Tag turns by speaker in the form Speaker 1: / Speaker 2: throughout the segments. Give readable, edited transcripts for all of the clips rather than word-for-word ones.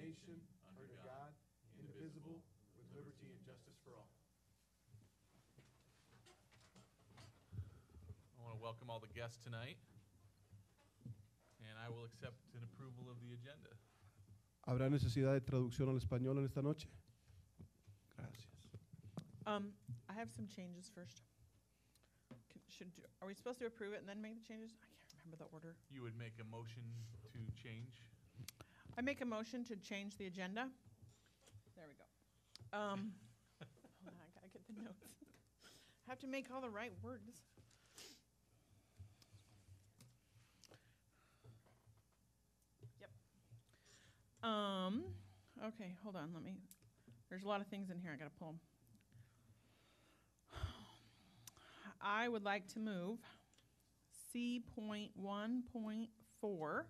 Speaker 1: nation, under God, indivisible, with liberty and justice for all.
Speaker 2: I want to welcome all the guests tonight, and I will accept an approval of the agenda.
Speaker 1: ¿Habrá necesidad de traducción al español en esta noche? Gracias.
Speaker 3: I have some changes first. Are we supposed to approve it and then make the changes? I can't remember the order.
Speaker 2: You would make a motion to change?
Speaker 3: I make a motion to change the agenda. There we go. Hold on, I gotta get the notes. I have to make all the right words. Yep. Okay, hold on, there's a lot of things in here, I gotta pull them. I would like to move C.1.4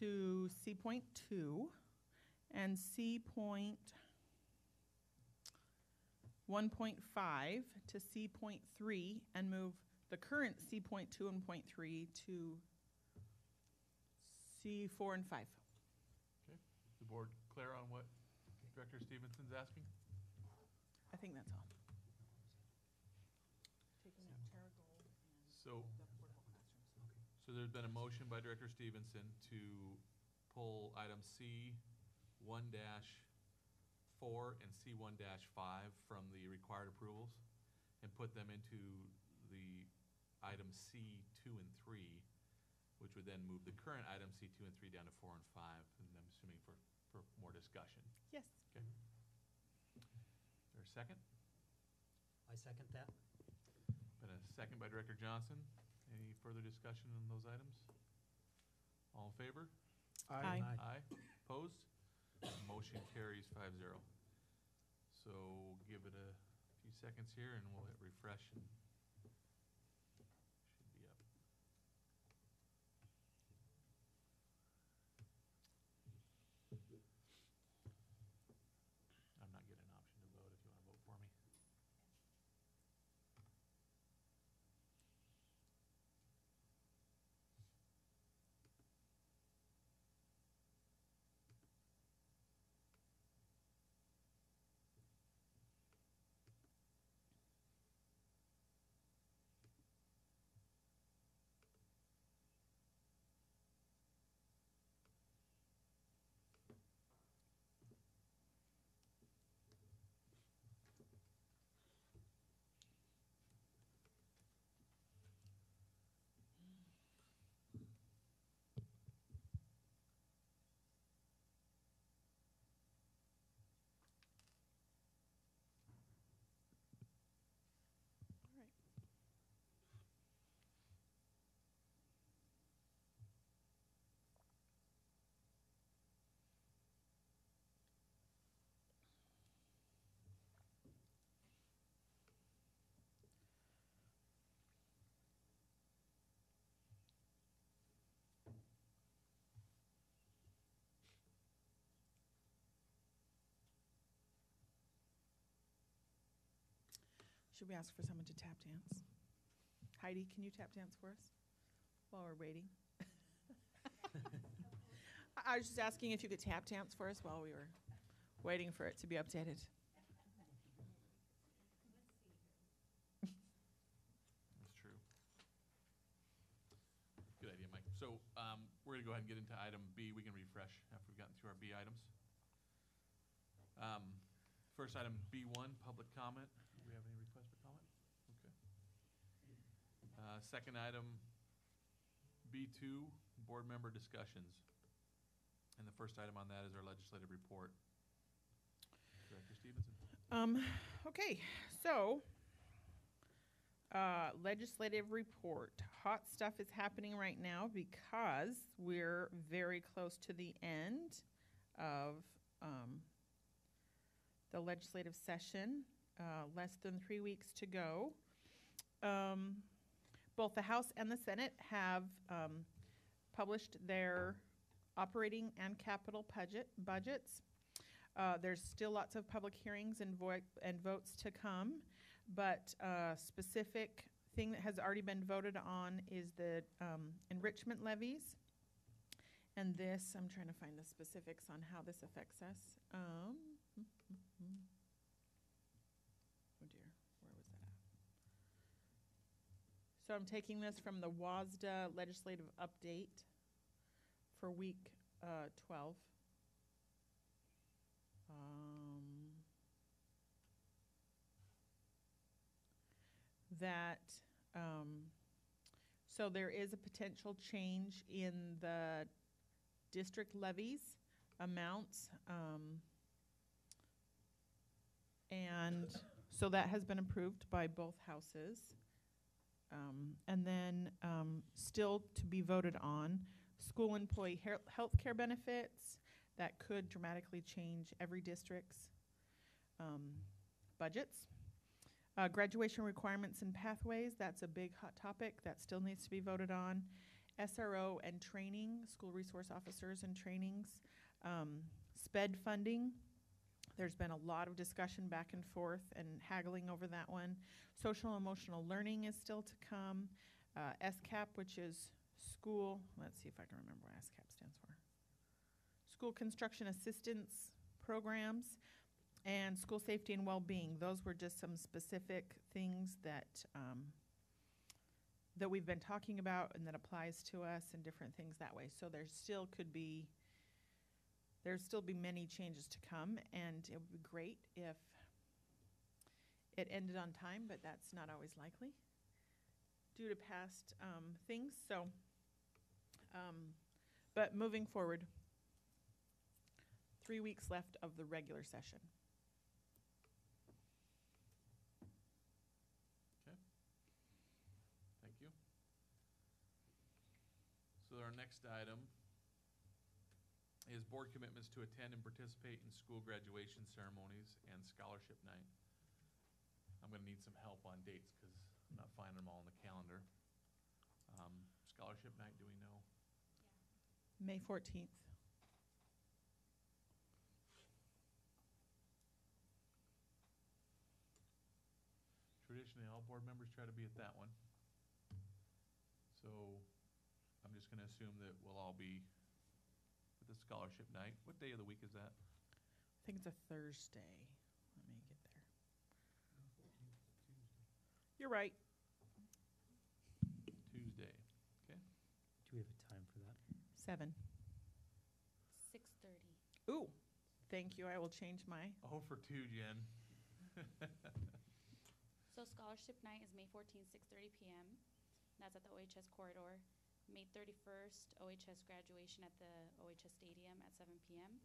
Speaker 3: to C.2 and C.1.5 to C.3 and move the current C.2 and .3 to C4 and 5.
Speaker 2: Okay. Is the board clear on what Director Stevenson's asking?
Speaker 3: I think that's all. Taking out Terrigold and
Speaker 2: So,
Speaker 3: the portable classrooms.
Speaker 2: so there's been a motion by Director Stevenson to pull item C1-4 and C1-5 from the required approvals and put them into the item C2 and 3, which would then move the current item C2 and 3 down to 4 and 5, and I'm assuming for more discussion.
Speaker 3: Yes.
Speaker 2: Okay. Is there a second?
Speaker 4: I second that.
Speaker 2: Been a second by Director Johnson. Any further discussion on those items? All in favor?
Speaker 3: Aye.
Speaker 2: Aye. Opposed? Motion carries 5-0. So give it a few seconds here and we'll hit refresh and should be up. I'm not getting an option to vote if you want to vote for me.
Speaker 3: All right. Should we ask for someone to tap dance? Heidi, can you tap dance for us while we're waiting? I was just asking if you could tap dance for us while we were waiting for it to be updated.
Speaker 2: That's true. Good idea, Mike. So we're going to go ahead and get into item B. We can refresh after we've gotten through our B items. First item, B1, public comment. Do we have any requests for comment? Okay. Second item, B2, board member discussions. And the first item on that is our legislative report. Director Stevenson.
Speaker 3: Okay, so legislative report. Hot stuff is happening right now because we're very close to the end of the legislative session. Less than 3 weeks to go. Both the House and the Senate have published their operating and capital budgets. There's still lots of public hearings and votes to come, but a specific thing that has already been voted on is the enrichment levies. And this, I'm trying to find the specifics on how this affects us. Oh dear, where was that at? So I'm taking this from the WASDA legislative update for week 12. So there is a potential change in the district levies amounts. And so that has been approved by both houses. And then still to be voted on, school employee health care benefits. That could dramatically change every district's budgets. Graduation requirements and pathways, that's a big hot topic that still needs to be voted on. SRO and training, school resource officers and trainings. SPED funding, there's been a lot of discussion back and forth and haggling over that one. Social emotional learning is still to come. SCAP, which is school, let's see if I can remember what SCAP stands for. School construction assistance programs. And school safety and well-being, those were just some specific things that that we've been talking about and that applies to us and different things that way. So there's still be many changes to come, and it would be great if it ended on time, but that's not always likely due to past things. So, but moving forward, 3 weeks left of the regular session.
Speaker 2: So our next item is board commitments to attend and participate in school graduation ceremonies and scholarship night. I'm going to need some help on dates because I'm not finding them all on the calendar. Scholarship night, do we know?
Speaker 3: May 14th.
Speaker 2: Traditionally, all board members try to be at that one. So I'm just going to assume that we'll all be at the scholarship night. What day of the week is that?
Speaker 3: I think it's a Thursday. Let me get there. You're right.
Speaker 2: Tuesday. Okay.
Speaker 4: Do we have a time for that?
Speaker 3: 7.
Speaker 5: 6:30.
Speaker 3: Ooh, thank you. I will change my.
Speaker 2: Oh, for 2, Jen.
Speaker 5: So scholarship night is May 14th, 6:30 p.m. That's at the OHS corridor. May 31st, OHS graduation at the OHS Stadium at 7 p.m.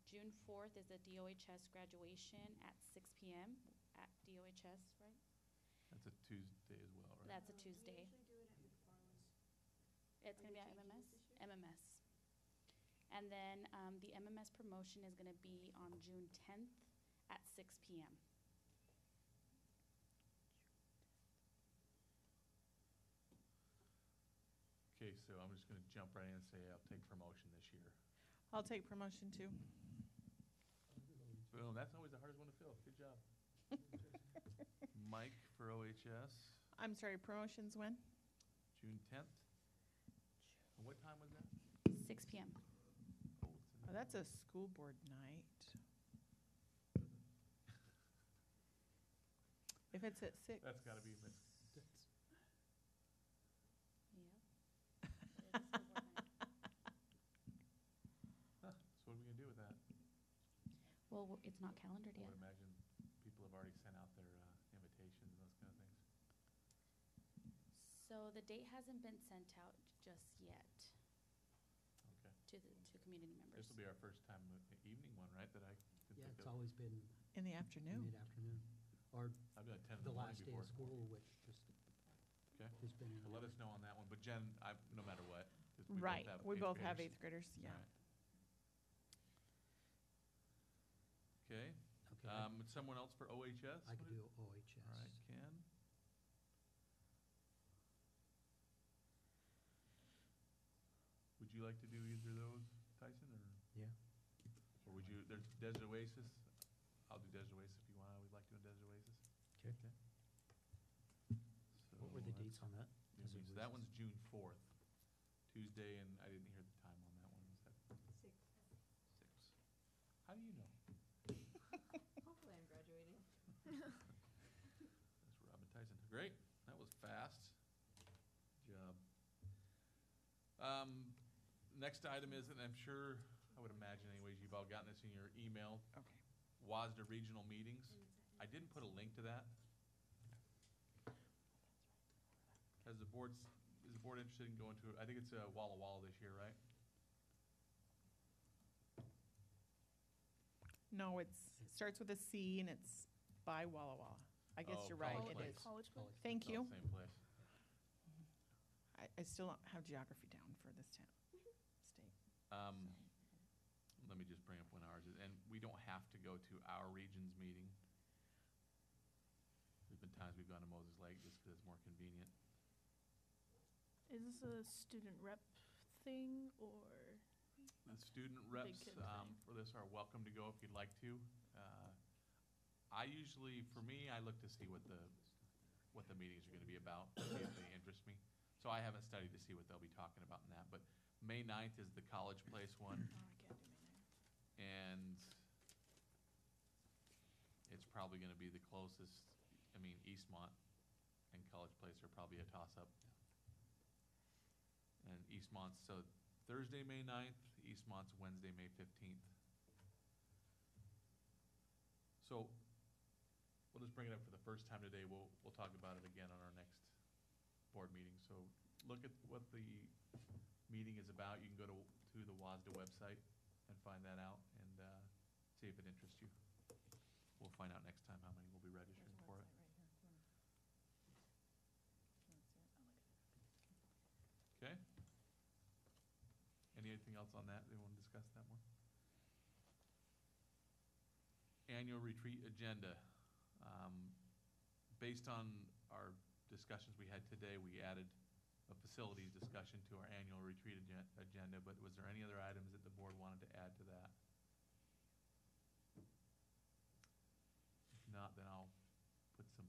Speaker 5: June 4th is the DOHS graduation at 6 p.m. at DOHS, right?
Speaker 2: That's a Tuesday as well, right?
Speaker 5: That's a Tuesday. It's going to be at MMS? MMS. And then the MMS promotion is going to be on June 10th at 6 p.m.
Speaker 2: Okay, so I'm just going to jump right in and say I'll take promotion this year.
Speaker 3: I'll take promotion too.
Speaker 2: Boom, that's always the hardest one to fill. Good job. Mike for OHS,
Speaker 3: I'm sorry, promotions when?
Speaker 2: June 10th. And what time was that?
Speaker 5: 6 p.m.
Speaker 2: Oh, it's in
Speaker 3: Oh, that's a school board night. If it's at 6.
Speaker 2: That's got to be missed.
Speaker 5: Yeah.
Speaker 2: Huh, so what are we going to do with that?
Speaker 5: Well, it's not calendared
Speaker 2: I
Speaker 5: yet.
Speaker 2: would imagine people have already sent out their invitations and those kind of things.
Speaker 5: So the date hasn't been sent out just yet
Speaker 2: Okay.
Speaker 5: to community members.
Speaker 2: This will be our first time evening one, right, that I can
Speaker 4: Yeah,
Speaker 2: think
Speaker 4: it's
Speaker 2: of.
Speaker 4: always been
Speaker 3: In the afternoon.
Speaker 4: mid-afternoon, or
Speaker 2: I've done 10 in
Speaker 4: the
Speaker 2: the morning
Speaker 4: last day
Speaker 2: before.
Speaker 4: of school, which just
Speaker 2: Okay.
Speaker 4: has been.
Speaker 2: Well, let us know on that one, but Jen, no matter what. 'cause
Speaker 3: Right. We both have
Speaker 2: graders.
Speaker 3: 8th graders. Yeah.
Speaker 2: All right. Okay.
Speaker 4: Okay,
Speaker 2: Someone else for OHS?
Speaker 4: I could do OHS.
Speaker 2: All right, Ken. Would you like to do either of those, Tyson, or?
Speaker 4: Yeah.
Speaker 2: Or would you, there's Desert Oasis. I'll do Desert Oasis if you want. I always like doing Desert Oasis.
Speaker 4: Okay.
Speaker 2: So
Speaker 4: What were the
Speaker 2: let's
Speaker 4: dates on that?
Speaker 2: do these. That one's June 4th, Tuesday, and I didn't hear the time on that one. Was that
Speaker 6: 6.
Speaker 2: 6? How do you know?
Speaker 6: Hopefully I'm graduating.
Speaker 2: That's Robin Tyson. Great, that was fast. Good job. Next item is, and I'm sure, I would imagine anyways, you've all gotten this in your email,
Speaker 3: Okay.
Speaker 2: WASDA regional meetings. I didn't put a link to that. Is the board interested in going to, I think it's Walla Walla this year, right?
Speaker 3: No, it starts with a C and it's by Walla Walla. I guess
Speaker 2: Oh,
Speaker 3: you're right,
Speaker 2: College
Speaker 3: it
Speaker 2: Place.
Speaker 3: is.
Speaker 6: College
Speaker 4: College.
Speaker 3: Thank
Speaker 2: Oh,
Speaker 3: you.
Speaker 2: Same place.
Speaker 3: I still don't have geography down for this town, state.
Speaker 2: Let me just bring up when ours is, and we don't have to go to our region's meeting. There's been times we've gone to Moses Lake just because it's more convenient.
Speaker 7: Is this a student rep thing, or?
Speaker 2: The student reps
Speaker 7: could say.
Speaker 2: for this are welcome to go if you'd like to. I usually, for me, I look to see what the meetings are gonna be about, see if they interest me. So I haven't studied to see what they'll be talking about in that, but May 9th is the College Place one,
Speaker 3: Oh, I can't do my name.
Speaker 2: and it's probably gonna be the closest. I mean, Eastmont and College Place are probably a toss-up. And Eastmont's, so Thursday, May 9th, Eastmont's Wednesday, May 15th. So, we'll just bring it up for the first time today. We'll talk about it again on our next board meeting. So, look at what the meeting is about. You can go to the WASDA website and find that out and see if it interests you. We'll find out next time how many will be registering for it. Okay? Anything else on that? Anyone discuss that more? Annual retreat agenda. Based on our discussions we had today, we added a facilities discussion to our annual retreat agenda, but was there any other items that the board wanted to add to that? If not, then I'll put some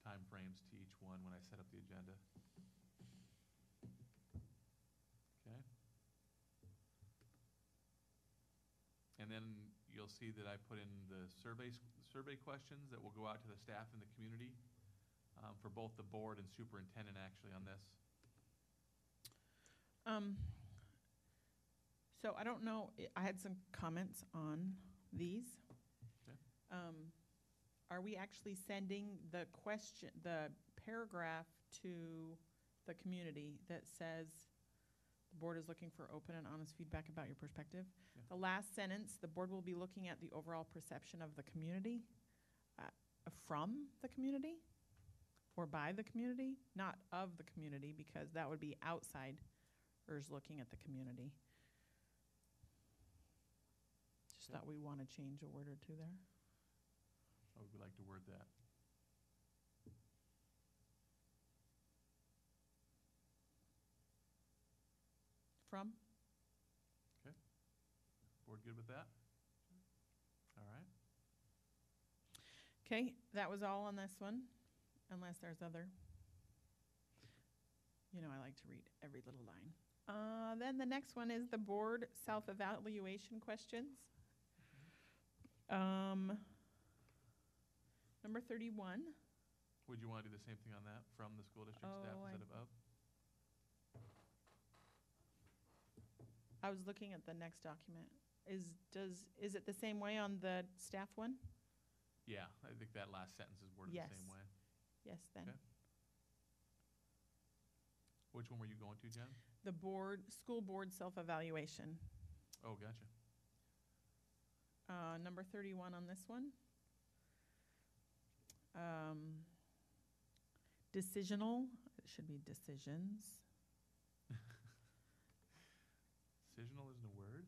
Speaker 2: time frames to each one when I set up the agenda. Okay? And then you'll see that I put in the survey questions that will go out to the staff and the community for both the board and superintendent actually on this.
Speaker 3: So I don't know, I had some comments on these.
Speaker 2: Okay.
Speaker 3: Are we actually sending the paragraph to the community that says the board is looking for open and honest feedback about your perspective?
Speaker 2: Yeah.
Speaker 3: The last sentence, the board will be looking at the overall perception of the community, from the community or by the community, not of the community, because that would be outsiders looking at the community. Just
Speaker 2: Okay.
Speaker 3: thought we want to change a word or two there.
Speaker 2: How would we like to word that?
Speaker 3: From?
Speaker 2: Board good with that? All right.
Speaker 3: Okay, that was all on this one, unless there's other. You know, I like to read every little line. Then the next one is the board self-evaluation questions. Number 31.
Speaker 2: Would you want to do the same thing on that, from the school district staff
Speaker 3: Oh,
Speaker 2: instead of?
Speaker 3: I was looking at the next document. Is it the same way on the staff one?
Speaker 2: Yeah, I think that last sentence is worded
Speaker 3: Yes.
Speaker 2: the same way.
Speaker 3: Yes, then.
Speaker 2: Okay. Which one were you going to, Jen?
Speaker 3: The school board self-evaluation.
Speaker 2: Oh, gotcha.
Speaker 3: Number 31 on this one. Decisional, it should be decisions.
Speaker 2: Decisional isn't a word?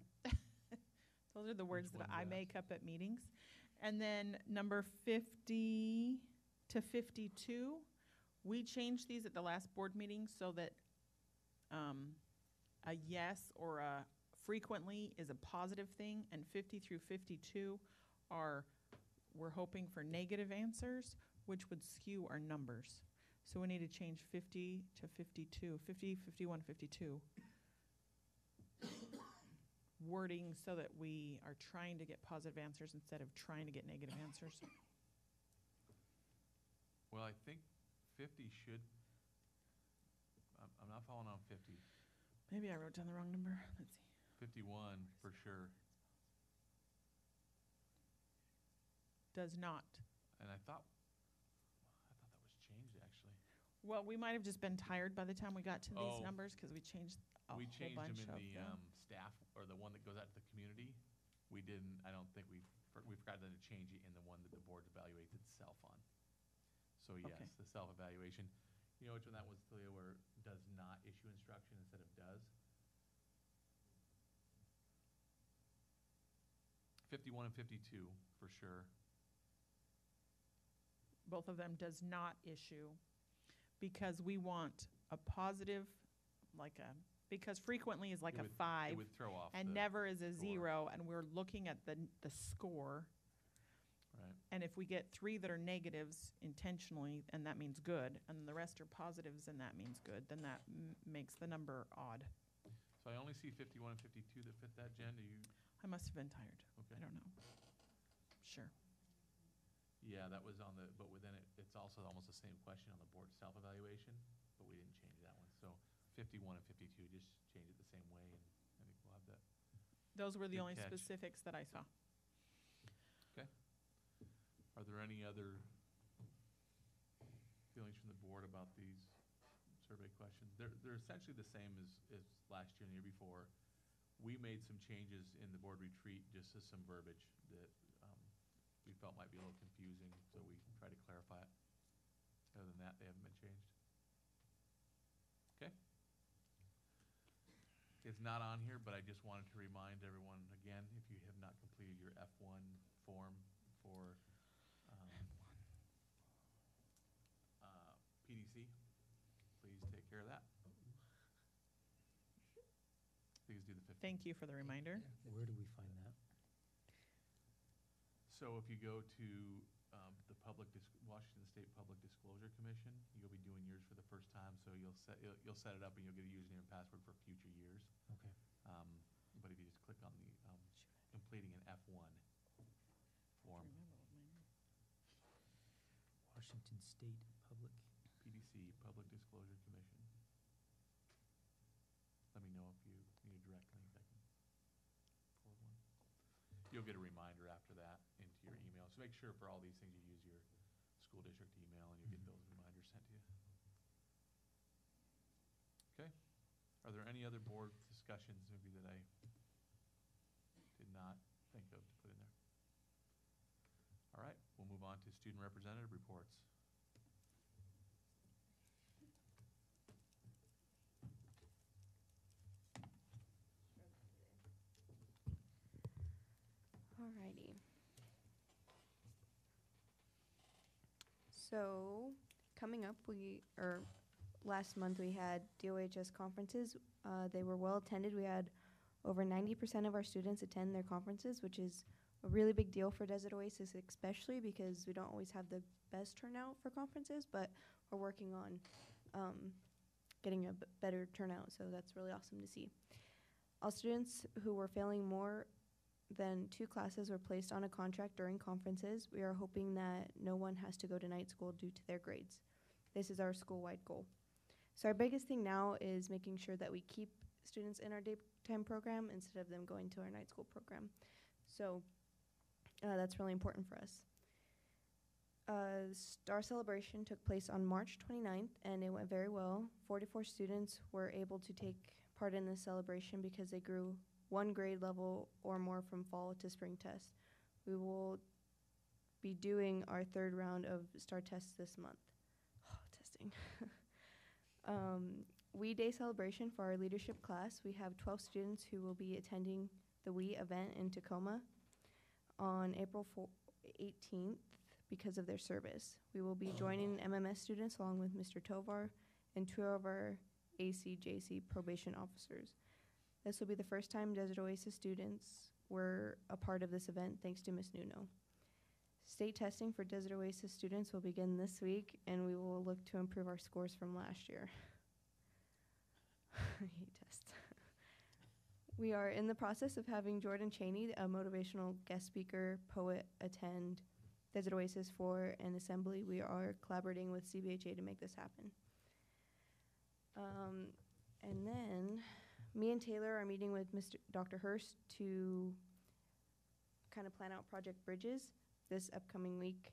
Speaker 3: Those are the words
Speaker 2: Which
Speaker 3: that
Speaker 2: one's
Speaker 3: I
Speaker 2: that?
Speaker 3: make up at meetings. And then number 50 to 52, we changed these at the last board meeting so that a yes or a frequently is a positive thing, and 50 through 52 we're hoping for negative answers, which would skew our numbers. So we need to change 50 to 52, 50, 51, 52 wording so that we are trying to get positive answers instead of trying to get negative answers?
Speaker 2: Well, I think 50 should, I'm not following on 50.
Speaker 3: Maybe I wrote down the wrong number. Let's see.
Speaker 2: 51 for sure.
Speaker 3: Does not.
Speaker 2: And I thought that was changed actually.
Speaker 3: Well, we might have just been tired by the time we got to these
Speaker 2: Oh.
Speaker 3: numbers because we changed a
Speaker 2: We
Speaker 3: whole
Speaker 2: changed
Speaker 3: bunch
Speaker 2: them
Speaker 3: of
Speaker 2: in the
Speaker 3: them.
Speaker 2: staff, or the one that goes out to the community. We didn't, I don't think we forgot to change it in the one that the board evaluates itself on. So yes,
Speaker 3: Okay.
Speaker 2: the self-evaluation. You know which one that was, Talia, where does not issue instruction instead of does? 51 and 52 for sure.
Speaker 3: Both of them does not issue because we want a positive, because frequently is like
Speaker 2: It
Speaker 3: a
Speaker 2: would-
Speaker 3: 5
Speaker 2: It would throw off
Speaker 3: and
Speaker 2: the-
Speaker 3: never is a
Speaker 2: score.
Speaker 3: 0, and we're looking at the score.
Speaker 2: Right.
Speaker 3: And if we get 3 that are negatives intentionally, and that means good, and the rest are positives, and that means good, then that makes the number odd.
Speaker 2: So I only see 51 and 52 that fit that, Jen. Do you?
Speaker 3: I must have been tired.
Speaker 2: Okay.
Speaker 3: I don't know. Sure.
Speaker 2: Yeah, that was on the, but within it, it's also almost the same question on the board self-evaluation, but we didn't change that one. So 51 and 52, just change it the same way, and I think we'll have that.
Speaker 3: Those were the
Speaker 2: Good
Speaker 3: only
Speaker 2: catch.
Speaker 3: specifics that I saw.
Speaker 2: Okay. Are there any other feelings from the board about these survey questions? They're essentially the same as last year and the year before. We made some changes in the board retreat, just as some verbiage that we felt might be a little confusing, so we tried to clarify it. Other than that, they haven't been changed. Okay. It's not on here, but I just wanted to remind everyone again, if you have not completed your F1 form for PDC, please take care of that. Please do the 15th.
Speaker 3: Thank you for the reminder.
Speaker 4: Where do we find that?
Speaker 2: So if you go to the Washington State Public Disclosure Commission, you'll be doing yours for the first time, so you'll set it up and you'll get a username and password for future years.
Speaker 4: Okay.
Speaker 2: But if you just click on the completing an F1 form,
Speaker 4: Washington State Public.
Speaker 2: PDC, Public Disclosure Commission. Let me know if you need a direct link. I can forward one. You'll get a reminder after that into your email. So make sure for all these things you use your school district email and you'll get those reminders sent to you. Okay. Are there any other board discussions maybe that I did not think of to put in there? All right, we'll move on to student representative reports.
Speaker 8: Alrighty. So, coming up, last month we had DOHS conferences. They were well attended. We had over 90% of our students attend their conferences, which is a really big deal for Desert Oasis, especially because we don't always have the best turnout for conferences, but we're working on getting a better turnout, so that's really awesome to see. All students who were failing more than 2 classes were placed on a contract during conferences. We are hoping that no one has to go to night school due to their grades. This is our school-wide goal. So our biggest thing now is making sure that we keep students in our daytime program instead of them going to our night school program. So that's really important for us. Our celebration took place on March 29th, and it went very well. 44 students were able to take part in this celebration because they grew 1 grade level or more from fall to spring test. We will be doing our 3rd round of STAR tests this month. Testing. We Day celebration for our leadership class. We have 12 students who will be attending the We event in Tacoma on April 18th because of their service. We will be joining MMS students along with Mr. Tovar and 2 of our ACJC probation officers. This will be the first time Desert Oasis students were a part of this event, thanks to Ms. Nuno. State testing for Desert Oasis students will begin this week, and we will look to improve our scores from last year. I hate tests. We are in the process of having Jordan Chaney, a motivational guest speaker, poet, attend Desert Oasis for an assembly. We are collaborating with CBHA to make this happen. And then me and Taylor are meeting with Dr. Hurst to kind of plan out Project Bridges this upcoming week.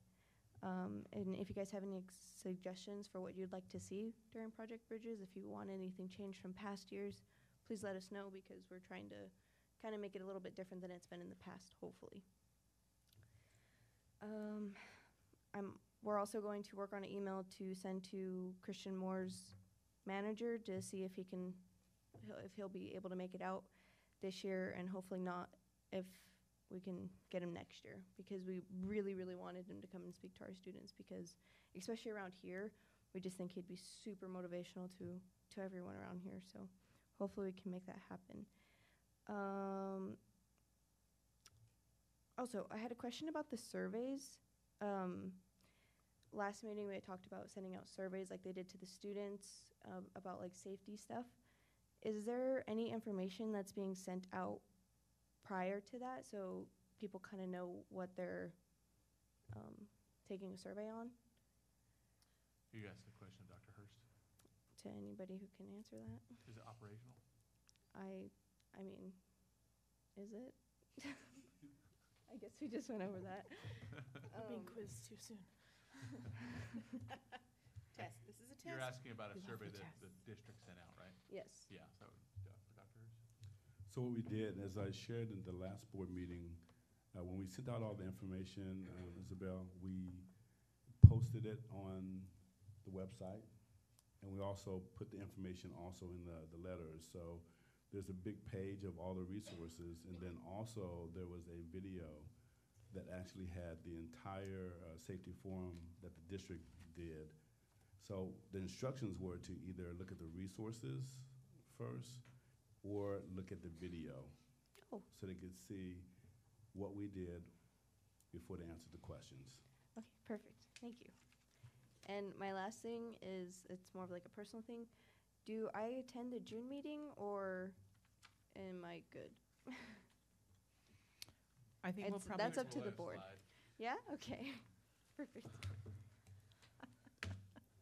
Speaker 8: And if you guys have any suggestions for what you'd like to see during Project Bridges, if you want anything changed from past years, please let us know, because we're trying to kind of make it a little bit different than it's been in the past, hopefully. We're also going to work on an email to send to Christian Moore's manager to see if he'll be able to make it out this year, and hopefully not if we can get him next year, because we really, really wanted him to come and speak to our students, because especially around here, we just think he'd be super motivational to everyone around here. So hopefully we can make that happen. Also, I had a question about the surveys. Last meeting we had talked about sending out surveys like they did to the students about like safety stuff. Is there any information that's being sent out prior to that, so people kind of know what they're taking a survey on?
Speaker 2: You asked the question of Dr. Hurst.
Speaker 8: To anybody who can answer that.
Speaker 2: Is it operational?
Speaker 8: I mean, is it? I guess we just went over that.
Speaker 7: Being quizzed too soon.
Speaker 3: Test, this is a test.
Speaker 2: You're asking about a
Speaker 3: We love
Speaker 2: survey
Speaker 3: the
Speaker 2: that
Speaker 3: test.
Speaker 2: the district sent out, right?
Speaker 8: Yes.
Speaker 2: Yeah, so for Dr. Hurst?
Speaker 1: So what we did, as I shared in the last board meeting, when we sent out all the information, Isabel, we posted it on the website, and we also put the information also in the letters. So there's a big page of all the resources, and then also there was a video that actually had the entire safety forum that the district did. So the instructions were to either look at the resources first or look at the video.
Speaker 8: Oh.
Speaker 1: So they could see what we did before they answered the questions.
Speaker 8: Okay, perfect. Thank you. And my last thing is, it's more of like a personal thing. Do I attend the June meeting, or am I good?
Speaker 3: I think we'll
Speaker 8: It's-
Speaker 3: probably.
Speaker 8: that's up to
Speaker 2: We'll
Speaker 8: the
Speaker 2: let it
Speaker 8: board.
Speaker 2: slide.
Speaker 8: Yeah? Okay. Perfect.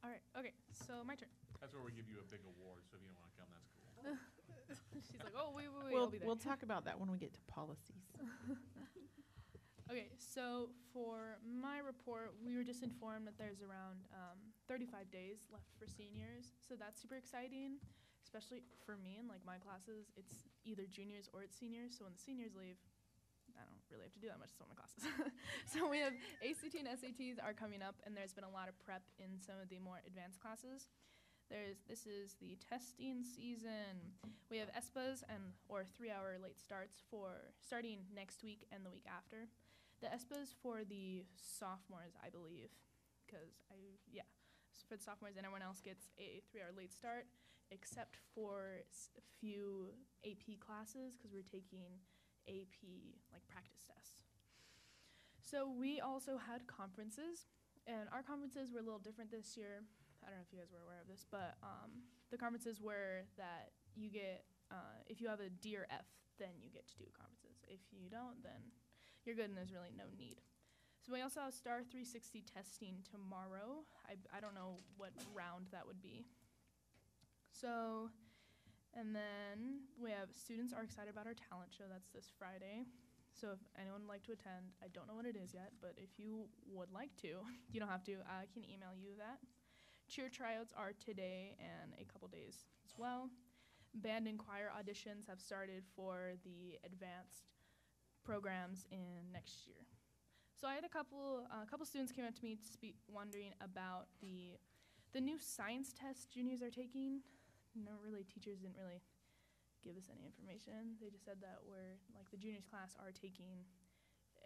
Speaker 7: All right, okay, so my turn.
Speaker 2: That's where we give you a big award, so if you don't want to come, that's cool.
Speaker 7: She's like, oh, wait,
Speaker 3: We'll,
Speaker 7: I'll be there.
Speaker 3: we'll talk about that when we get to policies.
Speaker 7: Okay, so for my report, we were just informed that there's around 35 days left for seniors. So that's super exciting, especially for me and like my classes. It's either juniors or it's seniors. So when the seniors leave, I don't really have to do that much to my classes. So we have ACT and SATs are coming up, and there's been a lot of prep in some of the more advanced classes. This is the testing season. We have ESPAs or 3-hour late starts for starting next week and the week after. The ESPAs for the sophomores, I believe, because for the sophomores, and everyone else gets a 3-hour late start, except for a few AP classes, because we're taking AP like practice tests. So we also had conferences, and our conferences were a little different this year. I don't know if you guys were aware of this, but the conferences were that you get, if you have a D or F, then you get to do conferences. If you don't, then you're good and there's really no need. So we also have STAR 360 testing tomorrow. I don't know what round that would be. So, and then we have students are excited about our talent show. That's this Friday. So if anyone would like to attend, I don't know what it is yet, but if you would like to, you don't have to, I can email you that. Cheer tryouts are today and a couple days as well. Band and choir auditions have started for the advanced programs in next year. So I had a couple students came up to me wondering about the new science test juniors are taking. Teachers didn't really give us any information. They just said that the juniors class are taking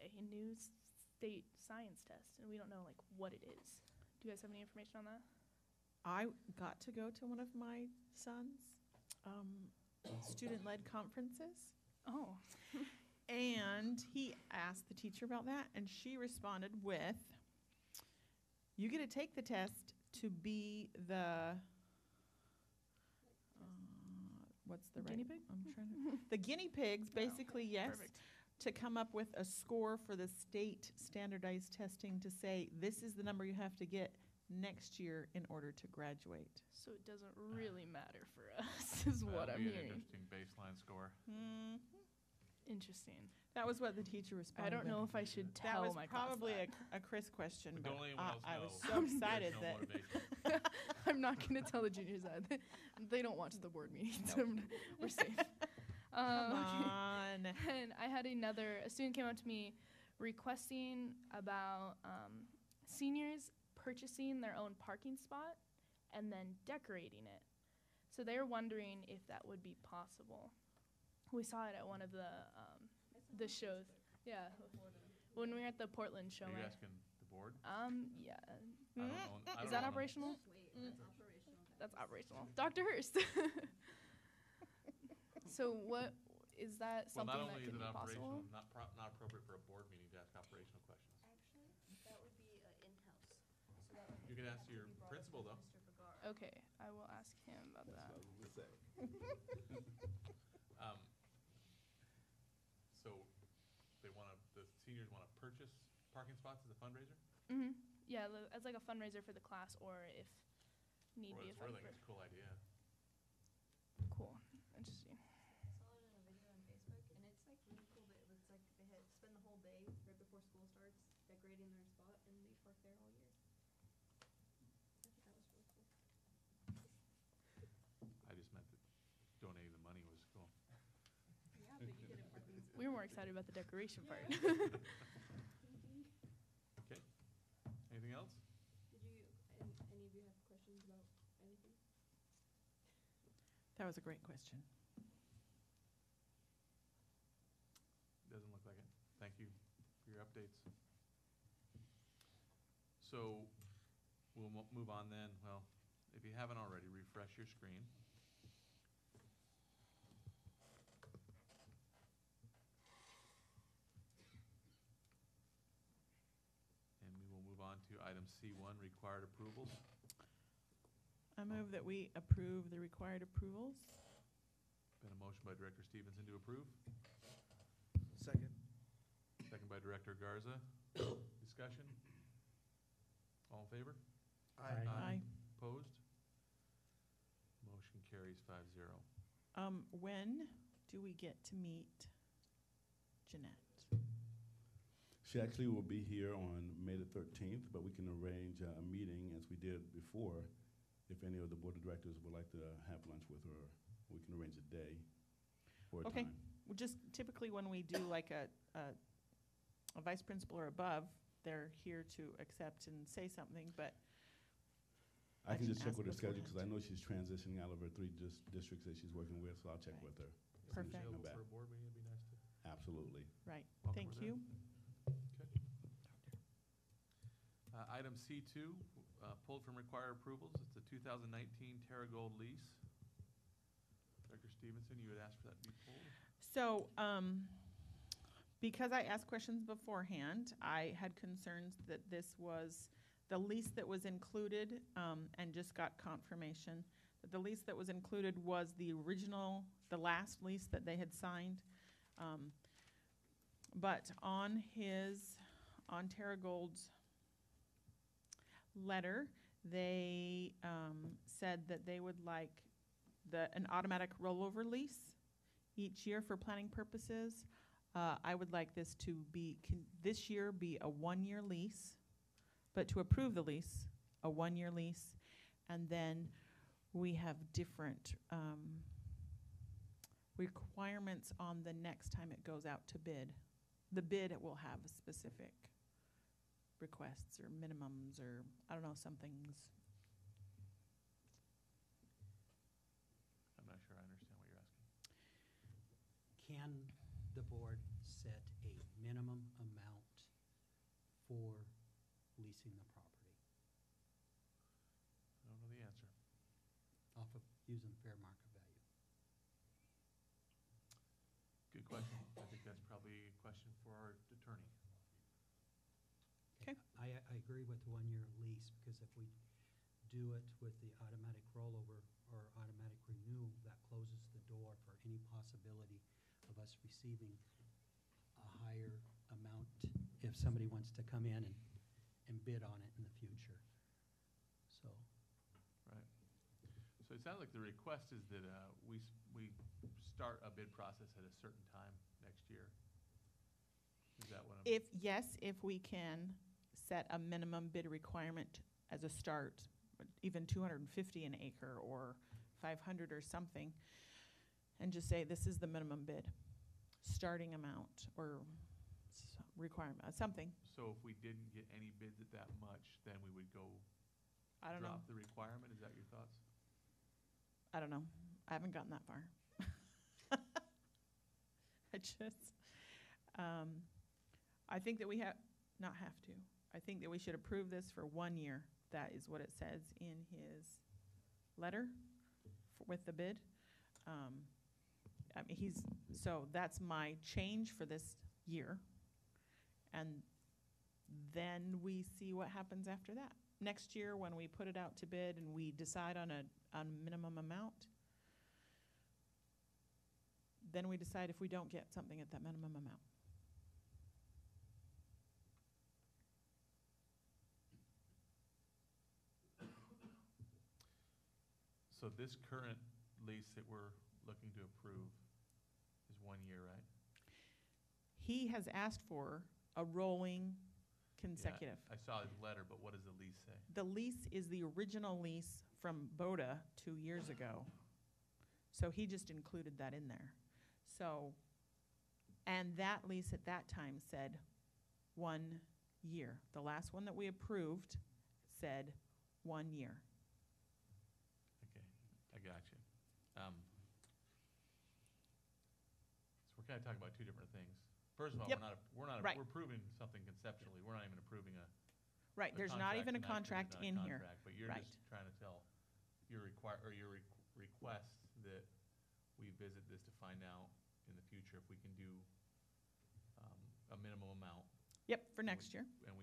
Speaker 7: a new state science test, and we don't know what it is. Do you guys have any information on that?
Speaker 3: I got to go to one of my son's student-led conferences.
Speaker 7: Oh.
Speaker 3: And he asked the teacher about that, and she responded with, you get to take the test to be the what's the right?
Speaker 7: Guinea pig?
Speaker 3: I'm trying to, the guinea pigs,
Speaker 7: No.
Speaker 3: basically, yes.
Speaker 7: Perfect.
Speaker 3: To come up with a score for the state standardized testing to say, this is the number you have to get next year in order to graduate.
Speaker 7: So it doesn't really matter for us, is what
Speaker 2: That'll
Speaker 7: I'm
Speaker 2: be an
Speaker 7: hearing.
Speaker 2: interesting baseline score.
Speaker 7: Interesting.
Speaker 3: That was what the teacher responded
Speaker 7: I don't
Speaker 3: with.
Speaker 7: know if I should
Speaker 3: That
Speaker 7: tell
Speaker 3: was
Speaker 7: my class
Speaker 3: probably
Speaker 7: that.
Speaker 3: a Chris question,
Speaker 2: But
Speaker 3: but
Speaker 2: don't let anyone else
Speaker 3: I was
Speaker 2: know.
Speaker 3: so
Speaker 2: There's
Speaker 3: excited
Speaker 2: no
Speaker 3: that,
Speaker 2: motivation.
Speaker 7: I'm not going to tell the juniors that. They don't watch the board meetings. We're safe.
Speaker 3: come
Speaker 7: Okay.
Speaker 3: on.
Speaker 7: And I had a student came up to me requesting about seniors purchasing their own parking spot and then decorating it. So they're wondering if that would be possible. We saw it at one of the shows. Yeah. When we were at the Portland show.
Speaker 2: Are you
Speaker 7: right?
Speaker 2: asking the board?
Speaker 7: Yeah.
Speaker 2: I don't know. I
Speaker 7: Is
Speaker 2: don't
Speaker 7: that
Speaker 2: know.
Speaker 7: operational?
Speaker 6: Wait, that's operational.
Speaker 7: That's operational. Dr. Hurst. So what is that
Speaker 2: Well,
Speaker 7: something
Speaker 2: not
Speaker 7: that
Speaker 2: only
Speaker 7: could
Speaker 2: is
Speaker 7: be
Speaker 2: it operational,
Speaker 7: possible?
Speaker 2: not appropriate for a board meeting to ask operational questions.
Speaker 8: Actually, that would be in-house. So that would
Speaker 2: You can ask your
Speaker 8: be brought up
Speaker 2: principal,
Speaker 8: with
Speaker 2: though.
Speaker 8: Mr. Vergara.
Speaker 7: Okay, I will ask him about
Speaker 1: That's
Speaker 7: that.
Speaker 1: what I was gonna say.
Speaker 2: So the seniors want to purchase parking spots as a fundraiser?
Speaker 7: Mm-hmm. Yeah, as like a fundraiser for the class, or if need
Speaker 2: Or
Speaker 7: be a
Speaker 2: it's really,
Speaker 7: fundraiser.
Speaker 2: it's a cool idea.
Speaker 7: Cool. Interesting.
Speaker 6: I saw it in a video on Facebook, and it's like really cool. That it looks like they had spend the whole day right before school starts decorating their spot, and they park there all year. I thought that was really cool.
Speaker 2: I just meant that donating the money was cool.
Speaker 6: Yeah, but you get a parking spot.
Speaker 7: We were more excited about the decoration part.
Speaker 2: Okay. Anything else?
Speaker 6: Did you? Any of you have questions about anything?
Speaker 3: That was a great question.
Speaker 2: Doesn't look like it. Thank you for your updates. So we'll move on then. Well, if you haven't already, refresh your screen. And we will move on to item C1, required approvals.
Speaker 3: I move that we approve the required approvals.
Speaker 2: Been a motion by Director Stevenson to approve,
Speaker 9: Second.
Speaker 2: second by Director Garza. Discussion? All in favor?
Speaker 4: Aye.
Speaker 3: Aye.
Speaker 2: Opposed? Motion carries 5-0.
Speaker 3: When do we get to meet Jeanette?
Speaker 1: She actually will be here on May the 13th, but we can arrange a meeting as we did before. If any of the board of directors would like to have lunch with her, we can arrange a day or a
Speaker 3: Okay.
Speaker 1: time.
Speaker 3: Well, just typically when we do like a vice principal or above, they're here to accept and say something, but
Speaker 1: I can
Speaker 3: can
Speaker 1: just check
Speaker 3: ask
Speaker 1: with her schedule because I
Speaker 3: beforehand.
Speaker 1: know she's transitioning out of her three districts that she's working with, so I'll check
Speaker 3: Right.
Speaker 1: with her.
Speaker 2: If
Speaker 3: Perfect.
Speaker 2: you're available
Speaker 1: Come back.
Speaker 2: for a board meeting, it'd be nice to
Speaker 1: Absolutely.
Speaker 3: right.
Speaker 2: welcome
Speaker 3: Thank
Speaker 2: her there.
Speaker 3: you.
Speaker 2: Okay. Item C2, pulled from required approvals. It's a 2019 Terragold lease. Director Stevenson, you had asked for that to be pulled.
Speaker 3: So, because I asked questions beforehand, I had concerns that this was the lease that was included, and just got confirmation that the lease that was included was the original, the last lease that they had signed. But on Terragold's letter, they said that they would like an automatic rollover lease each year for planning purposes. I would like this to be, this year be a one-year lease, but to approve the lease, a one-year lease, and then we have different requirements on the next time it goes out to bid. The bid will have specific requests or minimums or, I don't know, some things.
Speaker 2: I'm not sure I understand what you're asking.
Speaker 10: Can the board set a minimum amount for leasing the property
Speaker 2: I don't know the answer.
Speaker 10: off of using fair market value?
Speaker 2: Good question. I think that's probably a question for our attorney.
Speaker 3: Okay.
Speaker 10: I agree with the one-year lease, because if we do it with the automatic rollover, or automatic renewal, that closes the door for any possibility of us receiving a higher amount if somebody wants to come in and bid on it in the future. So,
Speaker 2: Right. So it sounds like the request is that we start a bid process at a certain time next year. Is that what I'm?
Speaker 3: If we can set a minimum bid requirement as a start, even 250 an acre or 500 or something, and just say this is the minimum bid, starting amount or requirement, something.
Speaker 2: So if we didn't get any bids at that much, then we would go
Speaker 3: I don't know.
Speaker 2: drop the requirement? Is that your thoughts?
Speaker 3: I don't know. I haven't gotten that far. I just, I think that we not have to. I think that we should approve this for 1 year. That is what it says in his letter with the bid. I mean, so that's my change for this year. And then we see what happens after that. Next year, when we put it out to bid and we decide on a minimum amount, then we decide if we don't get something at that minimum amount.
Speaker 2: So this current lease that we're looking to approve is 1 year, right?
Speaker 3: He has asked for a rolling consecutive.
Speaker 2: Yeah, I saw his letter, but what does the lease say?
Speaker 3: The lease is the original lease from Boda 2 years ago. So he just included that in there. So, and that lease at that time said 1 year. The last one that we approved said 1 year.
Speaker 2: Okay, I got you. So we're kind of talking about two different things. First of all,
Speaker 3: Yep. Right.
Speaker 2: we're approving something conceptually. We're not even approving a
Speaker 3: Right, there's not even a
Speaker 2: contract
Speaker 3: contract
Speaker 2: tonight, 'cause
Speaker 3: in
Speaker 2: there's not a
Speaker 3: here.
Speaker 2: contract, but you're
Speaker 3: Right.
Speaker 2: just trying to tell your request that we visit this to find out in the future if we can do a minimum amount.
Speaker 3: Yep, for next year.
Speaker 2: And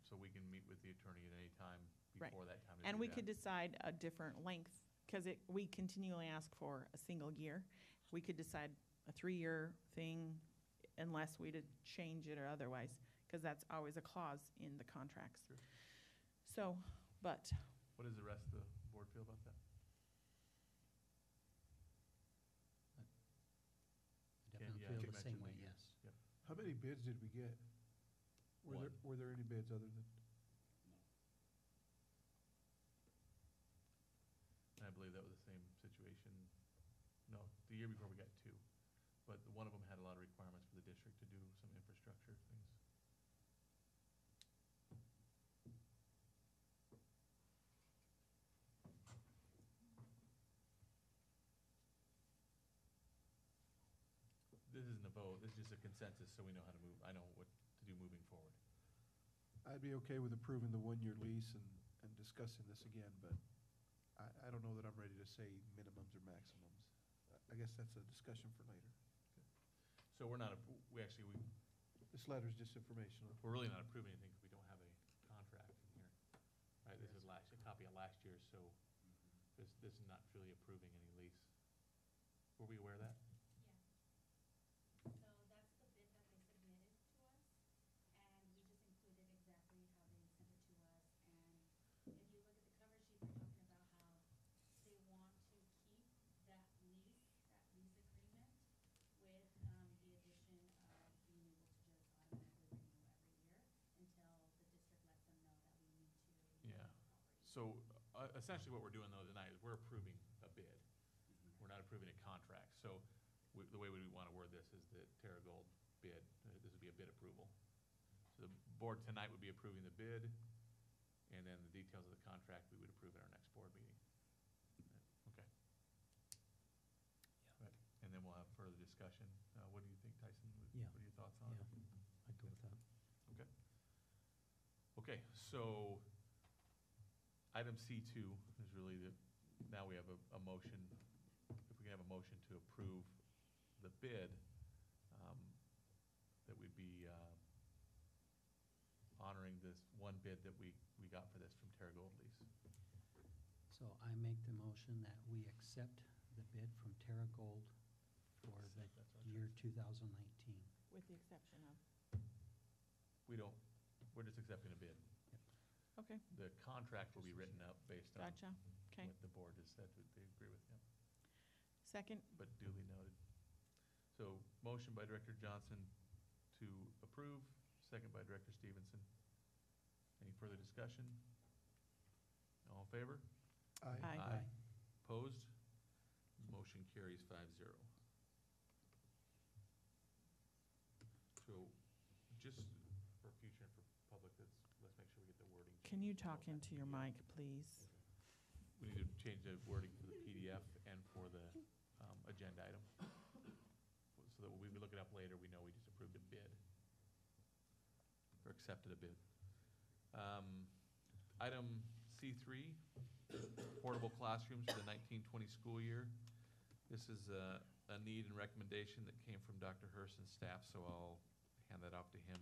Speaker 2: so we can meet with the attorney at any time
Speaker 3: Right.
Speaker 2: before that time to
Speaker 3: And
Speaker 2: do
Speaker 3: we
Speaker 2: that.
Speaker 3: could decide a different length, because we continually ask for a single year. We could decide a 3-year thing unless we did change it or otherwise, because that's always a clause in the contracts.
Speaker 2: Sure.
Speaker 3: So, but,
Speaker 2: What does the rest of the board feel about that?
Speaker 10: I definitely
Speaker 2: yeah,
Speaker 10: feel
Speaker 2: you
Speaker 10: the same
Speaker 2: mentioned
Speaker 10: way,
Speaker 2: the year.
Speaker 10: yes.
Speaker 2: Yep.
Speaker 9: How many bids did we get? Were there any bids other than?
Speaker 2: And I believe that was the same situation. No, the year before we got 2. But one of them had a lot of requirements for the district to do some infrastructure things. This isn't a vote, this is just a consensus, so we know how to move, I know what to do moving forward.
Speaker 9: I'd be okay with approving the 1-year lease and discussing this again, but I don't know that I'm ready to say minimums or maximums. I guess that's a discussion for later.
Speaker 2: So we're not,
Speaker 9: This letter's just informational.
Speaker 2: we're really not approving anything because we don't have a contract in here. Right, this is a copy of last year, so this is not really approving any lease. Were we aware of that?
Speaker 5: So that's the bid that they submitted to us, and we just included exactly how they sent it to us. And if you look at the cover sheet, they're talking about how they want to keep that lease agreement with the addition of being able to just automatically renew every year until the district lets them know that we need to renew
Speaker 2: Yeah.
Speaker 5: the property.
Speaker 2: So essentially what we're doing though tonight is we're approving a bid. We're not approving a contract. So the way we want to word this is that TerraGold bid, this would be a bid approval. So the board tonight would be approving the bid, and then the details of the contract we would approve at our next board meeting. Okay. Right. And then we'll have further discussion. What do you think, Tyson?
Speaker 10: Yeah.
Speaker 2: What are your thoughts on it?
Speaker 10: Yeah, I'd go with that.
Speaker 2: Okay. Okay, so item C2 is really now we have a motion, if we can have a motion to approve the bid, that we'd be honoring this one bid that we got for this from TerraGold Lease.
Speaker 10: So I make the motion that we accept the bid from Terra Gold for the year 2019.
Speaker 3: With the exception of?
Speaker 2: We're just accepting a bid.
Speaker 3: Okay,
Speaker 2: The contract will be written up based on
Speaker 3: gotcha. Okay.
Speaker 2: what the board has said that they agree with, yeah,
Speaker 3: Second,
Speaker 2: but duly noted. So motion by Director Johnson to approve, second by Director Stevenson. Any further discussion? All in favor?
Speaker 3: Aye.
Speaker 2: Opposed? Motion carries 5-0. So just for future and for public, let's make sure we get the wording.
Speaker 3: can you
Speaker 2: changed
Speaker 3: talk
Speaker 2: on that
Speaker 3: into your
Speaker 2: PDF.
Speaker 3: mic, please?
Speaker 2: We need to change the wording for the PDF and for the agenda item. So that when we look it up later, we know we just approved a bid. Or accepted a bid. Item C3, portable classrooms for the 1920 school year. This is a need and recommendation that came from Dr. Hurson's staff, so I'll hand that off to him.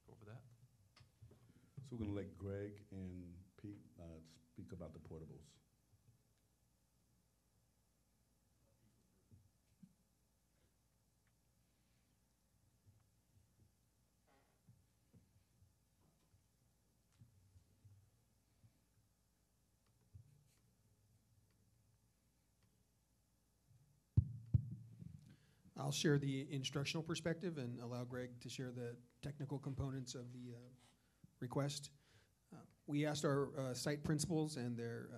Speaker 2: Go over that.
Speaker 1: So we're gonna let Greg and Pete speak about the portables.
Speaker 11: I'll share the instructional perspective and allow Greg to share the technical components of the request. We asked our site principals and their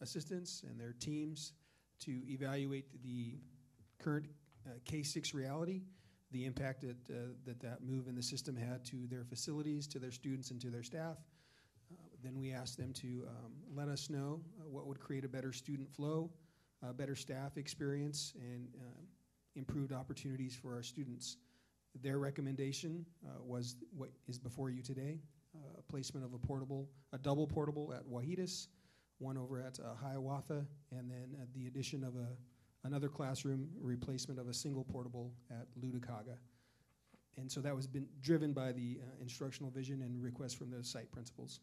Speaker 11: assistants and their teams to evaluate the current K-6 reality, the impact that move in the system had to their facilities, to their students, and to their staff. Then we asked them to let us know what would create a better student flow, better staff experience, and improved opportunities for our students. Their recommendation was what is before you today, placement of a double portable at Wahitas, one over at Hiawatha, and then the addition of another classroom replacement of a single portable at Ludakaga. And so that was been driven by the instructional vision and requests from the site principals.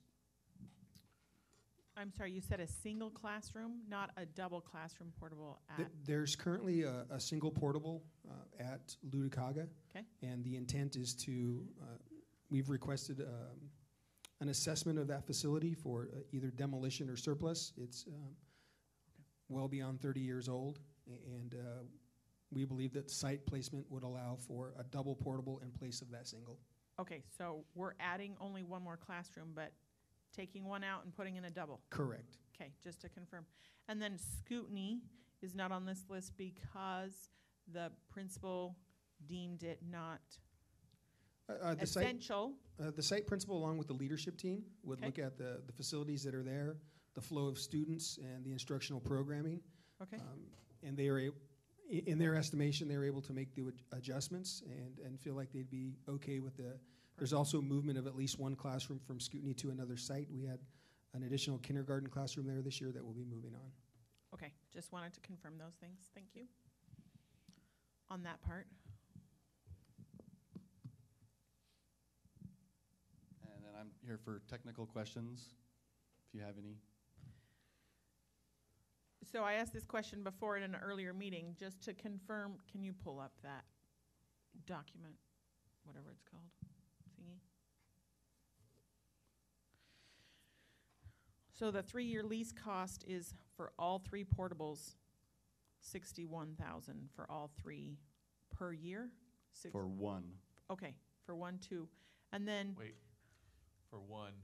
Speaker 3: I'm sorry, you said a single classroom, not a double classroom portable at?
Speaker 11: There's currently a single portable at Ludakaga.
Speaker 3: Okay.
Speaker 11: And the intent is to, we've requested an assessment of that facility for either demolition or surplus. It's well beyond 30 years old, and we believe that site placement would allow for a double portable in place of that single.
Speaker 3: Okay, so we're adding only one more classroom, but taking one out and putting in a double?
Speaker 11: Correct.
Speaker 3: Okay, just to confirm. And then Scootney is not on this list because the principal deemed it not essential.
Speaker 11: The site principal, along with the leadership team, would
Speaker 3: Okay.
Speaker 11: look at the facilities that are there, the flow of students, and the instructional programming.
Speaker 3: Okay,
Speaker 11: And they are, in their estimation, they were able to make the adjustments and feel like they'd be okay with the. There's also movement of at least one classroom from Scootney to another site. We had an additional kindergarten classroom there this year that we'll be moving on.
Speaker 3: okay, just wanted to confirm those things. Thank you. On that part.
Speaker 12: And then I'm here for technical questions, if you have any.
Speaker 3: So I asked this question before in an earlier meeting, just to confirm, can you pull up that document, whatever it's called? Thingy. So the 3-year lease cost is for all 3 portables, $61,000 for all 3 per year?
Speaker 12: For one.
Speaker 3: Okay, for 1, 2. And then
Speaker 2: Wait, for one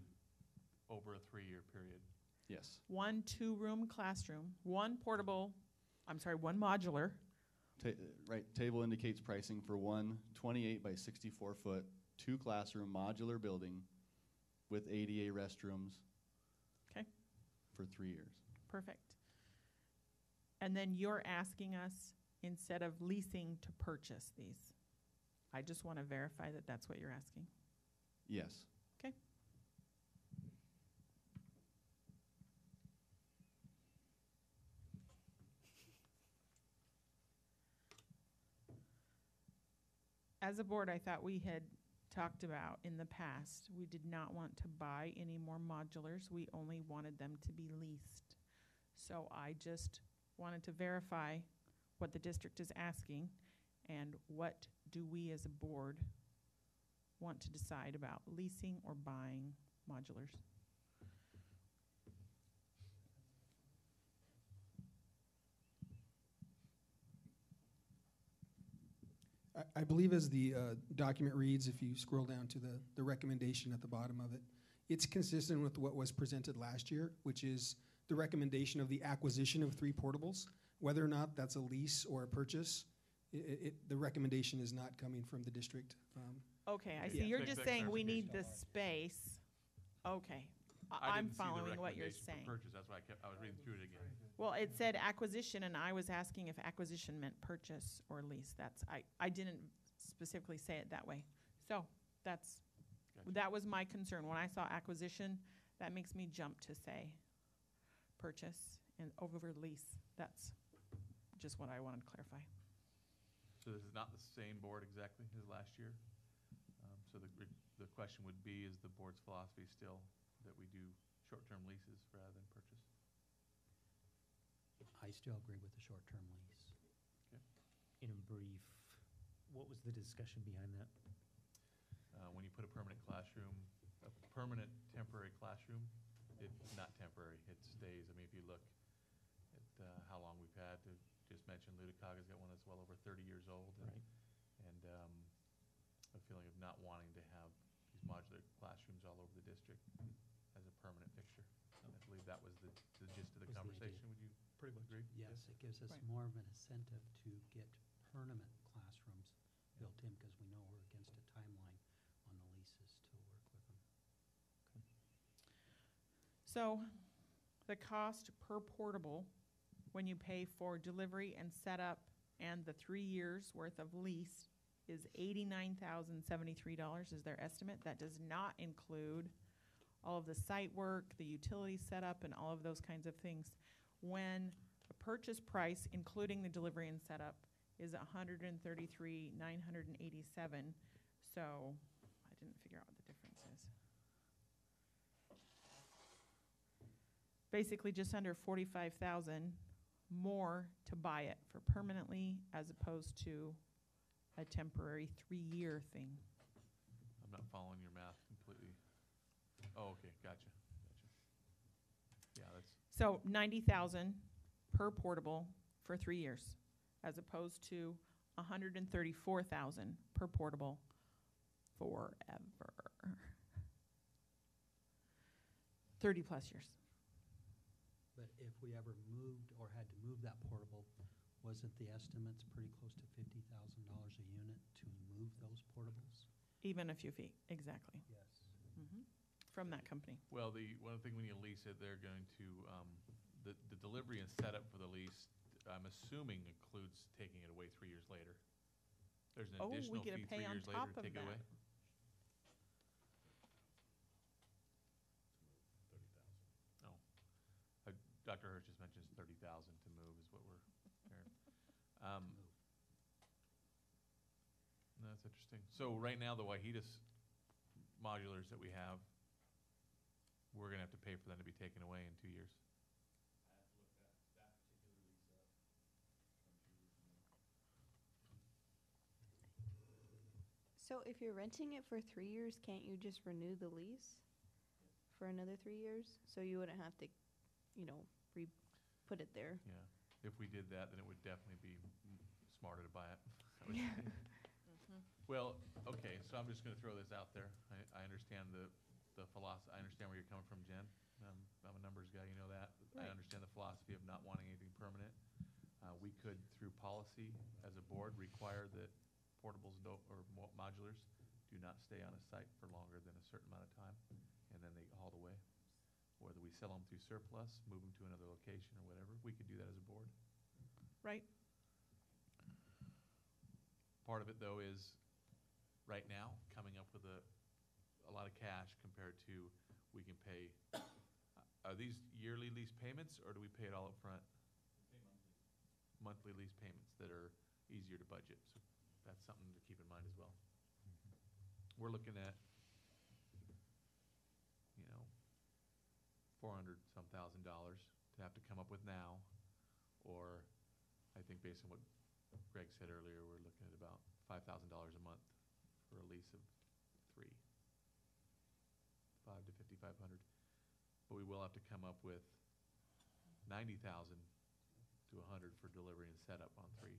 Speaker 2: over a 3-year period.
Speaker 12: Yes.
Speaker 3: 1 2-room classroom, 1 portable, I'm sorry, 1 modular.
Speaker 12: Right, table indicates pricing for one 28 by 64 foot, 2 classroom modular building with ADA restrooms.
Speaker 3: Okay.
Speaker 12: For 3 years.
Speaker 3: Perfect. And then you're asking us, instead of leasing, to purchase these. I just want to verify that that's what you're asking.
Speaker 12: Yes.
Speaker 3: Okay. As a board, I thought we had talked about in the past, we did not want to buy any more modulars. We only wanted them to be leased. So I just wanted to verify what the district is asking and what do we as a board want to decide about leasing or buying modulars.
Speaker 11: I believe as the document reads, if you scroll down to the recommendation at the bottom of it, it's consistent with what was presented last year, which is the recommendation of the acquisition of 3 portables. Whether or not that's a lease or a purchase, the recommendation is not coming from the district.
Speaker 3: Okay, I
Speaker 2: Yeah.
Speaker 3: see. You're
Speaker 2: Big-
Speaker 3: just
Speaker 2: big
Speaker 3: saying we need the
Speaker 2: clarification.
Speaker 3: space. Okay,
Speaker 2: I
Speaker 3: I'm
Speaker 2: didn't see the
Speaker 3: following what you're
Speaker 2: recommendation for
Speaker 3: saying.
Speaker 2: Purchase, that's why I was reading through it again.
Speaker 3: Well, it said acquisition, and I was asking if acquisition meant purchase or lease. I didn't specifically say it that way. So
Speaker 2: Gotcha.
Speaker 3: that was my concern. When I saw acquisition, that makes me jump to say purchase and over lease. That's just what I wanted to clarify.
Speaker 2: So this is not the same board exactly as last year? So the question would be, is the board's philosophy still that we do short-term leases rather than purchase?
Speaker 10: I still agree with the short-term lease.
Speaker 4: In brief, what was the discussion behind that?
Speaker 2: When you put a permanent temporary classroom, it's not temporary, it stays. I mean, if you look at how long we've had, to just mention Ludacaga's got one that's well over 30 years old.
Speaker 4: Right.
Speaker 2: And a feeling of not wanting to have these modular classrooms all over the district as a permanent fixture. I believe that was the gist of the
Speaker 10: Was the
Speaker 2: conversation.
Speaker 10: idea.
Speaker 2: Would you pretty much agree?
Speaker 10: Yes, it gives us
Speaker 3: Right.
Speaker 10: more of an incentive to get permanent classrooms built in, because we know we're against a timeline on the leases to work with them.
Speaker 3: So the cost per portable, when you pay for delivery and setup and the 3 years worth of lease, is $89,073 is their estimate. That does not include all of the site work, the utility setup, and all of those kinds of things. When the purchase price, including the delivery and setup, is $133,987. So I didn't figure out what the difference is. Basically, just under 45,000 more to buy it for permanently as opposed to a temporary 3-year thing.
Speaker 2: I'm not following your math completely. Oh, okay, gotcha. Yeah, that's,
Speaker 3: So 90,000 per portable for 3 years, as opposed to 134,000 per portable forever. 30+ years.
Speaker 10: But if we ever moved or had to move that portable, wasn't the estimates pretty close to $50,000 a unit to move those portables?
Speaker 3: Even a few feet, exactly.
Speaker 10: Yes.
Speaker 3: From that company.
Speaker 2: well, the one thing when you lease it, they're going to, the delivery and setup for the lease, I'm assuming includes taking it away 3 years later. There's an
Speaker 3: Oh, we
Speaker 2: additional
Speaker 3: get to
Speaker 2: fee
Speaker 3: pay
Speaker 2: 3
Speaker 3: on
Speaker 2: years later
Speaker 3: top
Speaker 2: to
Speaker 3: of
Speaker 2: take it
Speaker 3: that.
Speaker 2: away? No. Dr. Hirsch just mentions 30,000 to move is what we're hearing. No, that's interesting. So right now, the Wahitas modulars that we have, we're gonna have to pay for them to be taken away in 2 years.
Speaker 8: So if you're renting it for 3 years, can't you just renew the lease for another 3 years? So you wouldn't have to, put it there.
Speaker 2: Yeah, if we did that, then it would definitely be smarter to buy it. I would
Speaker 8: Yeah.
Speaker 2: think. Well, okay, so I'm just gonna throw this out there. I understand the philosophy, I understand where you're coming from, Jen. I'm a numbers guy, you know that. I
Speaker 3: Right.
Speaker 2: understand the philosophy of not wanting anything permanent. We could, through policy, as a board, require that portables or modulars do not stay on a site for longer than a certain amount of time, and then they get hauled away. Whether we sell them through surplus, move them to another location or whatever, we could do that as a board.
Speaker 3: Right?
Speaker 2: Part of it, though, is right now, coming up with a lot of cash compared to we can pay. Are these yearly lease payments, or do we pay it all up front? We pay monthly lease payments that are easier to budget, so that's something to keep in mind as well. we're looking at, you know, $400-some thousand to have to come up with now, or I think based on what Greg said earlier, we're looking at about $5,000 a month for a lease of 3, 5 to 5,500. But we will have to come up with 90,000 to 100 for delivery and setup on 3.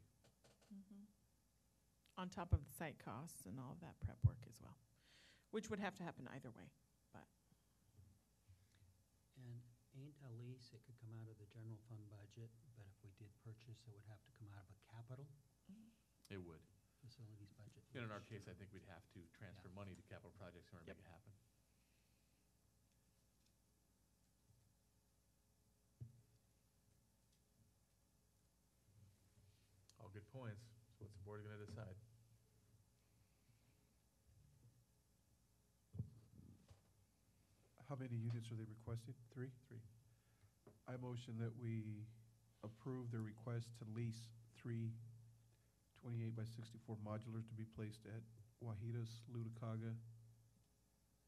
Speaker 3: On top of the site costs and all of that prep work as well, which would have to happen either way, but.
Speaker 10: And ain't a lease, it could come out of the general fund budget, but if we did purchase, it would have to come out of a capital
Speaker 2: It would.
Speaker 10: facilities budget.
Speaker 2: And in our
Speaker 10: which-
Speaker 2: case, I think we'd have to transfer money to capital projects in order to make it happen. All good points. So what's the board going to decide?
Speaker 9: How many units are they requesting? 3?
Speaker 2: 3.
Speaker 9: I motion that we approve the request to lease 3 28 by 64 modulars to be placed at Wahidas, Lutakaga,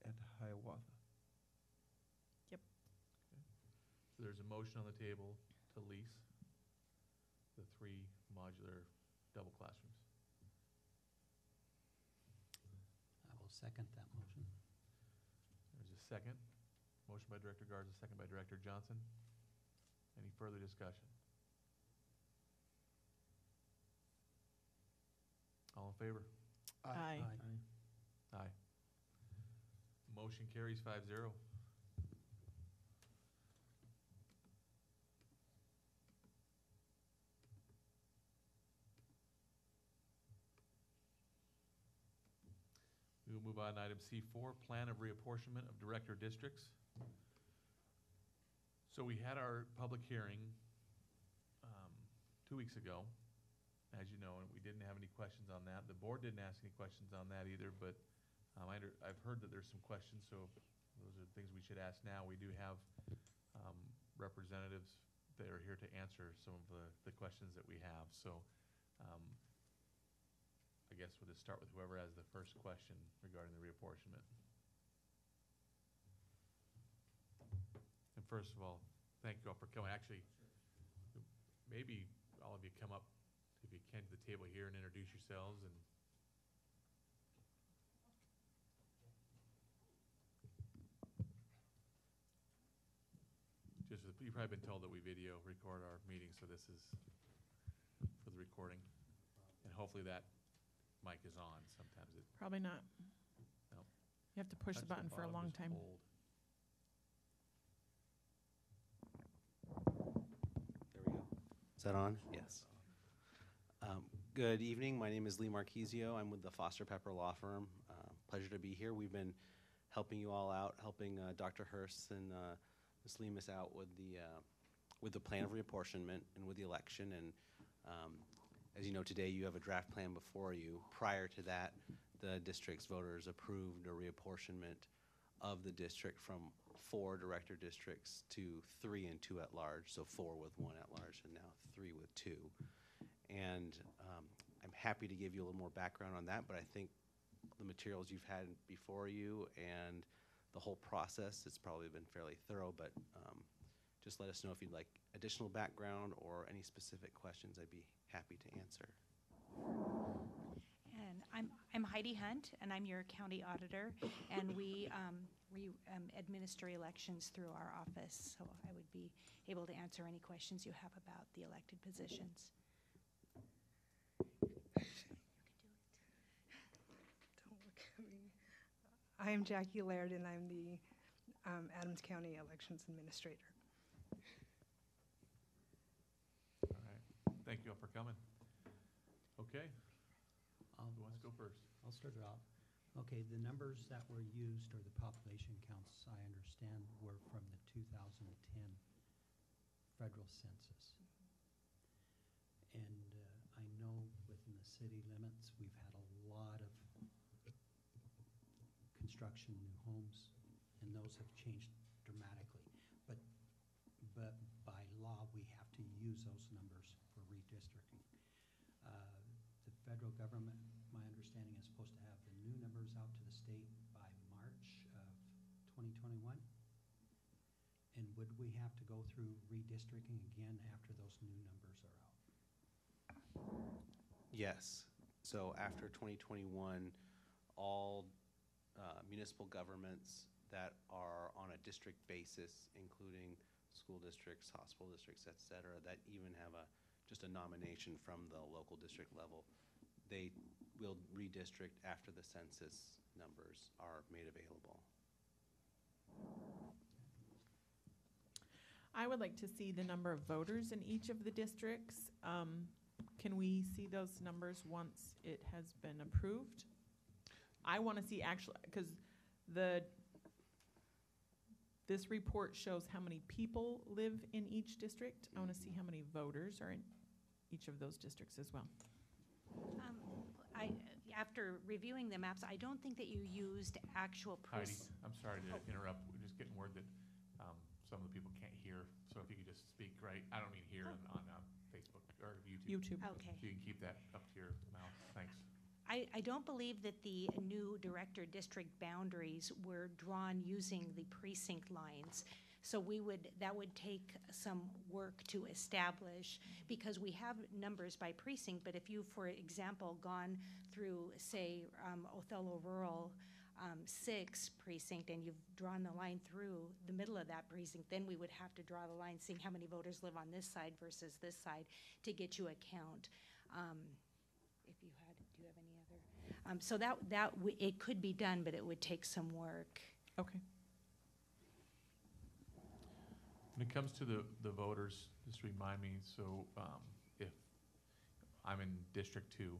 Speaker 9: and Hiawatha.
Speaker 2: So there's a motion on the table to lease the 3 modular double classrooms.
Speaker 10: I will second that motion.
Speaker 2: There's a second. Motion by Director Garza, second by Director Johnson. Any further discussion? All in favor?
Speaker 3: Aye.
Speaker 2: Aye. Motion carries 5-0. We will move on to item C4, Plan of Reapportionment of Director Districts. So we had our public hearing 2 weeks ago, as you know, and we didn't have any questions on that. The board didn't ask any questions on that either, but I've heard that there's some questions, so those are things we should ask now. We do have representatives that are here to answer some of the questions that we have. So I guess we'll just start with whoever has the first question regarding the reapportionment. And first of all, thank you all for coming. Actually, maybe all of you come up, if you can, to the table here and introduce yourselves. And you've probably been told that we video record our meetings, so this is for the recording. And hopefully that mic is on. Sometimes it.
Speaker 3: Probably not.
Speaker 2: No.
Speaker 3: You have to push the button for a long time.
Speaker 13: There we go. Is that on? Yes. Good evening. My name is Lee Marquisio. I'm with the Foster Pepper Law Firm. Pleasure to be here. We've been helping you all out, helping Dr. Hurst and Ms. Lemus out with the plan of reapportionment and with the election. And as you know, today you have a draft plan before you. Prior to that, the district's voters approved a reapportionment of the district from 4 director districts to 3 and 2 at large, so 4 with 1 at large and now 3 with 2. And I'm happy to give you a little more background on that, but I think the materials you've had before you and the whole process, it's probably been fairly thorough, but just let us know if you'd like additional background or any specific questions. I'd be happy to answer.
Speaker 14: And I'm Heidi Hunt, and I'm your county auditor, and we administer elections through our office, so I would be able to answer any questions you have about the elected positions.
Speaker 15: Don't look at me. I am Jackie Laird, and I'm the Adams County Elections Administrator.
Speaker 2: All right. Thank you all for coming. Okay. Who wants to go first?
Speaker 10: I'll start it off. Okay, the numbers that were used, or the population counts, I understand, were from the 2010 federal census. And I know within the city limits, we've had a lot of construction, new homes, and those have changed dramatically. But by law, we have to use those numbers for redistricting. The federal government, my understanding, is supposed to have the new numbers out to the would we have to go through redistricting again after those new numbers are out?
Speaker 13: Yes. So after 2021, all municipal governments that are on a district basis, including school districts, hospital districts, et cetera, that even have just a nomination from the local district level, they will redistrict after the census numbers are made available.
Speaker 3: I would like to see the number of voters in each of the districts. Can we see those numbers once it has been approved? I want to see actually, because this report shows how many people live in each district. I want to see how many voters are in each of those districts as well.
Speaker 14: After reviewing the maps, I don't think that you used actual
Speaker 2: Heidi, I'm sorry to interrupt. We're just getting word that some of the people can't hear. So if you could just speak right, I don't mean here on Facebook or YouTube.
Speaker 14: Okay.
Speaker 2: So you can keep that up to your mouth. Thanks.
Speaker 14: I don't believe that the new director district boundaries were drawn using the precinct lines. So that would take some work to establish, because we have numbers by precinct, but if you, for example, gone through, say, Othello Rural 6 precinct, and you've drawn the line through the middle of that precinct, then we would have to draw the line seeing how many voters live on this side versus this side to get you a count. If you had, do you have any other? So it could be done, but it would take some work.
Speaker 3: Okay.
Speaker 2: When it comes to the voters, just remind me, so if I'm in District 2,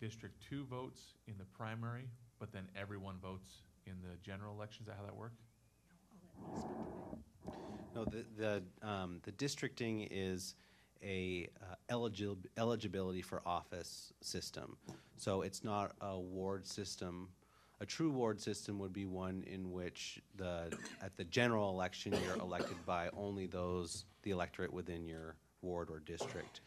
Speaker 2: District 2 votes in the primary, but then everyone votes in the general election. Is that how that works?
Speaker 13: No, the districting is a eligibility for office system. So it's not a ward system. A true ward system would be one in which at the general election you're elected by only the electorate within your ward or district.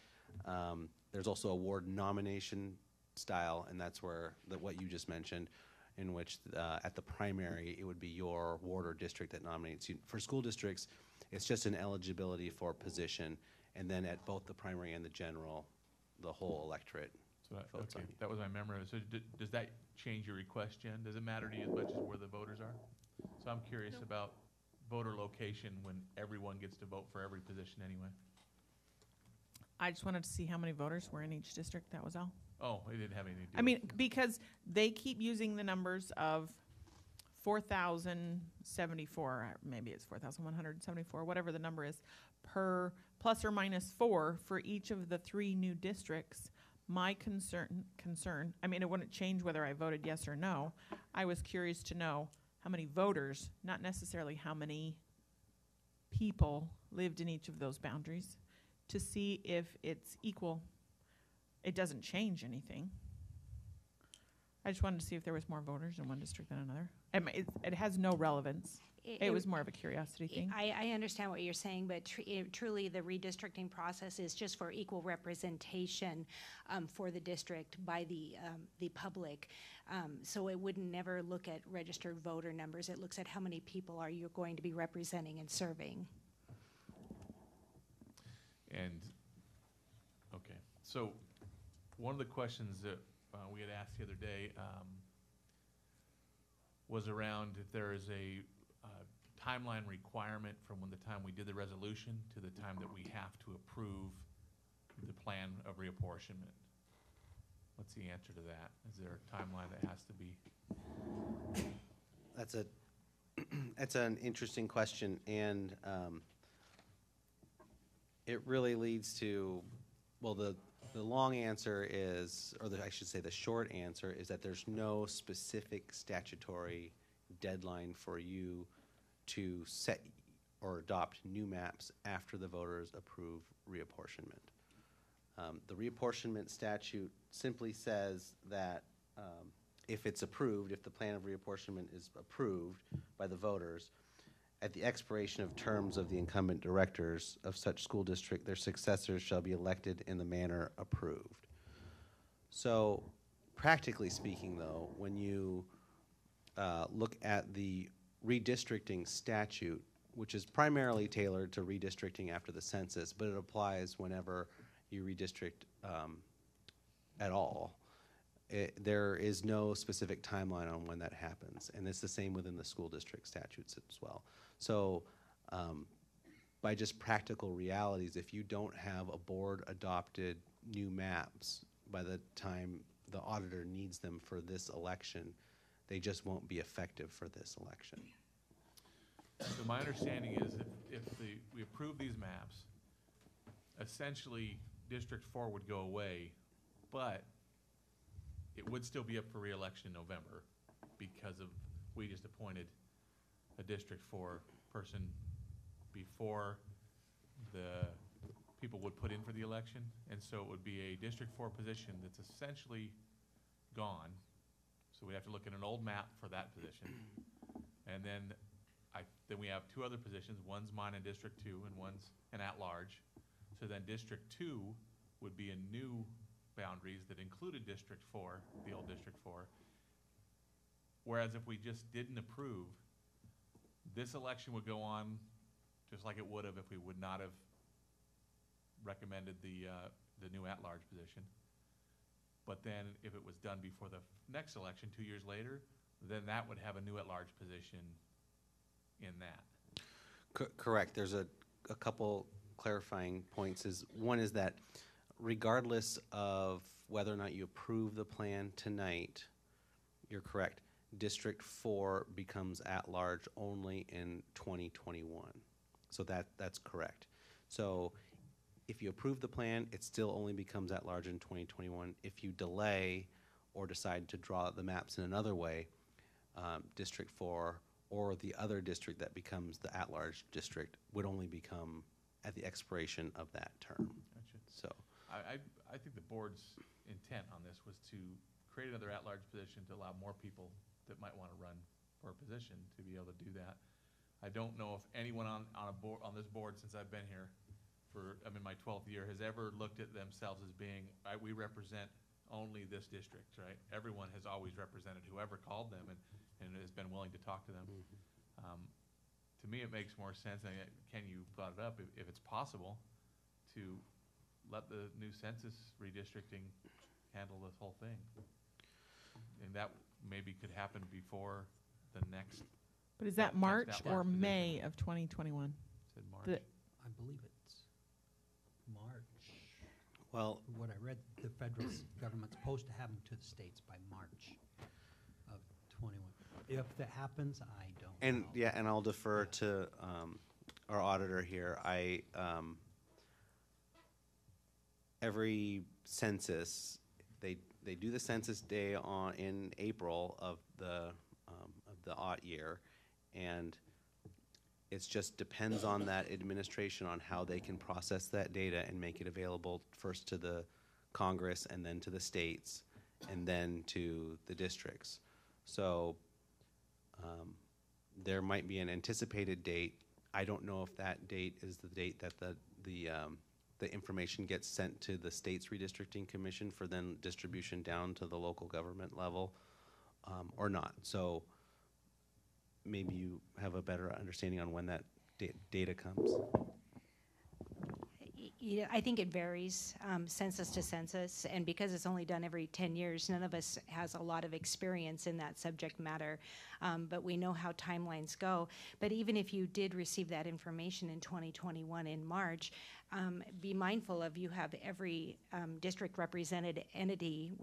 Speaker 13: There's also a ward nomination style, and that's where what you just mentioned, in which at the primary it would be your ward or district that nominates you. For school districts, it's just an eligibility for position, and then at both the primary and the general, the whole electorate votes on you.
Speaker 2: That was my memory. So does that change your request, Jen? Does it matter to you as much as where the voters are? So I'm curious about voter location when everyone gets to vote for every position anyway.
Speaker 3: I just wanted to see how many voters were in each district, that was all.
Speaker 2: Oh, it didn't have anything to do
Speaker 3: I mean, because they keep using the numbers of 4,074, maybe it's 4,174, whatever the number is, per plus or minus 4 for each of the 3 new districts. My concern, I mean, it wouldn't change whether I voted yes or no. I was curious to know how many voters, not necessarily how many people lived in each of those boundaries, to see if it's equal. It doesn't change anything. I just wanted to see if there was more voters in one district than another. I mean, it has no relevance. It was more of a curiosity thing.
Speaker 14: I understand what you're saying, but truly the redistricting process is just for equal representation for the district by the public. So it would never look at registered voter numbers. It looks at how many people are you going to be representing and serving.
Speaker 2: And, okay, so one of the questions that we had asked the other day was around if there is a timeline requirement from when the time we did the resolution to the time that we have to approve the plan of reapportionment. What's the answer to that? Is there a timeline that has to be?
Speaker 13: That's an interesting question, and it really leads to, well, the long answer is, or I should say the short answer is that there's no specific statutory deadline for you to set or adopt new maps after the voters approve reapportionment. The reapportionment statute simply says that if it's approved, if the plan of reapportionment is approved by the voters, at the expiration of terms of the incumbent directors of such school district, their successors shall be elected in the manner approved. So, practically speaking, though, when you look at the redistricting statute, which is primarily tailored to redistricting after the census, but it applies whenever you redistrict at all. There is no specific timeline on when that happens, and it's the same within the school district statutes as well. So by just practical realities, if you don't have a board-adopted new maps by the time the auditor needs them for this election, they just won't be effective for this election.
Speaker 2: So my understanding is if we approve these maps, essentially District 4 would go away, but it would still be up for re-election in November because of, we just appointed a District 4 person before the people would put in for the election. And so it would be a District 4 position that's essentially gone. So we have to look at an old map for that position. And then we have two other positions. One's mine in District 2 and one's an at-large. So then District 2 would be a new boundaries that included District 4, the old District 4. Whereas if we just didn't approve, this election would go on just like it would have if we would not have recommended the new at-large position. But then if it was done before the next election 2 years later, then that would have a new at-large position in that.
Speaker 13: Correct. There's a couple clarifying points. One is that regardless of whether or not you approve the plan tonight, you're correct. District 4 becomes at-large only in 2021. So that's correct. So if you approve the plan, it still only becomes at-large in 2021. If you delay or decide to draw the maps in another way, District 4 or the other district that becomes the at-large district would only become at the expiration of that term.
Speaker 2: Gotcha.
Speaker 13: So
Speaker 2: I think the board's intent on this was to create another at-large position to allow more people that might want to run for a position to be able to do that. I don't know if anyone on this board since I've been here I'm in my 12th year, has ever looked at themselves as being, we represent only this district, right? Everyone has always represented whoever called them and has been willing to talk to them. To me, it makes more sense, and Ken, you brought it up, if it's possible to let the new census redistricting handle this whole thing. And that maybe could happen before the next.
Speaker 3: But is that March or May of 2021?
Speaker 2: Said March.
Speaker 10: I believe it's March.
Speaker 13: Well,
Speaker 10: what I read, the federal government's supposed to have them to the states by March of 21. If that happens, I don't know.
Speaker 13: Yeah, and I'll defer to our auditor here. Every census, they do the census day in April of the odd year, and it just depends on that administration on how they can process that data and make it available first to the Congress and then to the states and then to the districts. So there might be an anticipated date. I don't know if that date is the date that the information gets sent to the state's redistricting commission for then distribution down to the local government level or not. So maybe you have a better understanding on when that data comes.
Speaker 14: Yeah, I think it varies census to census, and because it's only done every 10 years, none of us has a lot of experience in that subject matter, but we know how timelines go. But even if you did receive that information in 2021 in March, be mindful of you have every district represented entity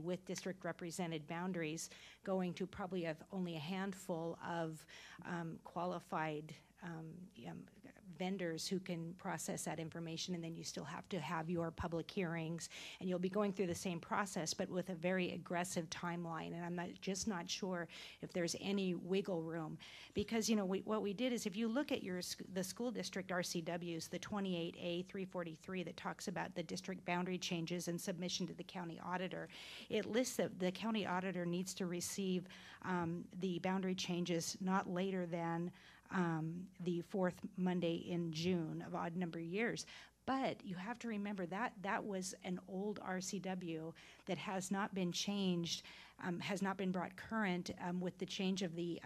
Speaker 14: with district represented boundaries going to probably have only a handful of qualified vendors who can process that information, and then you still have to have your public hearings, and you'll be going through the same process, but with a very aggressive timeline. And I'm just not sure if there's any wiggle room, because what we did is, if you look at the school district RCWs, the 28A 343 that talks about the district boundary changes and submission to the county auditor, it lists that the county auditor needs to receive the boundary changes not later than the fourth Monday in June of odd number years. But you have to remember that was an old RCW that has not been changed, has not been brought current with the change of the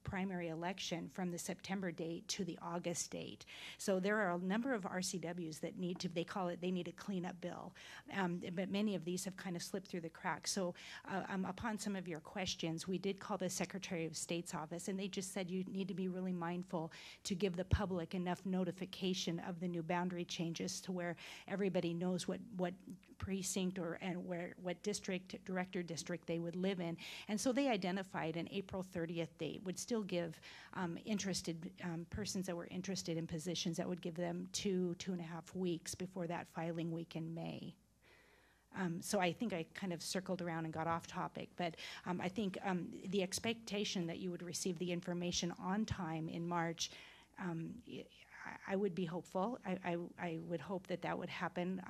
Speaker 14: primary election from the September date to the August date. So there are a number of RCWs that need to, they need a cleanup bill. But many of these have kind of slipped through the cracks. So upon some of your questions, we did call the Secretary of State's office, and they just said you need to be really mindful to give the public enough notification of the new boundary changes to where everybody knows what precinct what director district they would live in. And so they identified an April 30th date would still give interested persons that were interested in positions, that would give them 2.5 weeks before that filing week in May. So I think I kind of circled around and got off topic, but I think the expectation that you would receive the information on time in March, I would be hopeful. I would hope that would happen,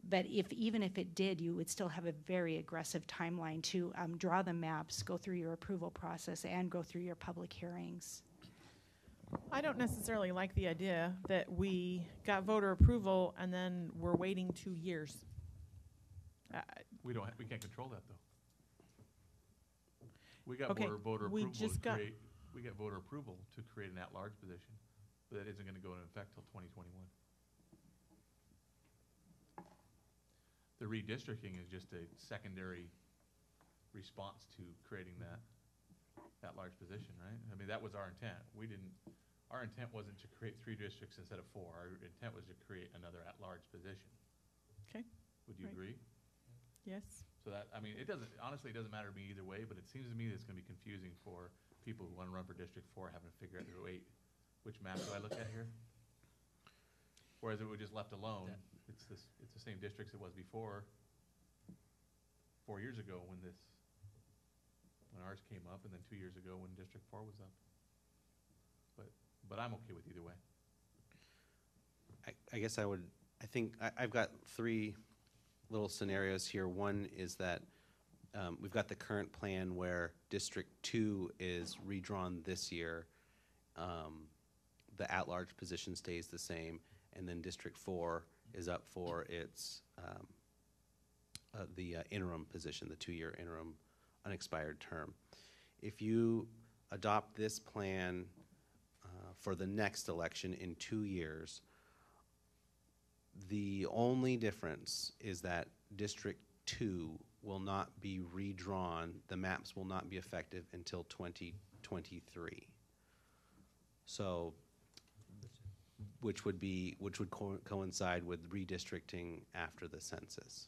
Speaker 14: but even if it did, you would still have a very aggressive timeline to draw the maps, go through your approval process, and go through your public hearings.
Speaker 3: I don't necessarily like the idea that we got voter approval and then we're waiting 2 years.
Speaker 2: We can't control that, though. We got
Speaker 3: Okay,
Speaker 2: voter
Speaker 3: we
Speaker 2: approval
Speaker 3: just got-
Speaker 2: we got voter approval to create an at-large position, but that isn't going to go into effect till 2021. The redistricting is just a secondary response to creating that at-large position, right? I mean, that was our intent. Our intent wasn't to create 3 districts instead of 4. Our intent was to create another at-large position.
Speaker 3: Okay.
Speaker 2: Would you
Speaker 3: Right.
Speaker 2: agree?
Speaker 3: Yes.
Speaker 2: So that, I mean, honestly, it doesn't matter to me either way, but it seems to me that it's going to be confusing for people who want to run for District 4, having to figure out, wait, which map do I look at here? Whereas if it was just left alone, it's the same districts it was before, 4 years ago when ours came up, and then 2 years ago when District 4 was up. But I'm okay with either way.
Speaker 13: I guess I've got 3 little scenarios here. One is that we've got the current plan where District 2 is redrawn this year. The at-large position stays the same, and then District 4 is up for its the interim position, the 2-year interim unexpired term. If you adopt this plan for the next election in 2 years, the only difference is that District 2 will not be redrawn. The maps will not be effective until 2023. So, which would coincide with redistricting after the census.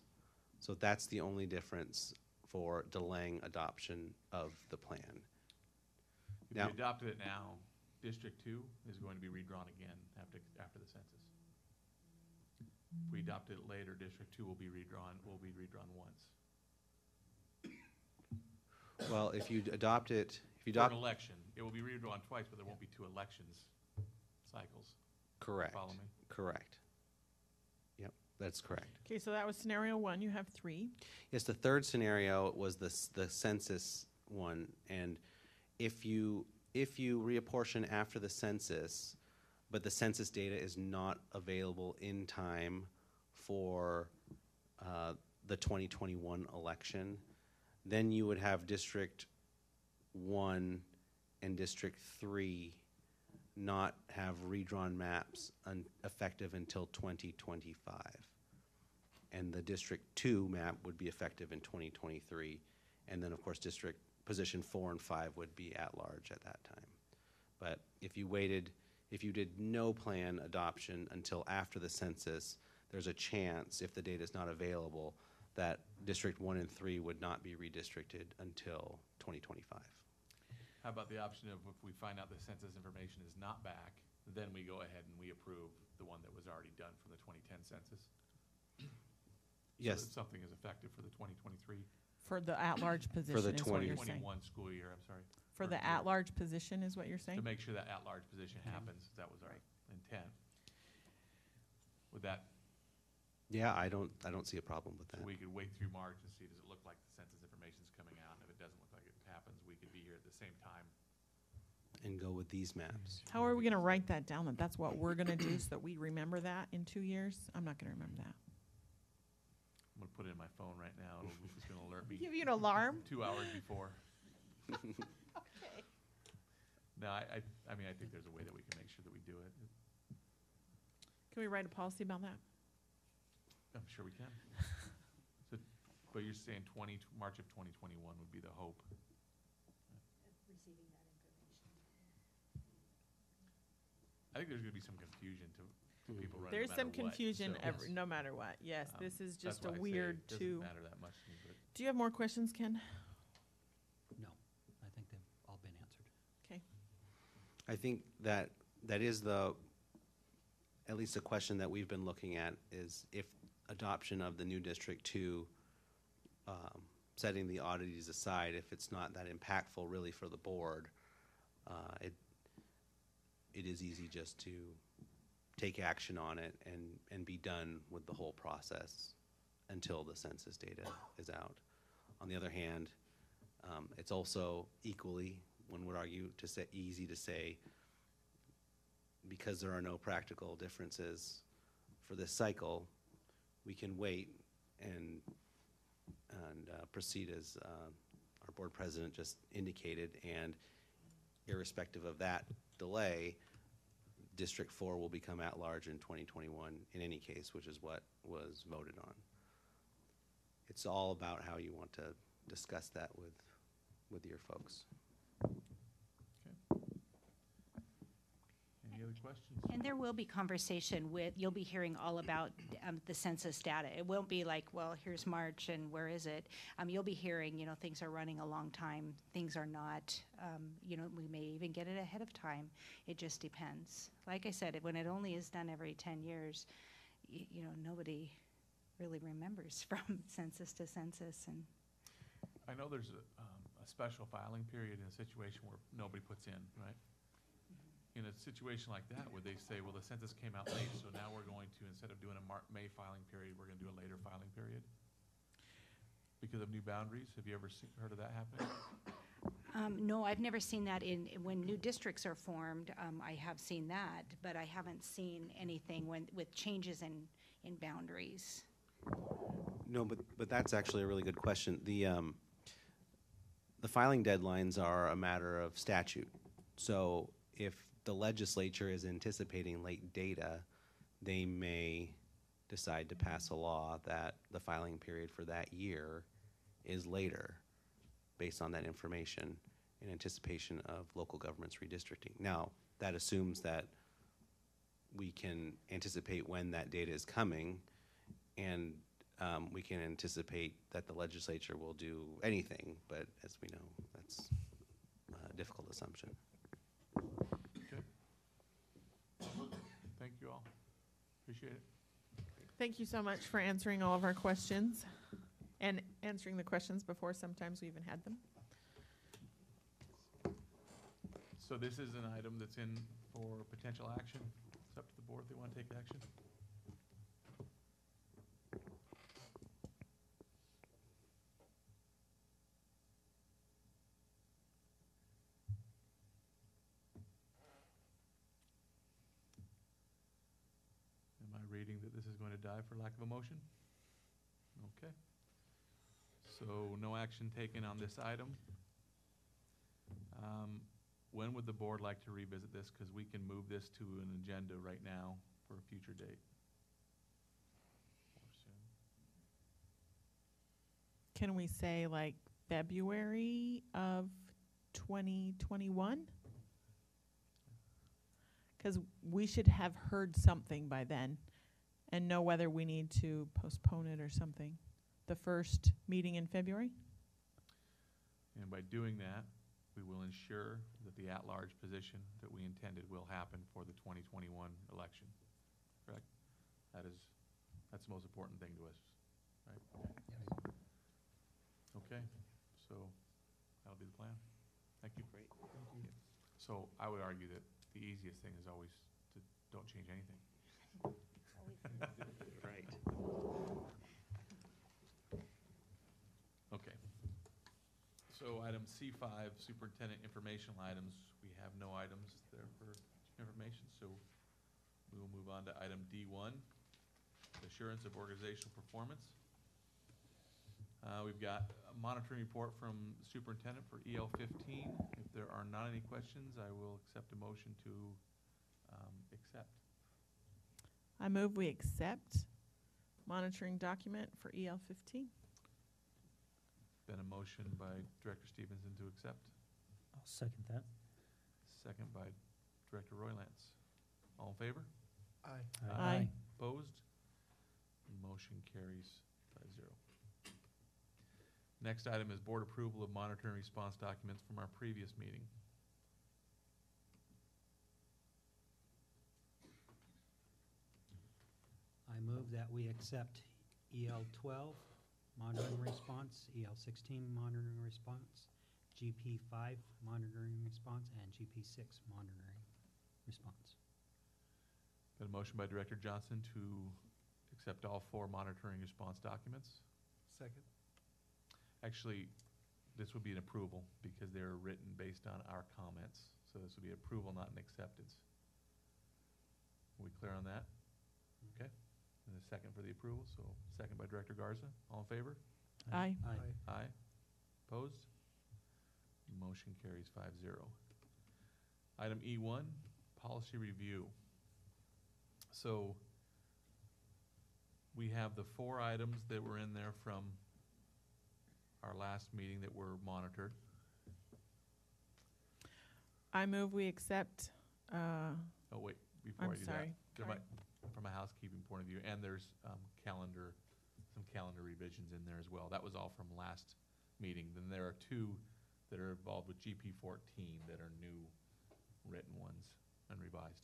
Speaker 13: So that's the only difference for delaying adoption of the plan.
Speaker 2: If you adopted it now, District 2 is going to be redrawn again after the census. If we adopt it later, District 2 will be redrawn once.
Speaker 13: Well, if you adopt it,
Speaker 2: For an election, it will be redrawn twice, but there won't be 2 elections cycles.
Speaker 13: Correct.
Speaker 2: Follow me?
Speaker 13: Correct. Yep, that's correct.
Speaker 3: Okay, so that was scenario 1. You have 3.
Speaker 13: Yes, the third scenario was the census one, and if you reapportion after the census, but the census data is not available in time for the 2021 election, then you would have District 1 and District 3 not have redrawn maps effective until 2025. And the District 2 map would be effective in 2023. And then, of course, position 4 and 5 would be at large at that time. But if you did no plan adoption until after the census, there's a chance, if the data is not available, that District 1 and 3 would not be redistricted until 2025.
Speaker 2: How about the option of if we find out the census information is not back, then we go ahead and we approve the one that was already done from the 2010 census?
Speaker 13: Yes.
Speaker 2: So that something is effective for the 2023?
Speaker 3: For the at-large position is what you're saying.
Speaker 2: 2021 school year, I'm sorry.
Speaker 3: For the at-large position is what you're saying?
Speaker 2: To make sure that at-large position happens, that was our intent. Would that?
Speaker 13: Yeah, I don't see a problem with that.
Speaker 2: So we could wait through March and see, does it look like the census information's coming out? And if it doesn't look like it happens, we could be here at the same time.
Speaker 13: And go with these maps.
Speaker 3: How are we going to write that down, that that's what we're going to do so that we remember that in 2 years? I'm not going to remember that.
Speaker 2: I'm going to put it in my phone right now. It's going to alert me.
Speaker 3: Give you an alarm?
Speaker 2: 2 hours before.
Speaker 3: Okay.
Speaker 2: No, I mean, I think there's a way that we can make sure that we do it.
Speaker 3: Can we write a policy about that?
Speaker 2: I'm sure we can. So, but you're saying March of 2021 would be the hope.
Speaker 14: Receiving that information.
Speaker 2: I think there's gonna be some confusion to people running.
Speaker 3: There's some confusion
Speaker 2: every.
Speaker 3: no matter what. Yes, this is just a
Speaker 2: That's why I say
Speaker 3: weird
Speaker 2: it doesn't matter that much to me, but
Speaker 3: Do you have more questions, Ken?
Speaker 10: No, I think they've all been answered.
Speaker 3: Okay.
Speaker 13: I think that is at least a question that we've been looking at, is if adoption of the new District 2, setting the oddities aside, if it's not that impactful really for the board, it is easy just to take action on it and be done with the whole process until the census data is out. On the other hand, it's also equally, one would argue, easy to say, because there are no practical differences for this cycle, we can wait and proceed as our board president just indicated, and irrespective of that delay, District 4 will become at large in 2021 in any case, which is what was voted on. It's all about how you want to discuss that with your folks.
Speaker 2: any other questions?
Speaker 14: And there will be conversation you'll be hearing all about the census data. It won't be like, well, here's March and where is it? You'll be hearing, things are running a long time, things are not, we may even get it ahead of time. It just depends. Like I said, when it only is done every 10 years, nobody really remembers from census to census. And
Speaker 2: I know there's a special filing period in a situation where nobody puts in, right? In a situation like that, would they say, well, the census came out late, so now we're going to, instead of doing a May filing period, we're going to do a later filing period? Because of new boundaries? Have you ever heard of that happening?
Speaker 14: no, I've never seen that when new districts are formed. I have seen that, but I haven't seen anything with changes in boundaries.
Speaker 13: No, but that's actually a really good question. The filing deadlines are a matter of statute. So if the legislature is anticipating late data, they may decide to pass a law that the filing period for that year is later based on that information in anticipation of local governments redistricting. Now, that assumes that we can anticipate when that data is coming, and we can anticipate that the legislature will do anything, but as we know, that's a difficult assumption.
Speaker 2: Okay. Thank you all. Appreciate it.
Speaker 3: Thank you so much for answering all of our questions and answering the questions before sometimes we even had them.
Speaker 2: So this is an item that's in for potential action. It's up to the board if they want to take action. Am I reading that this is going to die for lack of a motion? Okay. So no action taken on this item. When would the board like to revisit this? Because we can move this to an agenda right now for a future date. Or soon.
Speaker 3: Can we say like February of 2021? Because we should have heard something by then and know whether we need to postpone it or something. The first meeting in February?
Speaker 2: And by doing that, we will ensure that the at-large position that we intended will happen for the 2021 election. Correct? That's the most important thing to us, right?
Speaker 10: Yes.
Speaker 2: Okay, so that'll be the plan. Thank you.
Speaker 13: Great.
Speaker 2: Yeah. So I would argue that the easiest thing is always to don't change anything.
Speaker 13: Right.
Speaker 2: Okay. So item C5, superintendent informational items, we have no items there for information, so we will move on to item D1, assurance of organizational performance. We've got a monitoring report from superintendent for EL 15. If there are not any questions, I will accept a motion to accept.
Speaker 3: I move we accept monitoring document for EL 15.
Speaker 2: Been a motion by Director Stevenson to accept,
Speaker 4: I'll second that.
Speaker 2: second by Director Roy Lance. All in favor?
Speaker 9: Aye.
Speaker 3: Aye.
Speaker 2: Opposed? Motion carries 5-0. Next item is board approval of monitoring response documents from our previous meeting.
Speaker 10: I move that we accept EL 12 monitoring response, EL 16 monitoring response, GP 5 monitoring response, and GP 6 monitoring response.
Speaker 2: Got a motion by Director Johnson to accept all 4 monitoring response documents.
Speaker 9: Second.
Speaker 2: Actually, this would be an approval because they're written based on our comments. So this would be approval, not an acceptance. Are we clear on that? Okay. And a second for the approval, so second by Director Garza. All in favor?
Speaker 3: Aye.
Speaker 10: Aye.
Speaker 2: Aye. Opposed? Motion carries 5-0. Item E1, policy review. So we have the 4 items that were in there from our last meeting that were monitored.
Speaker 3: I move we accept,
Speaker 2: Oh, wait, before
Speaker 3: I'm
Speaker 2: I do that.
Speaker 3: sorry.
Speaker 2: There
Speaker 3: Sorry.
Speaker 2: might, from a housekeeping point of view, and there's some calendar revisions in there as well. That was all from last meeting. Then there are 2 that are involved with GP 14 that are new written ones and revised.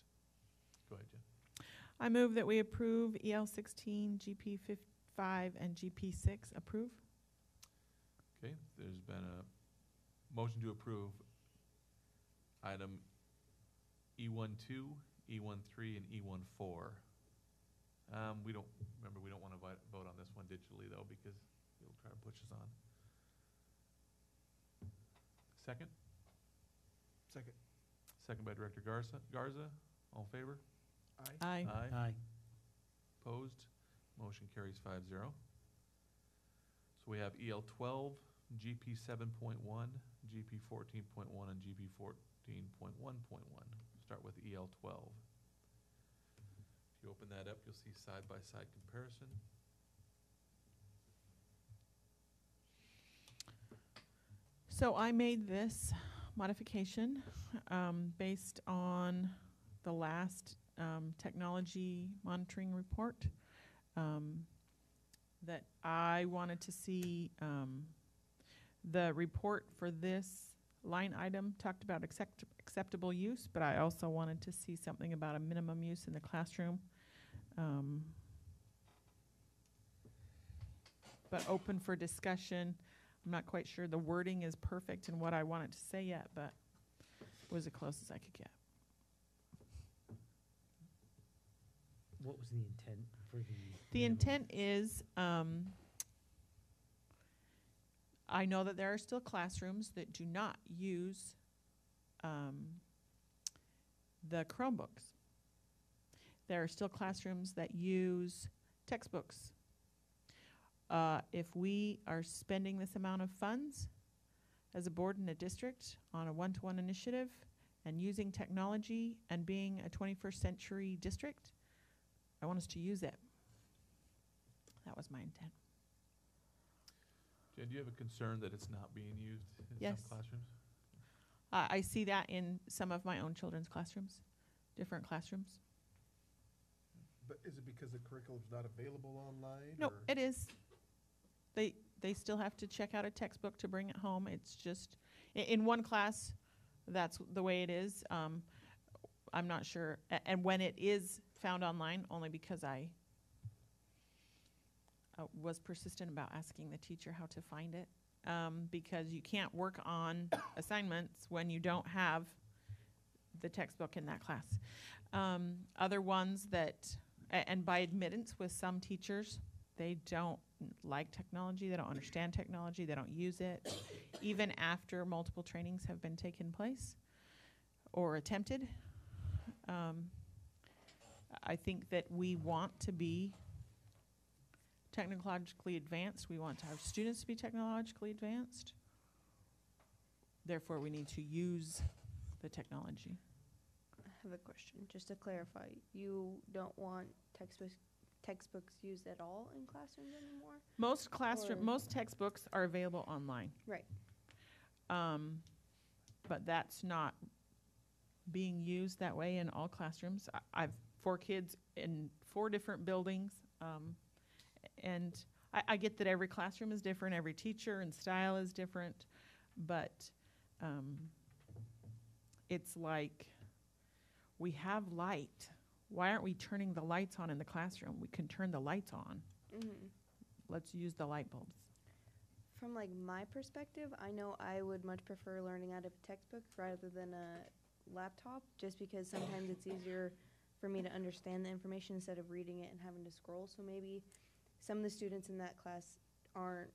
Speaker 2: Go ahead, Jen.
Speaker 3: I move that we approve EL 16, GP 5, and GP 6. Approve.
Speaker 2: Okay, there's been a motion to approve item E12, E13, and E14. We don't want to vote on this one digitally though because it'll try to push us on. Second?
Speaker 9: Second.
Speaker 2: Second by Director Garza. All in favor?
Speaker 9: Aye.
Speaker 3: Aye.
Speaker 10: Aye.
Speaker 2: Opposed? Motion carries 5-0. So we have EL 12, GP 7.1, GP 14.1, and GP 14.1.1. Start with EL 12. If you open that up, you'll see side-by-side comparison.
Speaker 3: So I made this modification based on the last technology monitoring report that I wanted to see. The report for this line item talked about acceptable use, but I also wanted to see something about a minimum use in the classroom. But open for discussion. I'm not quite sure the wording is perfect in what I wanted to say yet, but it was as close as I could get.
Speaker 4: What was the intent for the?
Speaker 3: The
Speaker 4: minimum?
Speaker 3: intent is, I know that there are still classrooms that do not use the Chromebooks. There are still classrooms that use textbooks. If we are spending this amount of funds as a board and a district on a one-to-one initiative and using technology and being a 21st century district, I want us to use it. That was my intent.
Speaker 2: Jen, do you have a concern that it's not being used in
Speaker 3: Yes.
Speaker 2: some classrooms?
Speaker 3: I see that in some of my own children's classrooms, different classrooms.
Speaker 9: But is it because the curriculum's not available online?
Speaker 3: No,
Speaker 9: or-
Speaker 3: it is. They still have to check out a textbook to bring it home. It's just, in one class, that's the way it is. I'm not sure. And when it is found online, only because I was persistent about asking the teacher how to find it. Because you can't work on assignments when you don't have the textbook in that class. Other ones that, and by admittance with some teachers, they don't like technology, they don't understand technology, they don't use it, even after multiple trainings have been taken place or attempted. I think that we want to be technologically advanced. We want our students to be technologically advanced. Therefore, we need to use the technology.
Speaker 8: I have a question, just to clarify. You don't want textbooks used at all in classrooms anymore? Or-
Speaker 3: Most textbooks are available online.
Speaker 8: Right.
Speaker 3: But that's not being used that way in all classrooms. I've 4 kids in 4 different buildings, and I get that every classroom is different, every teacher and style is different, but it's like we have light. Why aren't we turning the lights on in the classroom? We can turn the lights on.
Speaker 8: Mm-hmm.
Speaker 3: Let's use the light bulbs.
Speaker 8: From like my perspective, I know I would much prefer learning out of a textbook rather than a laptop, just because sometimes it's easier for me to understand the information instead of reading it and having to scroll. So maybe some of the students in that class aren't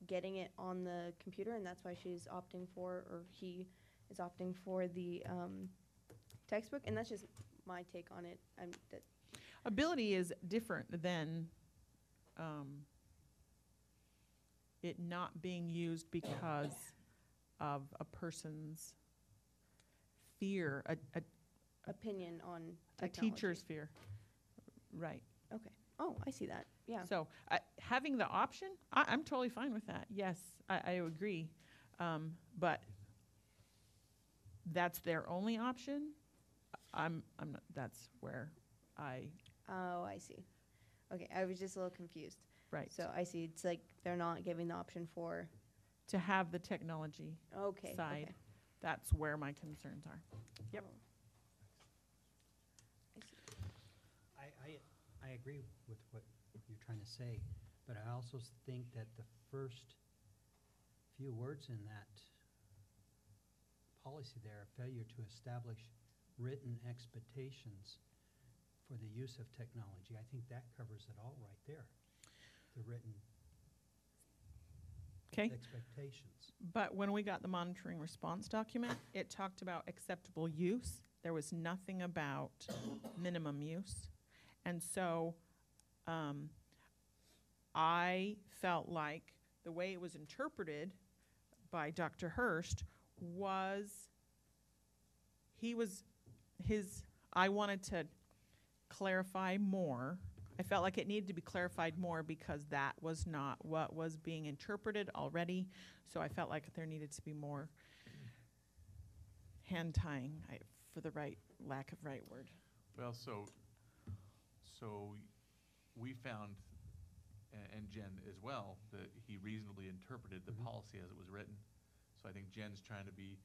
Speaker 8: getting it on the computer, and that's why she's opting for, or he is opting for the textbook, and that's just my take on it.
Speaker 3: Ability is different than it not being used because of a person's fear,
Speaker 8: opinion on
Speaker 3: a
Speaker 8: technology.
Speaker 3: teacher's fear. Right.
Speaker 8: Okay. Oh, I see that. Yeah.
Speaker 3: So having the option, I'm totally fine with that. Yes, I agree. But that's their only option. I'm not, that's where
Speaker 8: Oh, I see. Okay, I was just a little confused.
Speaker 3: right.
Speaker 8: So I see. It's like they're not giving the option for.
Speaker 3: To have the technology
Speaker 8: Okay.
Speaker 3: side,
Speaker 8: Okay.
Speaker 3: that's where my concerns are. Yep.
Speaker 8: Oh. I see.
Speaker 10: I agree with what you're trying to say, but I also think that the first few words in that policy there, failure to establish written expectations for the use of technology, I think that covers it all right there, the written expectations.
Speaker 3: But when we got the monitoring response document, it talked about acceptable use. There was nothing about minimum use. And so I felt like the way it was interpreted by Dr. Hurst was I wanted to clarify more. I felt like it needed to be clarified more because that was not what was being interpreted already. So I felt like there needed to be more hand tying, for the lack of right word.
Speaker 2: Well, so we found, and Jen as well, that he reasonably interpreted the policy as it was written. So I think Jen's trying to be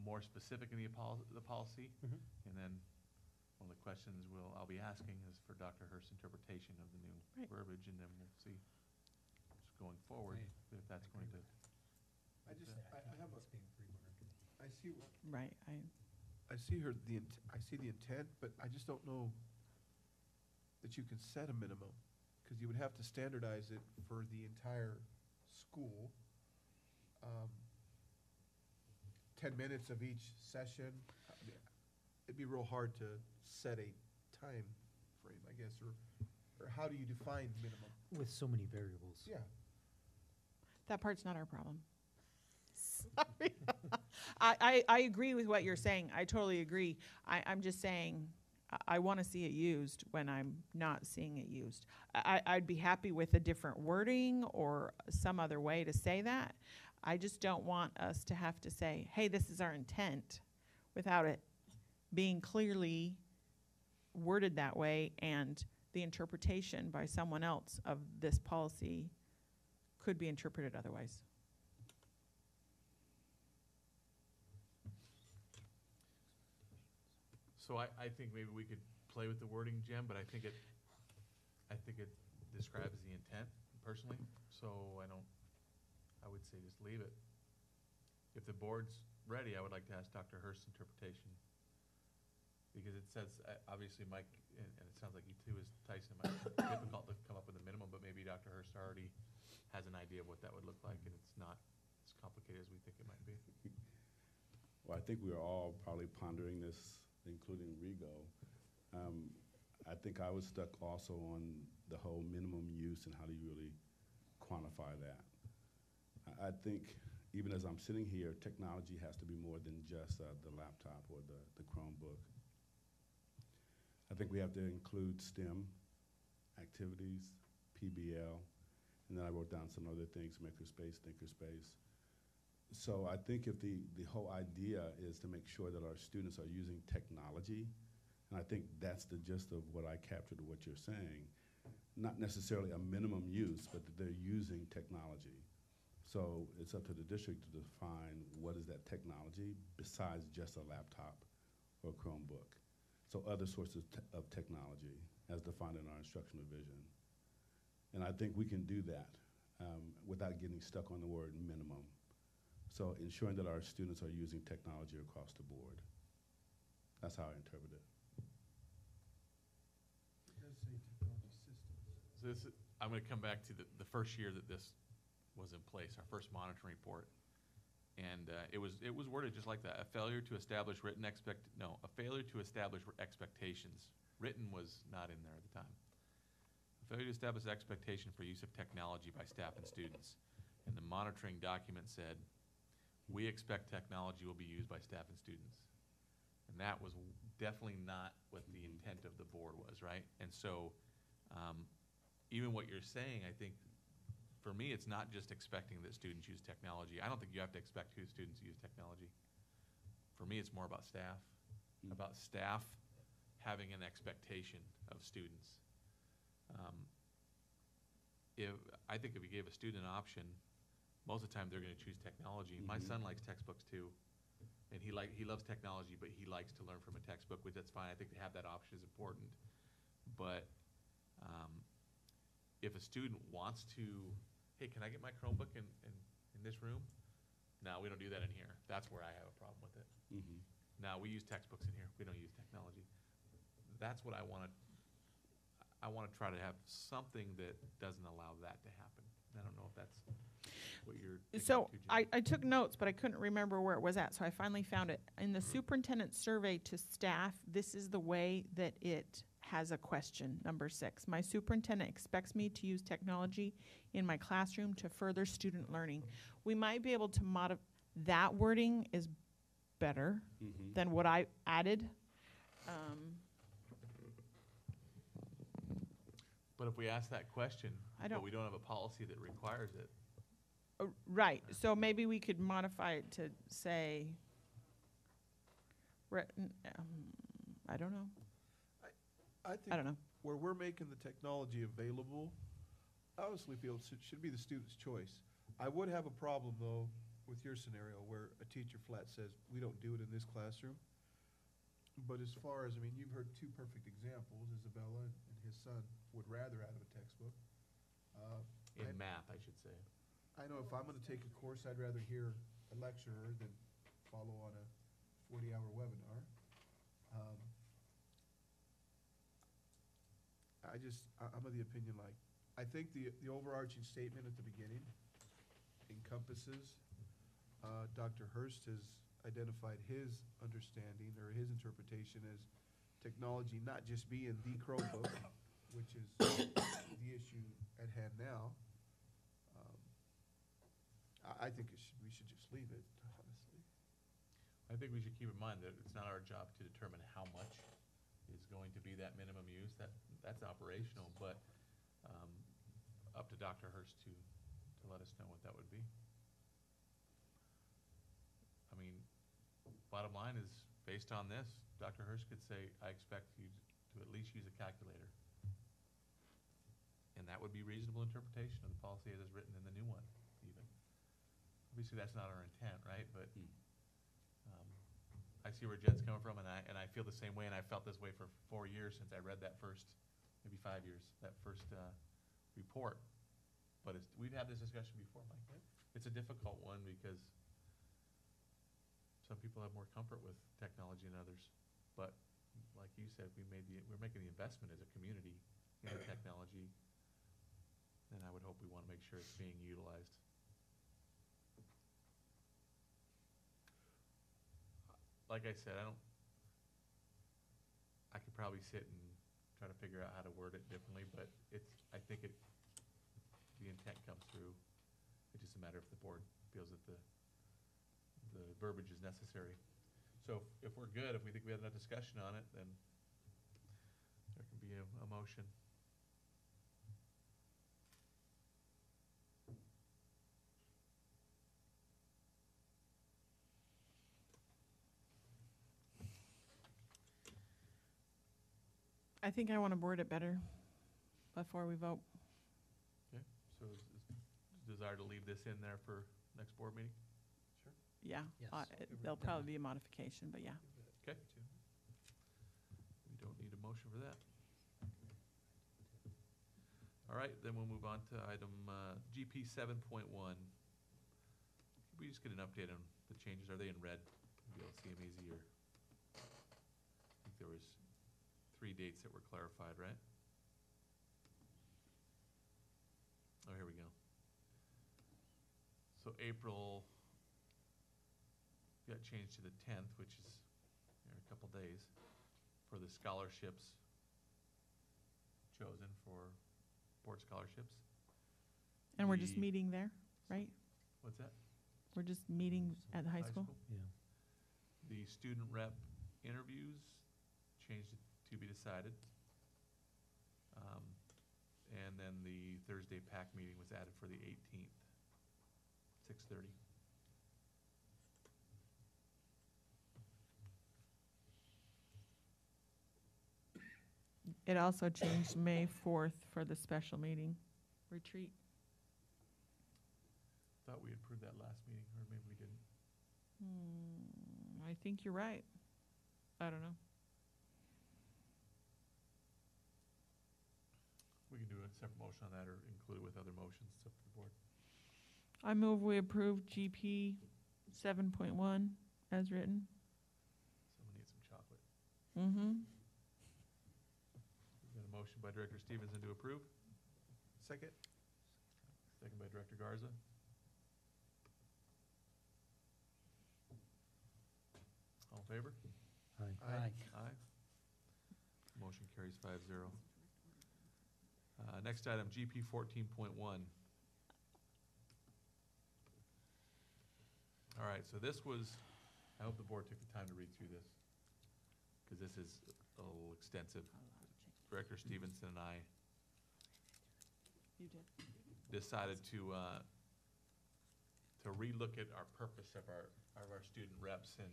Speaker 2: more specific in the policy. And then one of the questions I'll be asking is for Dr. Hurst's interpretation of the new verbiage, and then we'll see just going forward if that's going to.
Speaker 9: I see.
Speaker 3: Right.
Speaker 9: I see I see the intent, but I just don't know that you can set a minimum, because you would have to standardize it for the entire school. 10 minutes of each session. I mean, it'd be real hard to set a time frame, I guess, or how do you define minimum?
Speaker 4: With so many variables.
Speaker 9: Yeah.
Speaker 3: That part's not our problem. Sorry. I agree with what you're saying. I totally agree. I'm just saying I want to see it used when I'm not seeing it used. I'd be happy with a different wording or some other way to say that. I just don't want us to have to say, hey, this is our intent, without it being clearly worded that way, and the interpretation by someone else of this policy could be interpreted otherwise.
Speaker 2: So I think maybe we could play with the wording, Jen, but I think it describes the intent personally. So I would say just leave it. If the board's ready, I would like to ask Dr. Hurst's interpretation, because it says, obviously, Mike, and it sounds like you too, is Tyson, it might be difficult to come up with a minimum, but maybe Dr. Hurst already has an idea of what that would look like, and it's not as complicated as we think it might be.
Speaker 1: Well, I think we are all probably pondering this, including Rigo. I think I was stuck also on the whole minimum use and how do you really quantify that. I think even as I'm sitting here, technology has to be more than just the laptop or the Chromebook. I think we have to include STEM activities, PBL, and then I wrote down some other things, makerspace, thinkerspace. So I think if the whole idea is to make sure that our students are using technology, and I think that's the gist of what I captured of what you're saying, not necessarily a minimum use, but that they're using technology. So it's up to the district to define what is that technology besides just a laptop or a Chromebook. So other sources of technology as defined in our instructional vision. And I think we can do that without getting stuck on the word minimum. So ensuring that our students are using technology across the board. That's how I interpret it.
Speaker 9: It does say technology systems.
Speaker 2: So this, I'm going to come back to the first year that this was in place, our first monitoring report. And it was worded just like that. A failure to establish expectations. Written was not in there at the time. A failure to establish expectation for use of technology by staff and students. And the monitoring document said, we expect technology will be used by staff and students. And that was definitely not what the intent of the board was, right? And so even what you're saying, I think, for me, it's not just expecting that students use technology. I don't think you have to expect students to use technology. For me, it's more about staff, about staff having an expectation of students. I think if you gave a student an option, most of the time they're going to choose technology. My son likes textbooks too, and he loves technology, but he likes to learn from a textbook, which that's fine. I think to have that option is important. But if a student wants to, hey, can I get my Chromebook in this room? No, we don't do that in here. That's where I have a problem with it. No, we use textbooks in here. We don't use technology. That's what I want to. I want to try to have something that doesn't allow that to happen. I don't know if that's what you're thinking
Speaker 3: So
Speaker 2: too, Jen.
Speaker 3: I took notes, but I couldn't remember where it was at, so I finally found it. In the superintendent's survey to staff, this is the way that it has a question, number 6. My superintendent expects me to use technology in my classroom to further student learning. We might be able to modify, that wording is better than what I added.
Speaker 2: But if we ask that question,
Speaker 3: I don't-
Speaker 2: but we don't have a policy that requires it,
Speaker 3: Right, so maybe we could modify it to say, I don't know.
Speaker 9: I think
Speaker 3: I don't know.
Speaker 9: where we're making the technology available, I honestly feel it should be the student's choice. I would have a problem, though, with your scenario where a teacher flat says, we don't do it in this classroom. But as far as, I mean, you've heard 2 perfect examples. Isabella and his son would rather out of a textbook.
Speaker 2: in math, I should say.
Speaker 9: I know if I'm going to take a course, I'd rather hear a lecturer than follow on a 40-hour webinar. I'm of the opinion, like, I think the overarching statement at the beginning encompasses, Dr. Hurst has identified his understanding or his interpretation as technology not just being the Chromebook, which is the issue at hand now. I think we should just leave it, honestly.
Speaker 2: I think we should keep in mind that it's not our job to determine how much is going to be that minimum use. That's operational, but up to Dr. Hurst to let us know what that would be. I mean, bottom line is, based on this, Dr. Hurst could say, I expect you to at least use a calculator. And that would be reasonable interpretation of the policy as is written in the new one, even. Obviously, that's not our intent, right? But I see where Jen's coming from, and I feel the same way, and I felt this way for 4 years since I read that first, maybe 5 years, that first report. But we've had this discussion before, Mike, right? It's a difficult one because some people have more comfort with technology than others. But like you said, we're making the investment as a community in the technology, and I would hope we want to make sure it's being utilized. Like I said, I could probably sit and try to figure out how to word it differently, but I think the intent comes through. It's just a matter if the board feels that the verbiage is necessary. So if we're good, if we think we have enough discussion on it, then there can be a motion.
Speaker 3: I think I want to word it better before we vote.
Speaker 2: Okay, so is desire to leave this in there for next board meeting?
Speaker 12: Sure.
Speaker 3: Yeah,
Speaker 10: Yes.
Speaker 3: there'll probably be a modification, but yeah.
Speaker 2: Okay. We don't need a motion for that. All right, then we'll move on to item GP 7.1. Could we just get an update on the changes? Are they in red? Maybe I'll see them easier. I think there was 3 dates that were clarified, right? Oh, here we go. So April got changed to the 10th, which is in a couple days, for the scholarships chosen for board scholarships.
Speaker 3: And we're just
Speaker 2: The-
Speaker 3: meeting there, right?
Speaker 2: What's that?
Speaker 3: We're just meeting at the high school?
Speaker 4: Yeah.
Speaker 2: The student rep interviews changed it to be decided. And then the Thursday PAC meeting was added for the 18th, 6:30.
Speaker 3: It also changed May 4th for the special meeting retreat.
Speaker 2: Thought we approved that last meeting, or maybe we didn't.
Speaker 3: I think you're right. I don't know.
Speaker 2: We can do a separate motion on that or include it with other motions. It's up to the board.
Speaker 3: I move we approve GP 7.1 as written.
Speaker 2: Someone needs some chocolate.
Speaker 3: Mm-hmm.
Speaker 2: We've got a motion by Director Stevenson to approve.
Speaker 9: Second?
Speaker 2: Second by Director Garza. All in favor?
Speaker 10: Aye.
Speaker 2: Aye. Motion carries 5-0. Next item, GP 14.1. All right, so this was, I hope the board took the time to read through this, because this is a little extensive. Director Stevenson and I
Speaker 3: You did.
Speaker 2: decided to relook at our purpose of our student reps, and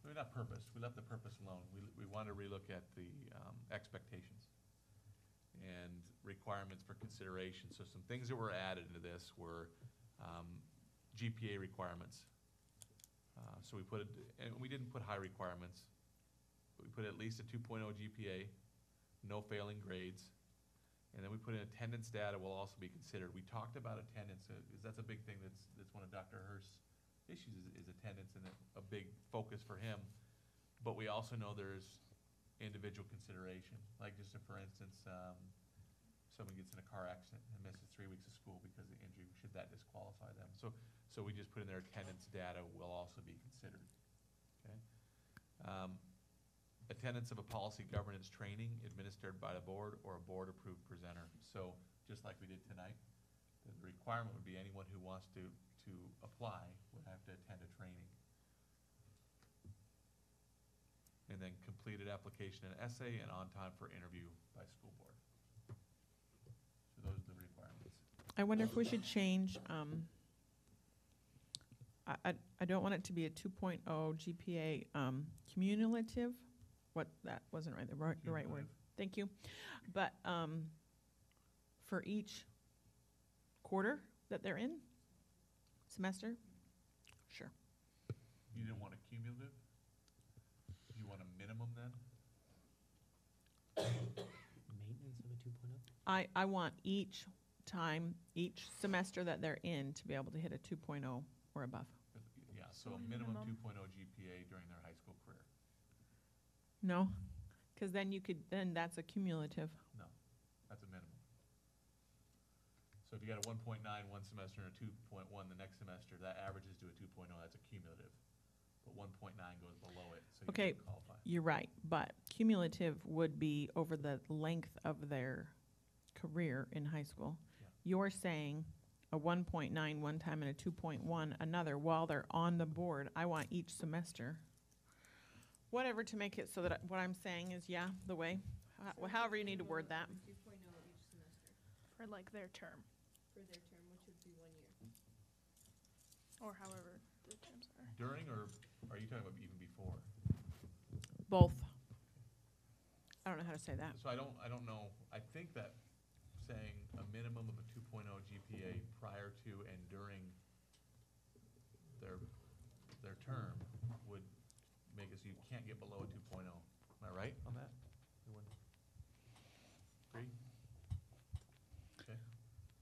Speaker 2: maybe not purpose, we left the purpose alone. We wanted to relook at the expectations and requirements for consideration. So some things that were added into this were GPA requirements. So we put, and we didn't put high requirements, but we put at least a 2.0 GPA, no failing grades, and then we put in attendance data will also be considered. We talked about attendance, because that's a big thing that's one of Dr. Hurst's issues is attendance, and a big focus for him. But we also know there's individual consideration. Like just for instance, someone gets in a car accident and misses 3 weeks of school because of injury, should that disqualify them? So we just put in their attendance data will also be considered, okay? Attendance of a policy governance training administered by the board or a board-approved presenter. So just like we did tonight, the requirement would be anyone who wants to apply would have to attend a training. And then completed application and essay and on time for interview by school board. So those are the requirements.
Speaker 3: I wonder if we should change, I don't want it to be a 2.0 GPA cumulative. That wasn't right, the right word.
Speaker 2: Cumulative.
Speaker 3: Thank you. But for each quarter that they're in, semester, sure.
Speaker 2: You didn't want a cumulative? You want a minimum then?
Speaker 4: Maintenance of a 2.0?
Speaker 3: I want each semester that they're in to be able to hit a 2.0 or above.
Speaker 2: Yeah, so
Speaker 7: So
Speaker 2: a
Speaker 7: a
Speaker 2: minimum
Speaker 7: minimum.
Speaker 2: 2.0 GPA during their high school career.
Speaker 3: No? Because then that's a cumulative.
Speaker 2: No, that's a minimum. So if you got a 1.9 one semester and a 2.1 the next semester, that averages to a 2.0, that's a cumulative. But 1.9 goes below it, so you
Speaker 3: Okay,
Speaker 2: don't qualify.
Speaker 3: you're right, but cumulative would be over the length of their career in high school.
Speaker 2: Yeah.
Speaker 3: You're saying a 1.9 one time and a 2.1 another while they're on the board. I want each semester. Whatever to make it so that what I'm saying is, yeah, the way, however you need to word that.
Speaker 6: 2.0 each semester
Speaker 7: For like their term,
Speaker 6: for their term, which would be 1 year.
Speaker 7: or however the terms are.
Speaker 2: During, or are you talking about even before?
Speaker 3: Both. I don't know how to say that.
Speaker 2: So I don't know, I think that saying a minimum of a 2.0 GPA prior to and during their term would make it so you can't get below a 2.0. Am I right on that? Everyone agree? Okay,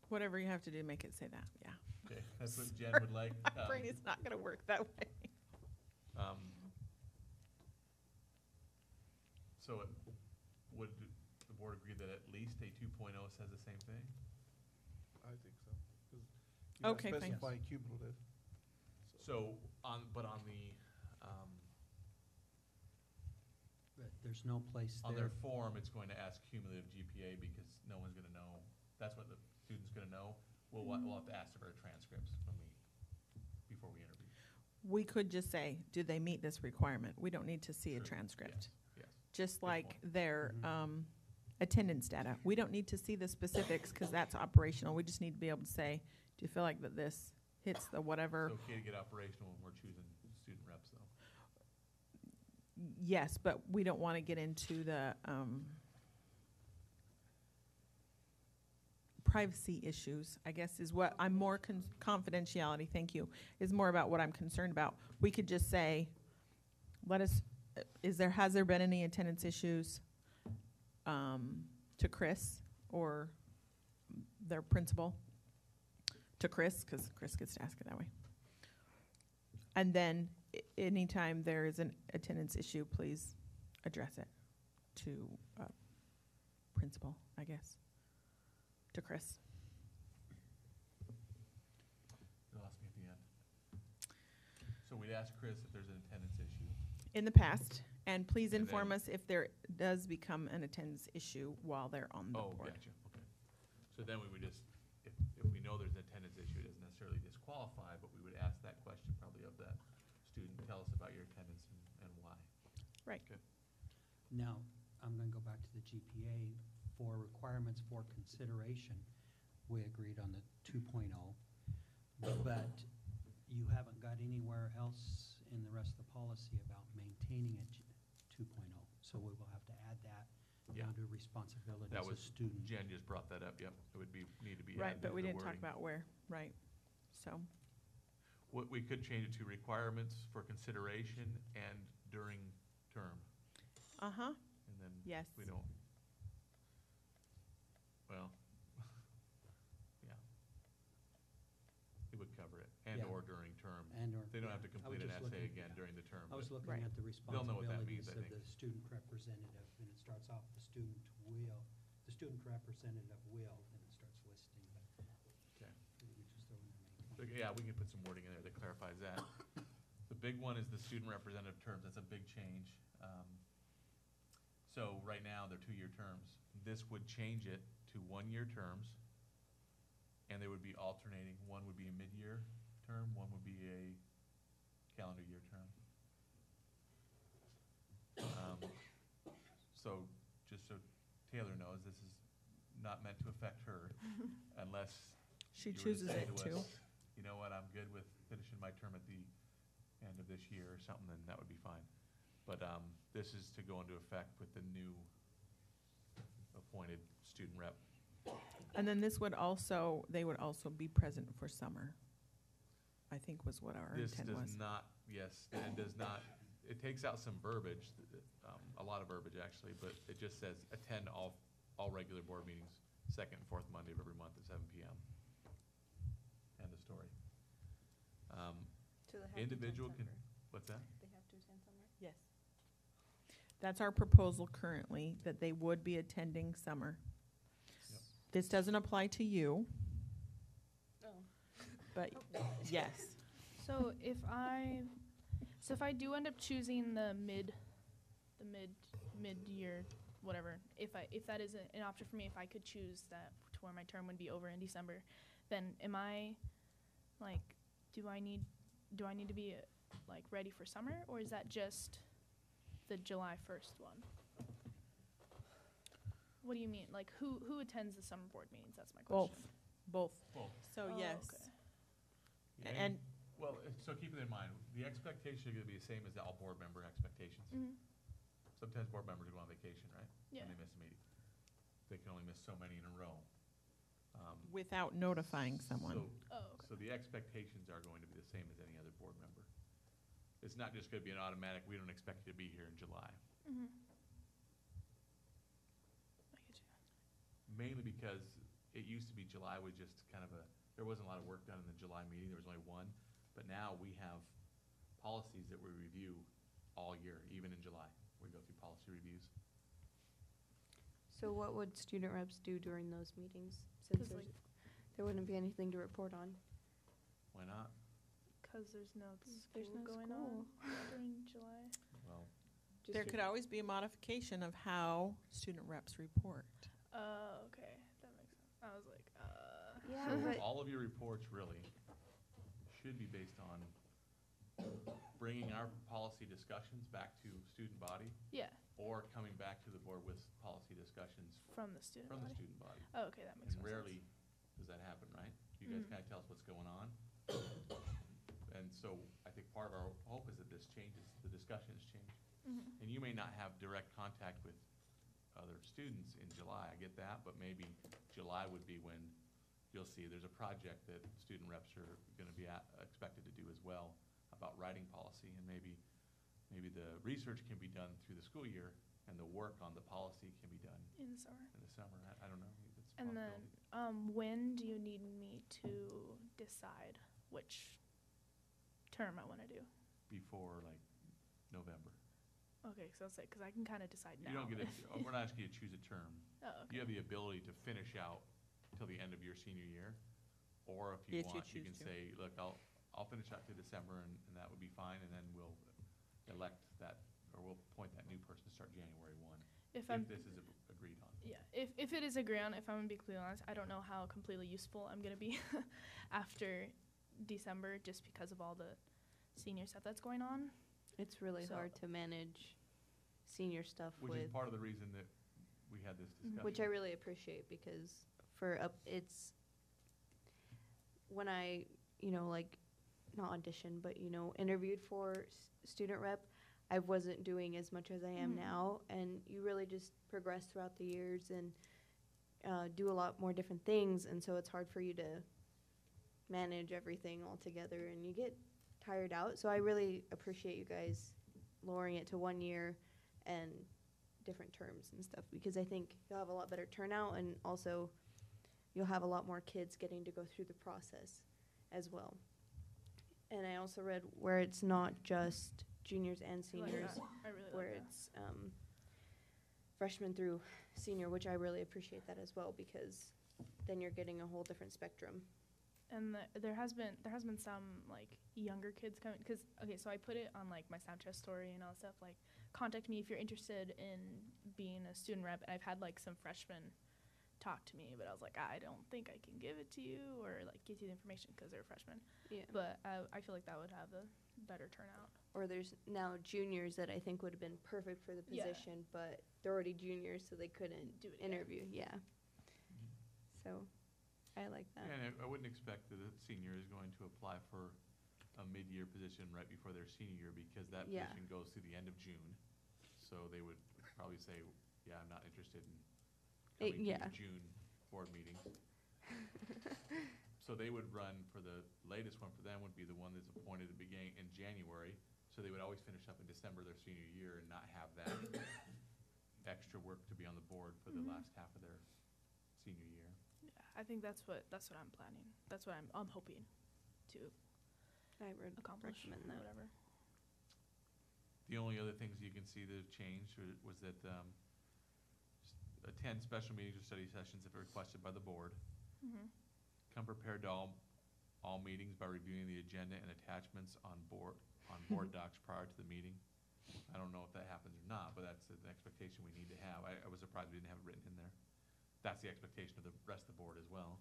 Speaker 3: Whatever you have to do, make it say that, yeah.
Speaker 2: okay, that's what Jen would like.
Speaker 3: My brain is not gonna work that way.
Speaker 2: So would the board agree that at least a 2.0 says the same thing?
Speaker 9: I think so. 'Cause you're not
Speaker 3: Okay, fine.
Speaker 9: specifying cumulative.
Speaker 2: So but on the,
Speaker 10: But there's no place
Speaker 2: on
Speaker 10: there.
Speaker 2: their form, it's going to ask cumulative GPA because no one's gonna know, that's what the student's gonna know. We'll have to ask for transcripts before we interview.
Speaker 3: We could just say, do they meet this requirement? We don't need to see a
Speaker 2: True.
Speaker 3: transcript.
Speaker 2: Yes.
Speaker 3: Just
Speaker 2: Good
Speaker 3: like
Speaker 2: point.
Speaker 3: their
Speaker 10: Mhm.
Speaker 3: attendance data. We don't need to see the specifics because that's operational. We just need to be able to say, do you feel like that this hits the whatever?
Speaker 2: It's okay to get operational when we're choosing student reps, though.
Speaker 3: Yes, but we don't want to get into the privacy issues, I guess, is what I'm more confidentiality, thank you, is more about what I'm concerned about. We could just say, has there been any attendance issues to Chris or their principal? To Chris, because Chris gets to ask it that way. And then anytime there is an attendance issue, please address it to principal, I guess, to Chris.
Speaker 2: You lost me at the end. So we'd ask Chris if there's an attendance issue.
Speaker 3: In the past, and please
Speaker 2: And
Speaker 3: inform
Speaker 2: then-
Speaker 3: us if there does become an attendance issue while they're on the
Speaker 2: Oh,
Speaker 3: board.
Speaker 2: gotcha, okay. So then we would just, if we know there's an attendance issue, it doesn't necessarily disqualify, but we would ask that question probably of that student, tell us about your attendance and why.
Speaker 3: Right.
Speaker 2: Okay.
Speaker 10: Now, I'm gonna go back to the GPA for requirements for consideration. We agreed on the 2.0, but you haven't got anywhere else in the rest of the policy about maintaining a 2.0. So we will have to add that
Speaker 2: Yeah.
Speaker 10: under responsibilities
Speaker 2: That
Speaker 10: of
Speaker 2: was,
Speaker 10: student.
Speaker 2: Jen just brought that up, yep. It would need to be
Speaker 3: Right,
Speaker 2: added
Speaker 3: but
Speaker 2: to
Speaker 3: we
Speaker 2: the
Speaker 3: didn't talk
Speaker 2: wording.
Speaker 3: about where, right, so.
Speaker 2: What, we could change it to requirements for consideration and during term,
Speaker 3: Uh-huh,
Speaker 2: and then
Speaker 3: yes.
Speaker 2: we don't, well, yeah. It would cover it,
Speaker 10: Yeah.
Speaker 2: or during term.
Speaker 10: And/or.
Speaker 2: They don't have to
Speaker 10: yeah, I was
Speaker 2: complete an
Speaker 10: just
Speaker 2: essay
Speaker 10: looking-
Speaker 2: again
Speaker 10: yeah.
Speaker 2: during the term.
Speaker 10: I was
Speaker 2: but-
Speaker 10: looking
Speaker 3: Right.
Speaker 10: at the
Speaker 2: They'll know what that means,
Speaker 10: responsibilities
Speaker 2: I
Speaker 10: of
Speaker 2: think.
Speaker 10: the student representative, and it starts off, the student representative will, and it starts listing, but
Speaker 2: Okay.
Speaker 10: we could just throw in the
Speaker 2: So,
Speaker 10: main.
Speaker 2: yeah, we can put some wording in there that clarifies that. The big one is the student representative terms. That's a big change. So right now, they're 2-year terms. This would change it to 1-year terms, and they would be alternating. One would be a mid-year term, one would be a calendar year term. So just so Taylor knows, this is not meant to affect her unless
Speaker 3: She
Speaker 2: you were to
Speaker 3: chooses
Speaker 2: say
Speaker 3: it
Speaker 2: to
Speaker 3: to.
Speaker 2: us, you know what, I'm good with finishing my term at the end of this year or something, then that would be fine. But this is to go into effect with the new appointed student rep.
Speaker 3: And then this would also, they would also be present for summer, I think was what our
Speaker 2: This
Speaker 3: intent was.
Speaker 2: does not, yes, and does not, it takes out some verbiage, a lot of verbiage actually, but it just says attend all regular board meetings, second and fourth Monday of every month at 7 p.m. End of story.
Speaker 8: So they have to
Speaker 2: Individual
Speaker 8: attend
Speaker 2: can,
Speaker 8: summer.
Speaker 2: what's that?
Speaker 8: They have to attend summer?
Speaker 3: Yes. That's our proposal currently, that they would be attending summer.
Speaker 2: Yep.
Speaker 3: This doesn't apply to you,
Speaker 8: Oh.
Speaker 3: but yes.
Speaker 7: So if I do end up choosing the the mid-year, whatever. If that is an option for me, if I could choose that to where my term would be over in December, then am I, like, do I need to be like ready for summer, or is that just the July 1st one? What do you mean? Like, who attends the summer board meetings? That's my
Speaker 3: Both.
Speaker 7: question.
Speaker 3: Both.
Speaker 2: Both.
Speaker 3: So
Speaker 7: Oh,
Speaker 3: yes.
Speaker 7: okay.
Speaker 3: And
Speaker 2: Well, so keep it in mind, the expectations are gonna be the same as all board member expectations.
Speaker 7: Mhm.
Speaker 2: Sometimes board members go on vacation, right?
Speaker 7: Yeah.
Speaker 2: And they miss a meeting. They can only miss so many in a row.
Speaker 3: without notifying someone.
Speaker 2: So,
Speaker 7: Oh, okay.
Speaker 2: so the expectations are going to be the same as any other board member. It's not just gonna be an automatic, we don't expect you to be here in July.
Speaker 7: Mhm. I get you.
Speaker 2: Mainly because it used to be July was just kind of there wasn't a lot of work done in the July meeting, there was only one. But now we have policies that we review all year, even in July. We go through policy reviews.
Speaker 8: So what would student reps do during those meetings?
Speaker 7: 'Cause,
Speaker 8: Since
Speaker 7: like,
Speaker 8: there wouldn't be anything to report on.
Speaker 2: Why not?
Speaker 7: 'Cause there's no
Speaker 8: There's
Speaker 7: school
Speaker 8: no
Speaker 7: going
Speaker 8: school.
Speaker 7: on during July.
Speaker 2: Well,
Speaker 3: There could always be a modification of how student reps report.
Speaker 7: Okay, that makes sense. I was like,
Speaker 8: Yeah,
Speaker 2: so
Speaker 8: but
Speaker 2: all of your reports really should be based on bringing our policy discussions back to student body
Speaker 7: yeah,
Speaker 2: or coming back to the board with policy discussions
Speaker 7: from the student
Speaker 2: from the
Speaker 7: body.
Speaker 2: student body.
Speaker 7: Oh, okay, that makes
Speaker 2: And
Speaker 7: more
Speaker 2: rarely
Speaker 7: sense.
Speaker 2: does that happen, right? You guys
Speaker 7: Mhm.
Speaker 2: kind of tell us what's going on. And so I think part of our hope is that this changes, the discussions change.
Speaker 7: Mhm.
Speaker 2: And you may not have direct contact with other students in July, I get that, but maybe July would be when you'll see there's a project that student reps are gonna be expected to do as well about writing policy, and maybe the research can be done through the school year, and the work on the policy can be done
Speaker 7: In the summer.
Speaker 2: in the summer. I don't know, it's a
Speaker 7: And
Speaker 2: possibility.
Speaker 7: then, when do you need me to decide which term I want to do?
Speaker 2: Before like November.
Speaker 7: Okay, so I'll say, because I can kind of decide now.
Speaker 2: You don't get we're not asking you to choose a term.
Speaker 7: Oh, okay.
Speaker 2: You have the ability to finish out till the end of your senior year, or if you
Speaker 3: If you
Speaker 2: want, you
Speaker 3: choose
Speaker 2: can
Speaker 3: to.
Speaker 2: say, look, I'll finish out to December, and that would be fine, and then we'll elect that, or we'll appoint that new person to start January 1,
Speaker 7: If I'm,
Speaker 2: if this is agreed on.
Speaker 7: yeah, if it is agreed on, if I'm gonna be completely honest, I don't know how completely useful I'm gonna be after December, just because of all the senior stuff that's going on.
Speaker 8: it's really
Speaker 7: So-
Speaker 8: hard to manage senior stuff
Speaker 2: Which
Speaker 8: with,
Speaker 2: is part of the reason that we had this discussion.
Speaker 8: which I really appreciate, because it's when I, like, not auditioned, but, interviewed for student rep, I wasn't doing as much as I am
Speaker 7: Mhm.
Speaker 8: now, and you really just progress throughout the years and do a lot more different things, and so it's hard for you to manage everything all together, and you get tired out. So I really appreciate you guys lowering it to 1 year and different terms and stuff, because I think you'll have a lot better turnout, and also you'll have a lot more kids getting to go through the process as well. And I also read where it's not just juniors and
Speaker 7: I like
Speaker 8: seniors,
Speaker 7: that. I really
Speaker 8: where
Speaker 7: like that.
Speaker 8: it's freshman through senior, which I really appreciate that as well, because then you're getting a whole different spectrum.
Speaker 7: And there has been some like younger kids coming, because okay, so I put it on like my Snapchat story and all that stuff, like contact me if you're interested in being a student rep. And I've had like some freshmen talk to me, but I was like, I don't think I can give it to you or like get you the information because they're freshmen.
Speaker 8: Yeah.
Speaker 7: But I feel like that would have a better turnout.
Speaker 8: Or there's now juniors that I think would have been perfect for the
Speaker 7: Yeah.
Speaker 8: position, but they're already juniors, so they couldn't
Speaker 7: Do it again.
Speaker 8: interview. Yeah. So I like that.
Speaker 2: And I wouldn't expect that a senior is going to apply for a mid-year position right before their senior year, because that
Speaker 8: Yeah.
Speaker 2: position goes through the end of June. So they would probably say, yeah, I'm not interested in coming to
Speaker 8: yeah.
Speaker 2: your June board meetings. So they would run for the latest one for them would be the one that's appointed at the beginning in January. So they would always finish up in December their senior year and not have that extra work to be on the board for the
Speaker 7: Mhm.
Speaker 2: last half of their senior year.
Speaker 7: Yeah, I think that's what I'm planning. That's what I'm hoping to
Speaker 8: I would
Speaker 7: accomplish.
Speaker 8: recommend that.
Speaker 7: Whatever.
Speaker 2: The only other things you can see that have changed was that attend special meetings or study sessions if requested by the board.
Speaker 7: Mhm.
Speaker 2: Come prepared to all meetings by reviewing the agenda and attachments on board docs prior to the meeting. I don't know if that happens or not, but that's an expectation we need to have. I was surprised we didn't have it written in there. That's the expectation of the rest of the board as well.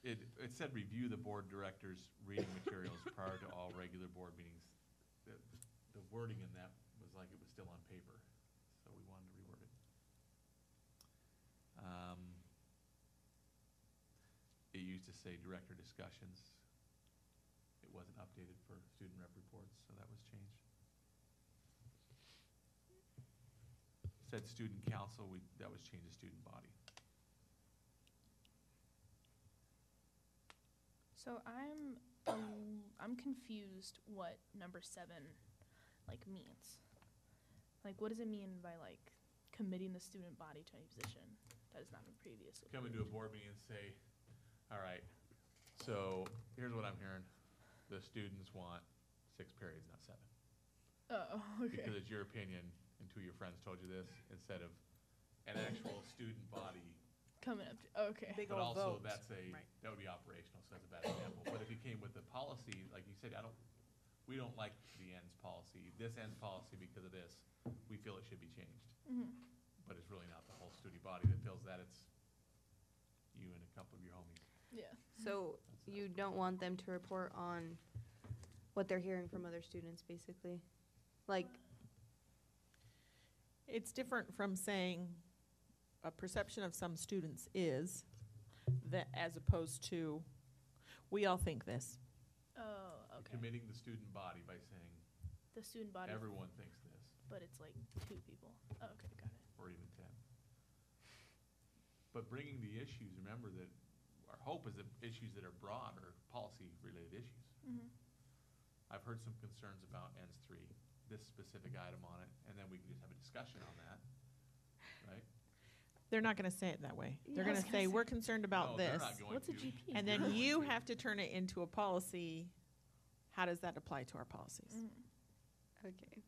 Speaker 2: It said review the board director's reading materials prior to all regular board meetings. The wording in that was like it was still on paper, so we wanted to reword it. It used to say director discussions. It wasn't updated for student rep reports, so that was changed. Said student council, that was changed to student body.
Speaker 7: So I'm confused what number 7 like means. Like, what does it mean by like committing the student body to any position that has not been previously?
Speaker 2: Come into a board meeting and say, all right, so here's what I'm hearing. The students want 6 periods, not 7.
Speaker 7: Oh, okay.
Speaker 2: Because it's your opinion and 2 of your friends told you this, instead of an actual student body.
Speaker 7: Coming up to, okay.
Speaker 3: Big
Speaker 2: But
Speaker 3: old
Speaker 2: also
Speaker 3: vote.
Speaker 2: that would be operational, so that's a bad example. But if you came with the policy, like you said, we don't like the ends policy, this ends policy because of this, we feel it should be changed.
Speaker 7: Mm-hmm.
Speaker 2: But it's really not the whole student body that feels that, it's you and a couple of your homies.
Speaker 7: Yeah.
Speaker 8: So you don't want them to report on what they're hearing from other students, basically? Like,
Speaker 3: It's different from saying a perception of some students is that, as opposed to, we all think this.
Speaker 7: Oh, okay.
Speaker 2: Committing the student body by saying
Speaker 7: The student body.
Speaker 2: everyone thinks this,
Speaker 7: But it's like 2 people. Oh, okay, got it.
Speaker 2: or even 10. But bringing the issues, remember that our hope is that issues that are broad are policy-related issues.
Speaker 7: Mm-hmm.
Speaker 2: I've heard some concerns about ends 3, this specific item on it, and then we can just have a discussion on that, right?
Speaker 3: They're not going to say it that way. They're
Speaker 7: Yeah, I
Speaker 3: going
Speaker 7: was
Speaker 3: to
Speaker 7: gonna
Speaker 3: say,
Speaker 7: say.
Speaker 3: we're concerned about
Speaker 2: No, they're
Speaker 3: this.
Speaker 2: not going
Speaker 7: What's a
Speaker 2: to.
Speaker 7: GP?
Speaker 3: And
Speaker 2: They're
Speaker 3: then
Speaker 2: going
Speaker 3: you
Speaker 2: to.
Speaker 3: have to turn it into a policy. How does that apply to our policies,
Speaker 8: okay,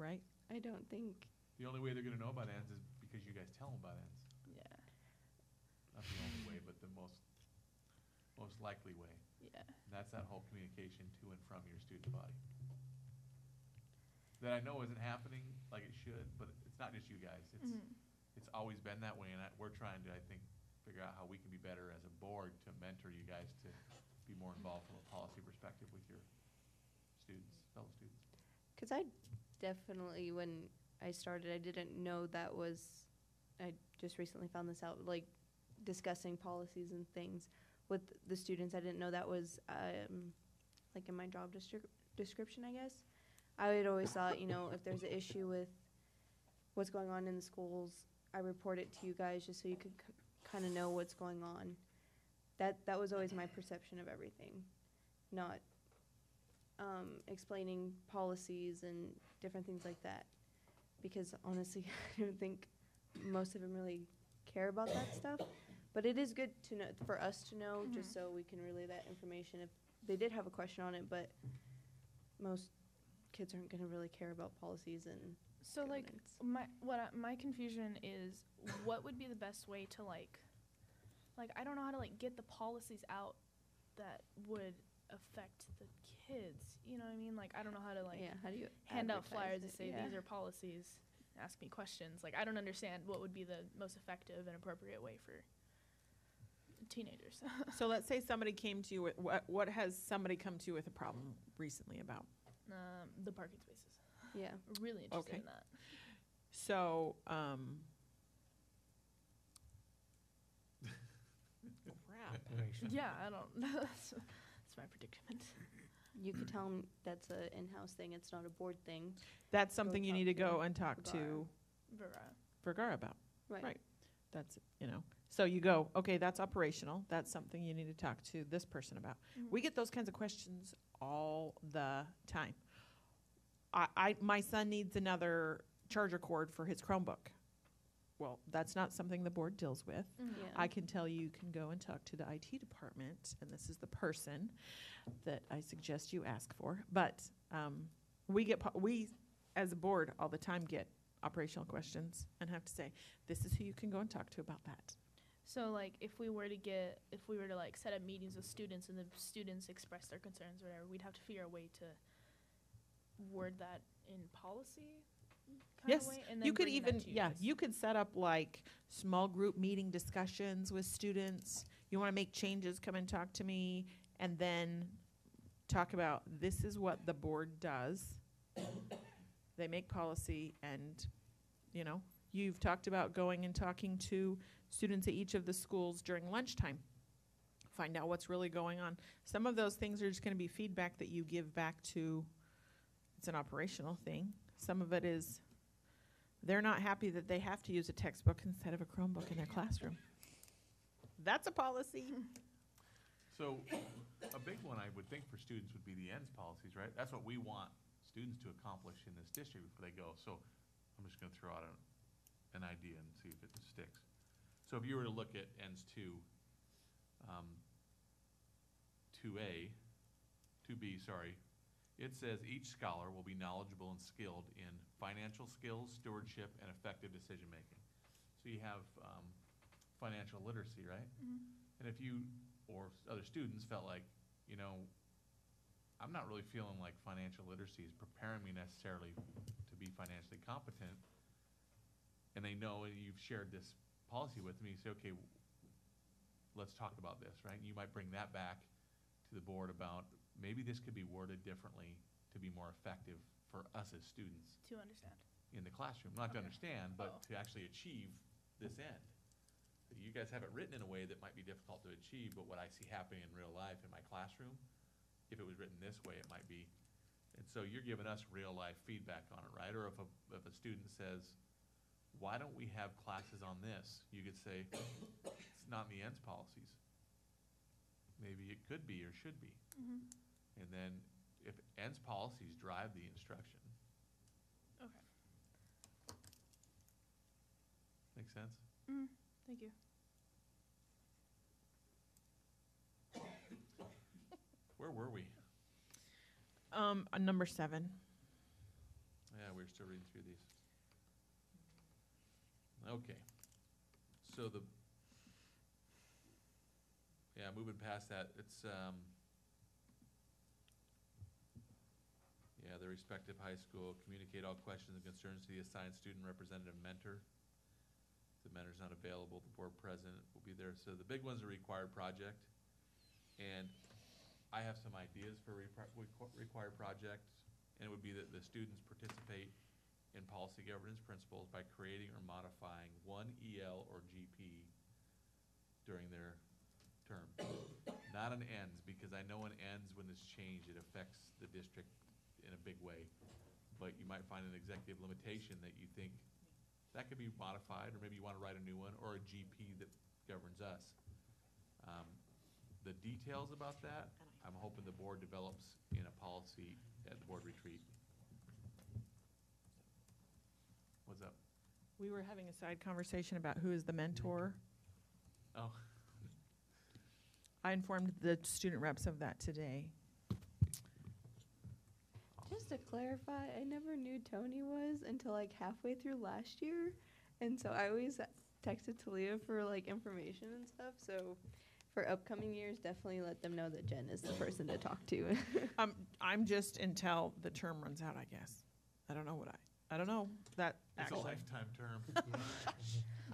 Speaker 3: right?
Speaker 8: I don't think,
Speaker 2: The only way they're gonna know about ends is because you guys tell them about ends.
Speaker 7: Yeah.
Speaker 2: Not the only way, but the most likely way.
Speaker 7: Yeah.
Speaker 2: And that's that whole communication to and from your student body. That I know isn't happening like it should, but it's not just you guys. It's always been that way, and we're trying to, I think, figure out how we can be better as a board to mentor you guys to be more involved from a policy perspective with your students, fellow students.
Speaker 8: because I definitely, when I started, I didn't know that was, I just recently found this out, like discussing policies and things with the students. I didn't know that was like in my job description, I guess. I had always thought, if there's an issue with what's going on in the schools, I report it to you guys just so you could kind of know what's going on. That was always my perception of everything, not explaining policies and different things like that. Because honestly, I don't think most of them really care about that stuff. But it is good to know, for us to know, just so we can relay that information if they did have a question on it. But most kids aren't going to really care about policies and
Speaker 7: So like my confusion is, what would be the best way to like I don't know how to like get the policies out that would affect the kids. You know what I mean? Like I don't know how to like
Speaker 8: how do you
Speaker 7: hand out
Speaker 8: advertise
Speaker 7: flyers
Speaker 8: it?
Speaker 7: and say these are policies. Ask me questions. Like I don't understand what would be the most effective and appropriate way for teenagers.
Speaker 3: So let's say somebody came to you with, what has somebody come to you with a problem recently about?
Speaker 7: The parking spaces.
Speaker 8: Yeah.
Speaker 7: We're really interested
Speaker 3: Okay.
Speaker 7: in that.
Speaker 3: So, crap.
Speaker 7: Yeah, I don't. That's my predicament.
Speaker 8: You could tell them that's an in-house thing. It's not a board thing.
Speaker 3: That's something you
Speaker 8: talk
Speaker 3: need to
Speaker 8: to
Speaker 3: go and talk to Vergara about.
Speaker 8: Right.
Speaker 3: That's, so you go, okay, that's operational. That's something you need to talk to this person about. We get those kinds of questions all the time. My son needs another charger cord for his Chromebook. Well, that's not something the board deals with.
Speaker 8: Yeah.
Speaker 3: I can tell you can go and talk to the IT department, and this is the person that I suggest you ask for. But we, as a board, all the time get operational questions and have to say, this is who you can go and talk to about that.
Speaker 7: So like if we were to like set up meetings with students and the students express their concerns or whatever, we'd have to figure a way to word that in policy kind
Speaker 3: Yes,
Speaker 7: of way, and then
Speaker 3: you could
Speaker 7: bring that
Speaker 3: even,
Speaker 7: to you
Speaker 3: yeah,
Speaker 7: guys?
Speaker 3: you could set up like small group meeting discussions with students. You want to make changes, come and talk to me, and then talk about, this is what the board does. They make policy, and, you know, you've talked about going and talking to students at each of the schools during lunchtime. Find out what's really going on. Some of those things are just going to be feedback that you give back to, it's an operational thing. Some of it is, they're not happy that they have to use a textbook instead of a Chromebook in their classroom. That's a policy.
Speaker 2: So, a big one I would think for students would be the ends policies, right? That's what we want students to accomplish in this district before they go. So, I'm just gonna throw out an idea and see if it sticks. So if you were to look at ends 2B, it says each scholar will be knowledgeable and skilled in financial skills, stewardship, and effective decision-making. So you have financial literacy, right?
Speaker 7: Mm-hmm.
Speaker 2: And if you, or other students, felt like, you know, I'm not really feeling like financial literacy is preparing me necessarily to be financially competent, and they know, and you've shared this policy with me, you say, okay, let's talk about this, right? And you might bring that back to the board about, maybe this could be worded differently to be more effective for us as students
Speaker 7: To understand.
Speaker 2: in the classroom. Not to
Speaker 7: Okay.
Speaker 2: understand, but
Speaker 7: Oh.
Speaker 2: to actually achieve this end. You guys have it written in a way that might be difficult to achieve, but what I see happening in real life in my classroom, if it was written this way, it might be. And so you're giving us real life feedback on it, right? Or if a student says, why don't we have classes on this? You could say, it's not in the ends policies. Maybe it could be or should be.
Speaker 7: Mm-hmm.
Speaker 2: And then if ends policies drive the instruction.
Speaker 7: Okay.
Speaker 2: Make sense?
Speaker 7: Mm, thank you.
Speaker 2: Where were we?
Speaker 3: Number 7.
Speaker 2: Yeah, we're still reading through these. Okay. So moving past that, it's, the respective high school, communicate all questions and concerns to the assigned student representative mentor. If the mentor's not available, the board president will be there. So the big one's a required project. And I have some ideas for required project, and it would be that the students participate in policy governance principles by creating or modifying one EL or GP during their term. Not an ends, because I know an ends, when it's changed, it affects the district in a big way. But you might find an executive limitation that you think that could be modified, or maybe you want to write a new one, or a GP that governs us. The details about that, I'm hoping the board develops in a policy at the board retreat. What's up?
Speaker 3: We were having a side conversation about who is the mentor.
Speaker 2: Oh,
Speaker 3: I informed the student reps of that today.
Speaker 8: Just to clarify, I never knew Tony was until like halfway through last year, and so I always texted Talia for like information and stuff. So for upcoming years, definitely let them know that Jen is the person to talk to.
Speaker 3: I'm just until the term runs out, I guess. I don't know I don't know that
Speaker 2: it's
Speaker 3: actually.
Speaker 2: a lifetime term.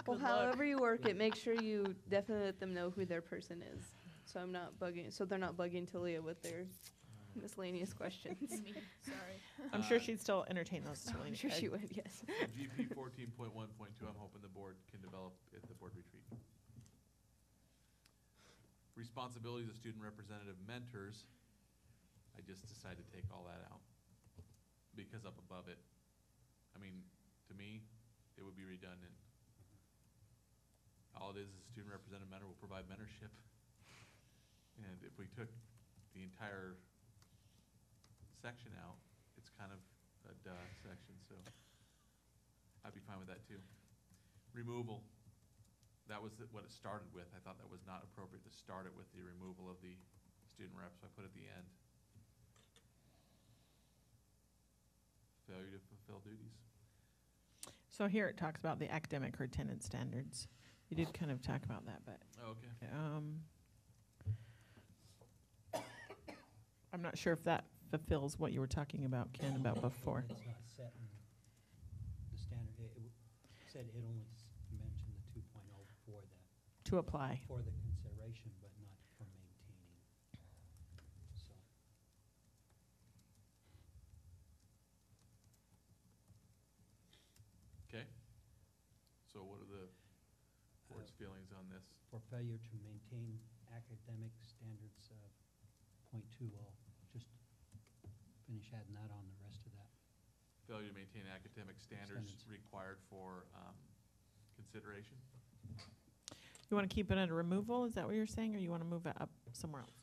Speaker 8: Well,
Speaker 3: Good luck.
Speaker 8: however you work it, make sure you definitely let them know who their person is. So I'm not bugging. So they're not bugging Talia with their miscellaneous questions.
Speaker 7: Me, sorry.
Speaker 3: I'm sure she'd still entertain those.
Speaker 8: I'm sure she would. Yes.
Speaker 2: GP 14.1.2, I'm hoping the board can develop at the board retreat. Responsibilities of student representative mentors, I just decided to take all that out, because up above it, I mean, to me, it would be redundant. All it is a student representative mentor will provide mentorship. And if we took the entire section out, it's kind of a duh section, so I'd be fine with that too. Removal, that was what it started with. I thought that was not appropriate to start it with the removal of the student rep, so I put it at the end. Failure to fulfill duties.
Speaker 3: So here it talks about the academic or attendance standards. You did kind of talk about that, but
Speaker 2: Okay.
Speaker 3: I'm not sure if that fulfills what you were talking about, Ken, about before.
Speaker 10: It's not set in the standard. It said it only mentioned the 2.0
Speaker 3: To apply.
Speaker 10: for the consideration, but not for maintaining. So,
Speaker 2: Okay. So what are the board's feelings on this?
Speaker 10: for failure to maintain academic standards of .2, I'll just finish adding that on the rest of that.
Speaker 2: Failure to maintain academic standards
Speaker 10: Standards.
Speaker 2: required for consideration?
Speaker 3: You want to keep it under removal, is that what you're saying, or you want to move it up somewhere else?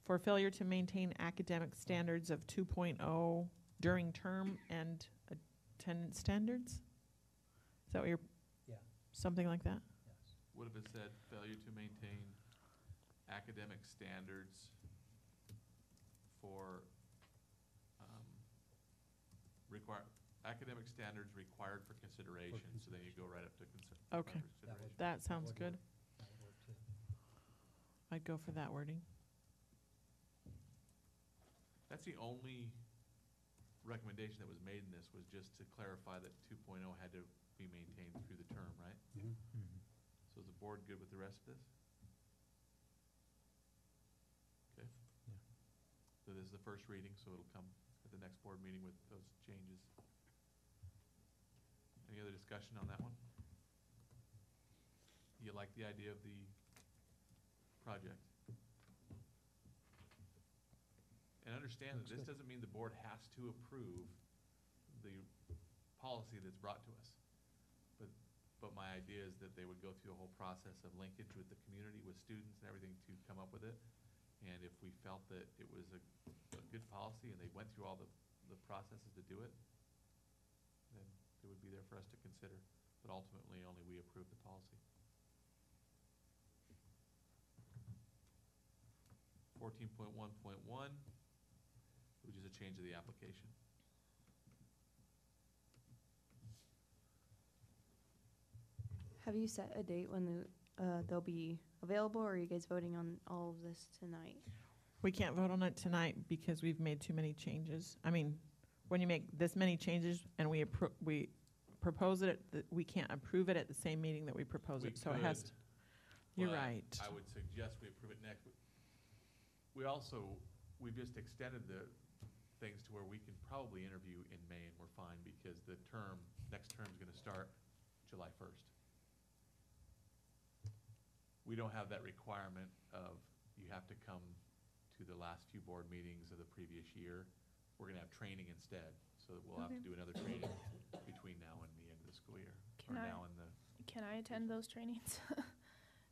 Speaker 3: For failure to maintain academic standards of 2.0 during term and attendance standards? Is that what you're,
Speaker 10: Yeah,
Speaker 3: something like that?
Speaker 10: yes.
Speaker 2: What if it said failure to maintain academic standards for academic standards required for consideration, so then you go right up to
Speaker 3: Okay.
Speaker 2: consideration.
Speaker 3: That sounds
Speaker 10: would
Speaker 3: good.
Speaker 10: work. That would work too.
Speaker 3: I'd go for that wording.
Speaker 2: That's the only recommendation that was made in this, was just to clarify that 2.0 had to be maintained through the term, right?
Speaker 10: Mhm.
Speaker 2: So is the board good with the rest of this? Okay.
Speaker 4: Yeah.
Speaker 2: So this is the first reading, so it'll come at the next board meeting with those changes. Any other discussion on that one? You like the idea of the project? And understand that
Speaker 10: Looks
Speaker 2: this
Speaker 10: good.
Speaker 2: doesn't mean the board has to approve the policy that's brought to us. But my idea is that they would go through a whole process of linkage with the community, with students and everything to come up with it. And if we felt that it was a good policy and they went through all the processes to do it, then it would be there for us to consider. But ultimately, only we approve the policy. 14.1.1, which is a change of the application.
Speaker 8: Have you set a date when they'll be available, or are you guys voting on all of this tonight?
Speaker 3: We can't vote on it tonight because we've made too many changes. I mean, when you make this many changes and we propose it, we can't approve it at the same meeting that we propose
Speaker 2: We
Speaker 3: it, so it has
Speaker 2: could,
Speaker 3: to. You're
Speaker 2: but
Speaker 3: right.
Speaker 2: I would suggest we approve it next. We've just extended the things to where we can probably interview in May and we're fine, because the next term's gonna start July 1st. We don't have that requirement of you have to come to the last few board meetings of the previous year. We're gonna have training instead, so that we'll have to
Speaker 3: Okay.
Speaker 2: do another training between now and the end of the school year.
Speaker 7: Can I- Can I attend those trainings?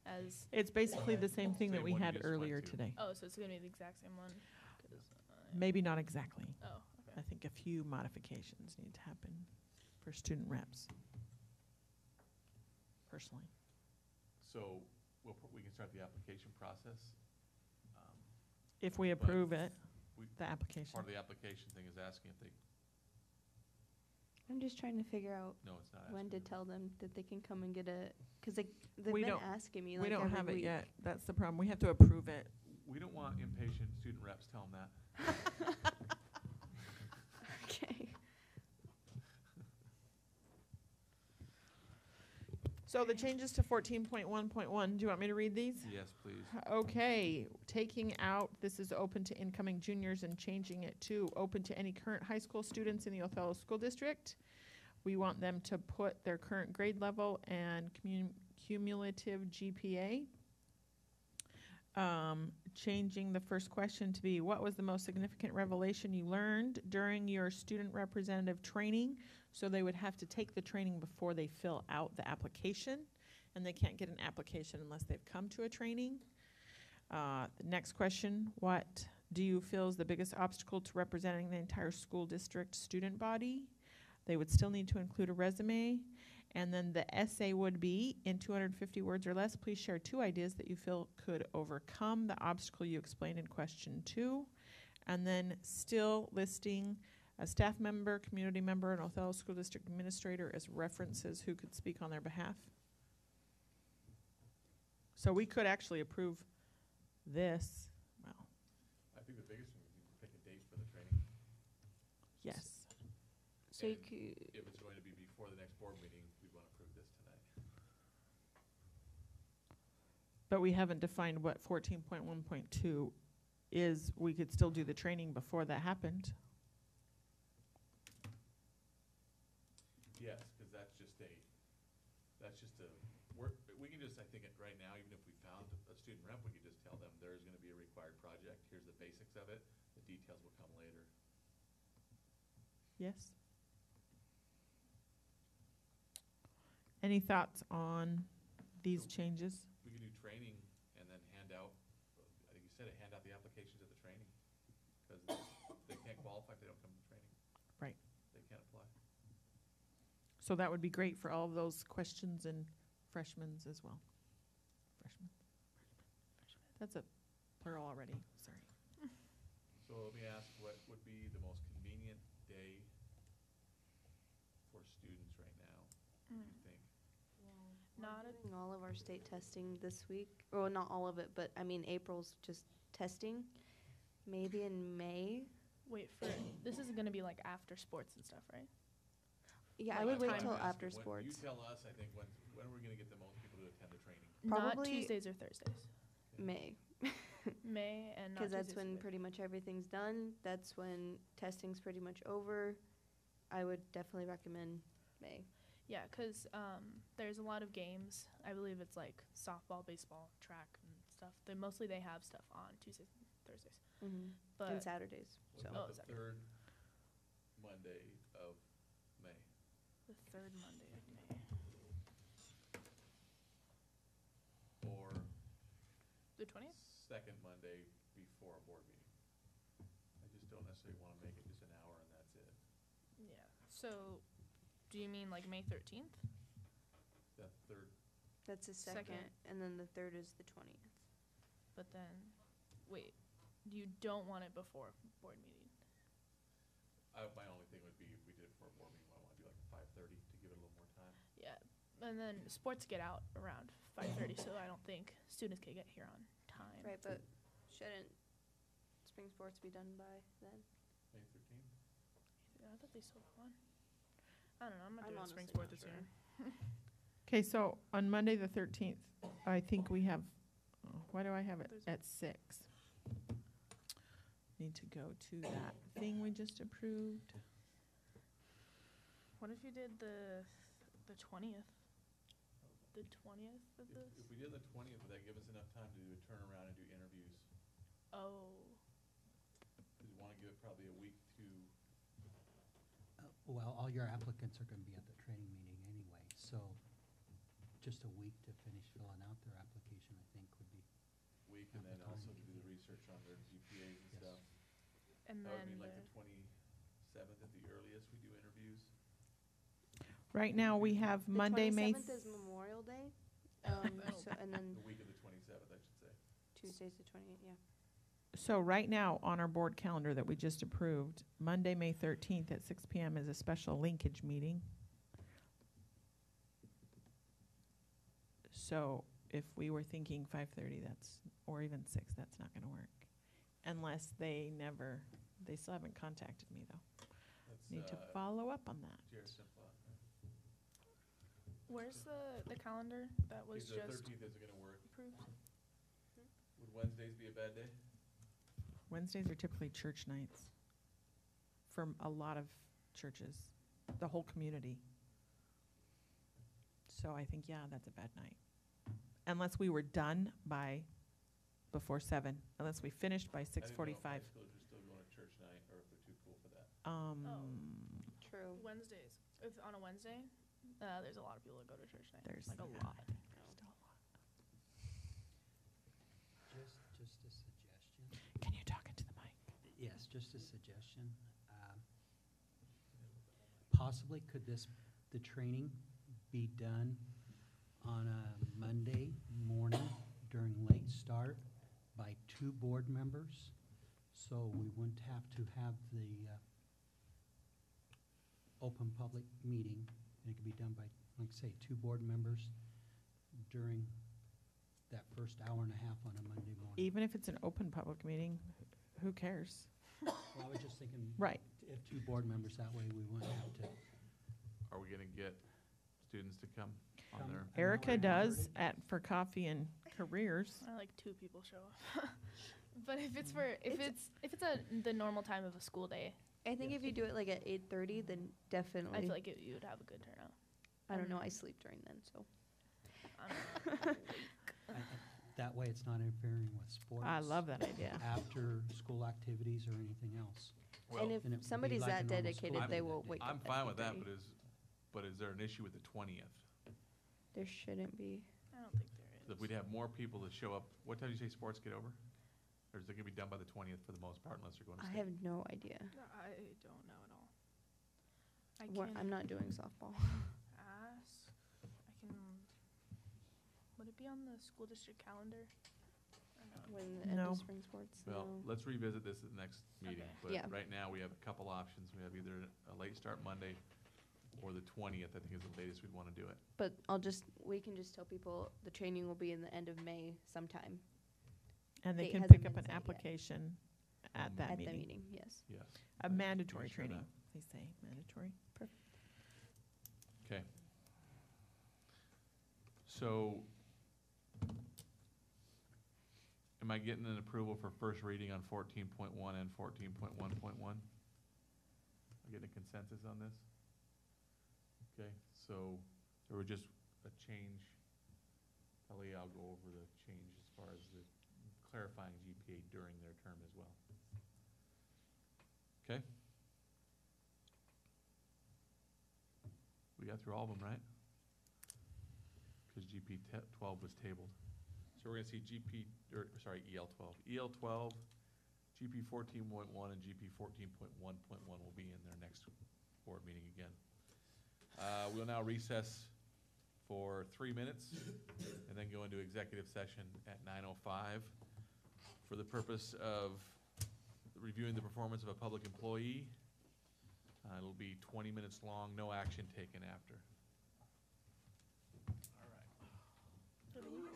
Speaker 7: As,
Speaker 3: It's basically the same thing that
Speaker 2: Same
Speaker 3: we
Speaker 2: one you
Speaker 3: had
Speaker 2: just went
Speaker 3: earlier
Speaker 2: to.
Speaker 3: today.
Speaker 7: oh, so it's gonna be the exact same one? 'Cause
Speaker 3: Maybe not exactly.
Speaker 7: Oh,
Speaker 3: I
Speaker 7: okay.
Speaker 3: think a few modifications need to happen for student reps, personally.
Speaker 2: So we can start the application process.
Speaker 3: If we
Speaker 2: But
Speaker 3: approve it,
Speaker 2: we-
Speaker 3: the application.
Speaker 2: Part of the application thing is asking if they,
Speaker 8: I'm just trying to figure out
Speaker 2: no, it's not
Speaker 8: when to
Speaker 2: asking.
Speaker 8: tell them that they can come and get a, because they've
Speaker 3: We
Speaker 8: been
Speaker 3: don't-
Speaker 8: asking me
Speaker 3: We
Speaker 8: like
Speaker 3: don't
Speaker 8: every
Speaker 3: have it
Speaker 8: week.
Speaker 3: yet. That's the problem. We have to approve it.
Speaker 2: We don't want impatient student reps, tell them that.
Speaker 8: Okay.
Speaker 3: So the changes to 14.1.1, do you want me to read these?
Speaker 2: Yes, please.
Speaker 3: Okay, taking out, this is open to incoming juniors and changing it to open to any current high school students in the Othello School District. We want them to put their current grade level and cumulative GPA. Changing the first question to be, what was the most significant revelation you learned during your student representative training? So they would have to take the training before they fill out the application, and they can't get an application unless they've come to a training. The next question, what do you feel is the biggest obstacle to representing the entire school district student body? They would still need to include a resume. And then the essay would be, in 250 words or less, please share 2 ideas that you feel could overcome the obstacle you explained in question 2. And then still listing a staff member, community member, and Othello School District Administrator as references who could speak on their behalf. So we could actually approve this, well,
Speaker 2: think the biggest thing is you pick a date for the training.
Speaker 3: Yes.
Speaker 8: So you
Speaker 2: And
Speaker 8: could,
Speaker 2: if it's going to be before the next board meeting, we want to approve this tonight.
Speaker 3: But we haven't defined what 14.1.2 is. We could still do the training before that happened.
Speaker 2: Yes, because that's just a, we can just, I think, right now, even if we found a student rep, we could just tell them there's going to be a required project. Here's the basics of it. The details will come later.
Speaker 3: Yes. Any thoughts on these changes?
Speaker 2: We could do training and then hand out, I think you said it, hand out the applications at the training. Because they can't qualify if they don't come to the training.
Speaker 3: Right.
Speaker 2: They can't apply.
Speaker 3: So that would be great for all of those questions and freshmen's as well. Freshmen. That's a plural already, sorry.
Speaker 2: So let me ask, what would be the most convenient day for students right now, do you think?
Speaker 8: we're doing all of our state testing this week. Well, not all of it, but I mean, April's just testing. Maybe in May.
Speaker 7: Wait for, this is gonna be like after sports and stuff, right?
Speaker 8: Yeah, I
Speaker 7: Like
Speaker 8: would wait
Speaker 7: time
Speaker 8: till
Speaker 2: I'm
Speaker 8: after
Speaker 2: asking, when-
Speaker 8: sports.
Speaker 2: You tell us, I think, when are we gonna get the most people to attend the training?
Speaker 7: Not
Speaker 8: Probably
Speaker 7: Tuesdays or Thursdays.
Speaker 8: May.
Speaker 7: May and not
Speaker 8: Because that's
Speaker 7: Tuesdays or
Speaker 8: when
Speaker 7: Thursdays.
Speaker 8: pretty much everything's done. That's when testing's pretty much over. I would definitely recommend May.
Speaker 7: Yeah, because there's a lot of games. I believe it's like softball, baseball, track, and stuff. Mostly they have stuff on Tuesdays and Thursdays.
Speaker 8: Mm-hmm.
Speaker 7: But
Speaker 8: And Saturdays.
Speaker 2: What
Speaker 8: So
Speaker 2: about the
Speaker 7: Saturday.
Speaker 2: third Monday of May?
Speaker 7: The third Monday of May.
Speaker 2: Or
Speaker 7: The 20th?
Speaker 2: second Monday before a board meeting? I just don't necessarily want to make it just an hour and that's it.
Speaker 7: Yeah. So, do you mean like May 13th?
Speaker 2: That third,
Speaker 8: that's the second,
Speaker 7: Second.
Speaker 8: and then the third is the 20th.
Speaker 7: But then, wait, you don't want it before board meeting?
Speaker 2: my only thing would be if we did it for a board meeting, I want to do like 5:30 to give it a little more time.
Speaker 7: Yeah. And then sports get out around 5:30, so I don't think students can get here on time.
Speaker 8: Right, but shouldn't spring sports be done by then?
Speaker 2: May 13th?
Speaker 7: Yeah, I thought they still have one. I don't know. I'm not
Speaker 8: I'm
Speaker 7: doing spring
Speaker 8: honestly
Speaker 7: sport
Speaker 8: not
Speaker 7: this
Speaker 8: sure.
Speaker 7: year.
Speaker 3: Okay, so on Monday, the 13th, I think we have, why do I have it
Speaker 7: Thursday.
Speaker 3: at 6? Need to go to that thing we just approved.
Speaker 7: What if you did the 20th? The 20th of this?
Speaker 2: If we did the 20th, would that give us enough time to do a turnaround and do interviews?
Speaker 7: Oh.
Speaker 2: Because we want to give it probably a week to,
Speaker 10: Well, all your applicants are gonna be at the training meeting anyway, so just a week to finish filling out their application, I think, would be.
Speaker 2: week, and then also to do the research on their GPAs and
Speaker 10: Yes.
Speaker 2: stuff.
Speaker 7: And
Speaker 2: That would
Speaker 7: then
Speaker 2: be like the 27th at the earliest we do interviews.
Speaker 3: Right now, we have
Speaker 8: The
Speaker 3: Monday, May.
Speaker 8: 27th is Memorial Day. So, and then
Speaker 2: The week of the 27th, I should say.
Speaker 8: Tuesday's the 28th, yeah.
Speaker 3: So right now, on our board calendar that we just approved, Monday, May 13th at 6 PM is a special linkage meeting. So if we were thinking 5:30, or even 6, that's not gonna work. Unless they still haven't contacted me though.
Speaker 2: That's,
Speaker 3: Need to follow up on that.
Speaker 2: Jared Simplot.
Speaker 7: where's the calendar that was
Speaker 2: Is the
Speaker 7: just
Speaker 2: 13th isn't going to work.
Speaker 7: approved?
Speaker 2: Would Wednesdays be a bad day?
Speaker 3: Wednesdays are typically church nights for a lot of churches, the whole community. So I think, yeah, that's a bad night. Unless we were done before 7, unless we finished by 6:45.
Speaker 2: I didn't know if high schoolers are still going to church night or if they're too cool for that.
Speaker 8: True.
Speaker 7: Wednesdays. If on a Wednesday, there's a lot of people that go to church night.
Speaker 3: There's
Speaker 7: like a
Speaker 3: that.
Speaker 7: lot.
Speaker 10: Just a suggestion.
Speaker 3: Can you talk into the mic?
Speaker 10: Yes, just a suggestion. Possibly could the training be done on a Monday morning during late start by 2 board members? So we wouldn't have to have the open public meeting. And it could be done by, like I say, 2 board members during that first hour and a half on a Monday morning.
Speaker 3: Even if it's an open public meeting, who cares?
Speaker 10: Well, I was just thinking.
Speaker 3: Right.
Speaker 10: If two board members, that way we wouldn't have to.
Speaker 2: Are we gonna get students to come on
Speaker 10: Come.
Speaker 2: their?
Speaker 10: An
Speaker 3: Erica
Speaker 10: hour
Speaker 3: does
Speaker 10: early?
Speaker 3: for coffee and careers.
Speaker 7: Like 2 people show up. But if it's the normal time of a school day,
Speaker 8: I think if you do it like at 8:30, then definitely.
Speaker 7: I feel like you would have a good turnout.
Speaker 8: I don't know. I sleep during then, so.
Speaker 10: That way it's not interfering with sports.
Speaker 3: I love that idea.
Speaker 10: After school activities or anything else.
Speaker 2: Well,
Speaker 8: And if
Speaker 10: then it would be
Speaker 8: somebody's
Speaker 10: like a
Speaker 8: that
Speaker 10: normal
Speaker 8: dedicated,
Speaker 10: school
Speaker 8: they
Speaker 10: day
Speaker 8: will
Speaker 10: that
Speaker 8: wake
Speaker 10: day.
Speaker 8: up
Speaker 2: I'm
Speaker 8: at
Speaker 2: fine with that,
Speaker 8: 8:30.
Speaker 2: but is there an issue with the 20th?
Speaker 8: There shouldn't be.
Speaker 7: I don't think there is.
Speaker 2: If we'd have more people to show up, what time do you say sports get over? Or is it gonna be done by the 20th for the most part unless they're going to
Speaker 8: I
Speaker 2: state?
Speaker 8: have no idea.
Speaker 7: I don't know at all. I
Speaker 8: I'm
Speaker 7: can
Speaker 8: not doing softball.
Speaker 7: ask. Would it be on the school district calendar? Or no?
Speaker 8: When the end
Speaker 3: No.
Speaker 8: of spring sports.
Speaker 2: Well,
Speaker 8: no.
Speaker 2: let's revisit this at the next meeting,
Speaker 7: Okay.
Speaker 2: but
Speaker 8: Yeah.
Speaker 2: right now, we have a couple options. We have either a late start Monday or the 20th, I think is the latest we'd wanna do it.
Speaker 8: But we can just tell people the training will be in the end of May sometime.
Speaker 3: And they
Speaker 8: Date
Speaker 3: can
Speaker 8: hasn't
Speaker 3: pick up
Speaker 8: been
Speaker 3: an
Speaker 8: set yet.
Speaker 3: application at that
Speaker 8: At
Speaker 3: meeting.
Speaker 8: the meeting, yes.
Speaker 2: Yes.
Speaker 3: A mandatory
Speaker 2: Sure
Speaker 3: training,
Speaker 2: that.
Speaker 3: they say, mandatory.
Speaker 2: Okay. So, am I getting an approval for first reading on 14.1 and 14.1.1? I getting a consensus on this? Okay, so there was just a change. Kelly, I'll go over the change as far as the clarifying GPA during their term as well. Okay? We got through all of them, right? Because GP 12 was tabled. So we're gonna see EL 12. EL 12, GP 14.1 and GP 14.1.1 will be in their next board meeting again. We'll now recess for 3 minutes and then go into executive session at 9:05 for the purpose of reviewing the performance of a public employee. It'll be 20 minutes long, no action taken after. All right.